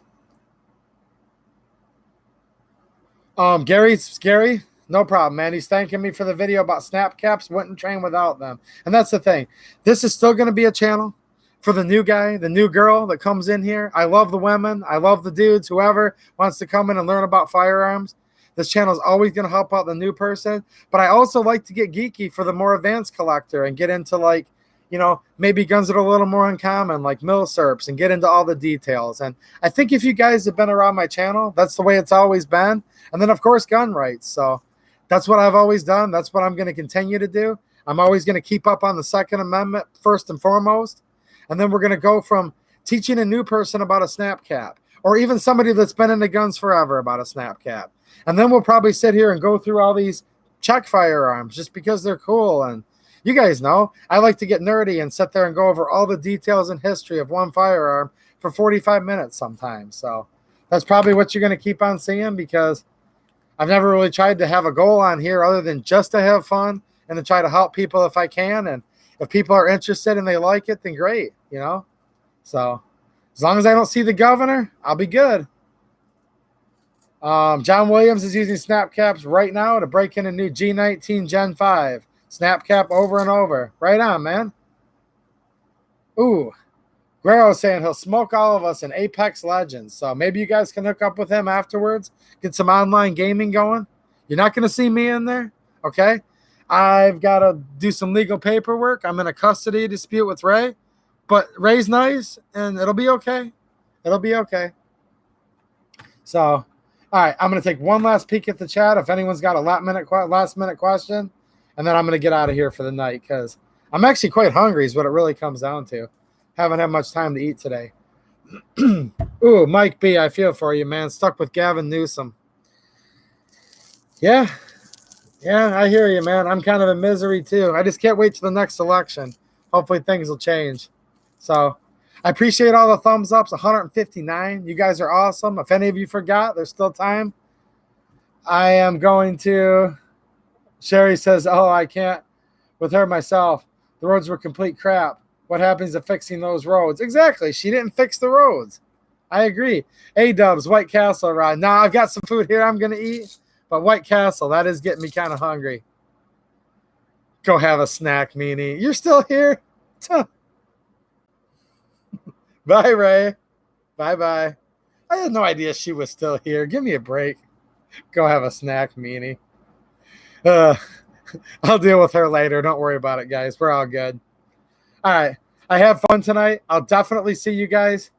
Gary, no problem, man. He's thanking me for the video about snap caps. Wouldn't train without them. And that's the thing. This is still going to be a channel for the new guy, the new girl that comes in here. I love the women. I love the dudes, whoever wants to come in and learn about firearms. This channel is always going to help out the new person. But I also like to get geeky for the more advanced collector and get into like, maybe guns that are a little more uncommon, like milsurps, and get into all the details. And I think if you guys have been around my channel, that's the way it's always been. And then, of course, gun rights. So that's what I've always done. That's what I'm going to continue to do. I'm always going to keep up on the Second Amendment first and foremost. And then we're going to go from teaching a new person about a snap cap, or even somebody that's been into guns forever about a snap cap. And then we'll probably sit here and go through all these check firearms just because they're cool. And you guys know, I like to get nerdy and sit there and go over all the details and history of one firearm for 45 minutes sometimes. So that's probably what you're going to keep on seeing because I've never really tried to have a goal on here other than just to have fun and to try to help people if I can. And if people are interested and they like it, then great, So as long as I don't see the governor, I'll be good. John Williams is using snap caps right now to break in a new G19 Gen 5. Snap cap over and over. Right on, man. Ooh. Guerrero saying he'll smoke all of us in Apex Legends. So maybe you guys can hook up with him afterwards. Get some online gaming going. You're not going to see me in there. Okay. I've got to do some legal paperwork. I'm in a custody dispute with Ray. But Ray's nice, and it'll be okay. It'll be okay. So, all right. I'm going to take one last peek at the chat if anyone's got a last-minute question. And then I'm going to get out of here for the night because I'm actually quite hungry is what it really comes down to. Haven't had much time to eat today. Ooh, Mike B, I feel for you, man. Stuck with Gavin Newsom. Yeah, I hear you, man. I'm kind of in misery, too. I just can't wait till the next election. Hopefully things will change. So I appreciate all the thumbs ups, 159. You guys are awesome. If any of you forgot, there's still time. I am going to... Sherry says, oh, I can't with her myself. The roads were complete crap. What happens to fixing those roads? Exactly. She didn't fix the roads. I agree. A-dubs, White Castle, Rod. Now I've got some food here I'm going to eat, but White Castle, that is getting me kind of hungry. Go have a snack, meanie. You're still here? Bye, Ray. Bye-bye. I had no idea she was still here. Give me a break. Go have a snack, meanie. I'll deal with her later. Don't worry about it, guys. We're all good. All right. I have fun tonight. I'll definitely see you guys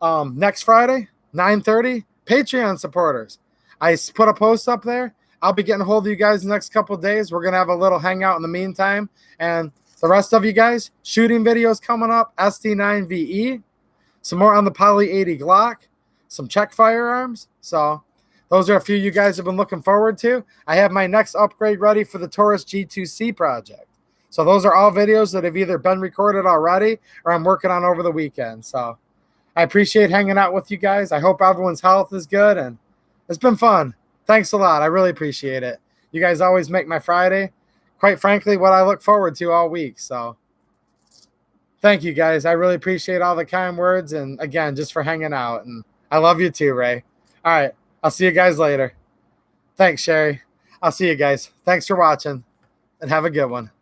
next Friday, 9:30. Patreon supporters. I put a post up there. I'll be getting a hold of you guys the next couple of days. We're going to have a little hangout in the meantime. And the rest of you guys, shooting videos coming up, SD9VE, some more on the Poly 80 Glock, some Czech firearms. So those are a few you guys have been looking forward to. I have my next upgrade ready for the Taurus G2C project. So those are all videos that have either been recorded already or I'm working on over the weekend. So I appreciate hanging out with you guys. I hope everyone's health is good, and it's been fun. Thanks a lot. I really appreciate it. You guys always make my Friday, quite frankly, what I look forward to all week. So thank you, guys. I really appreciate all the kind words, and again, just for hanging out. And I love you too, Ray. All right. I'll see you guys later. Thanks, Sherry. I'll see you guys. Thanks for watching, and have a good one.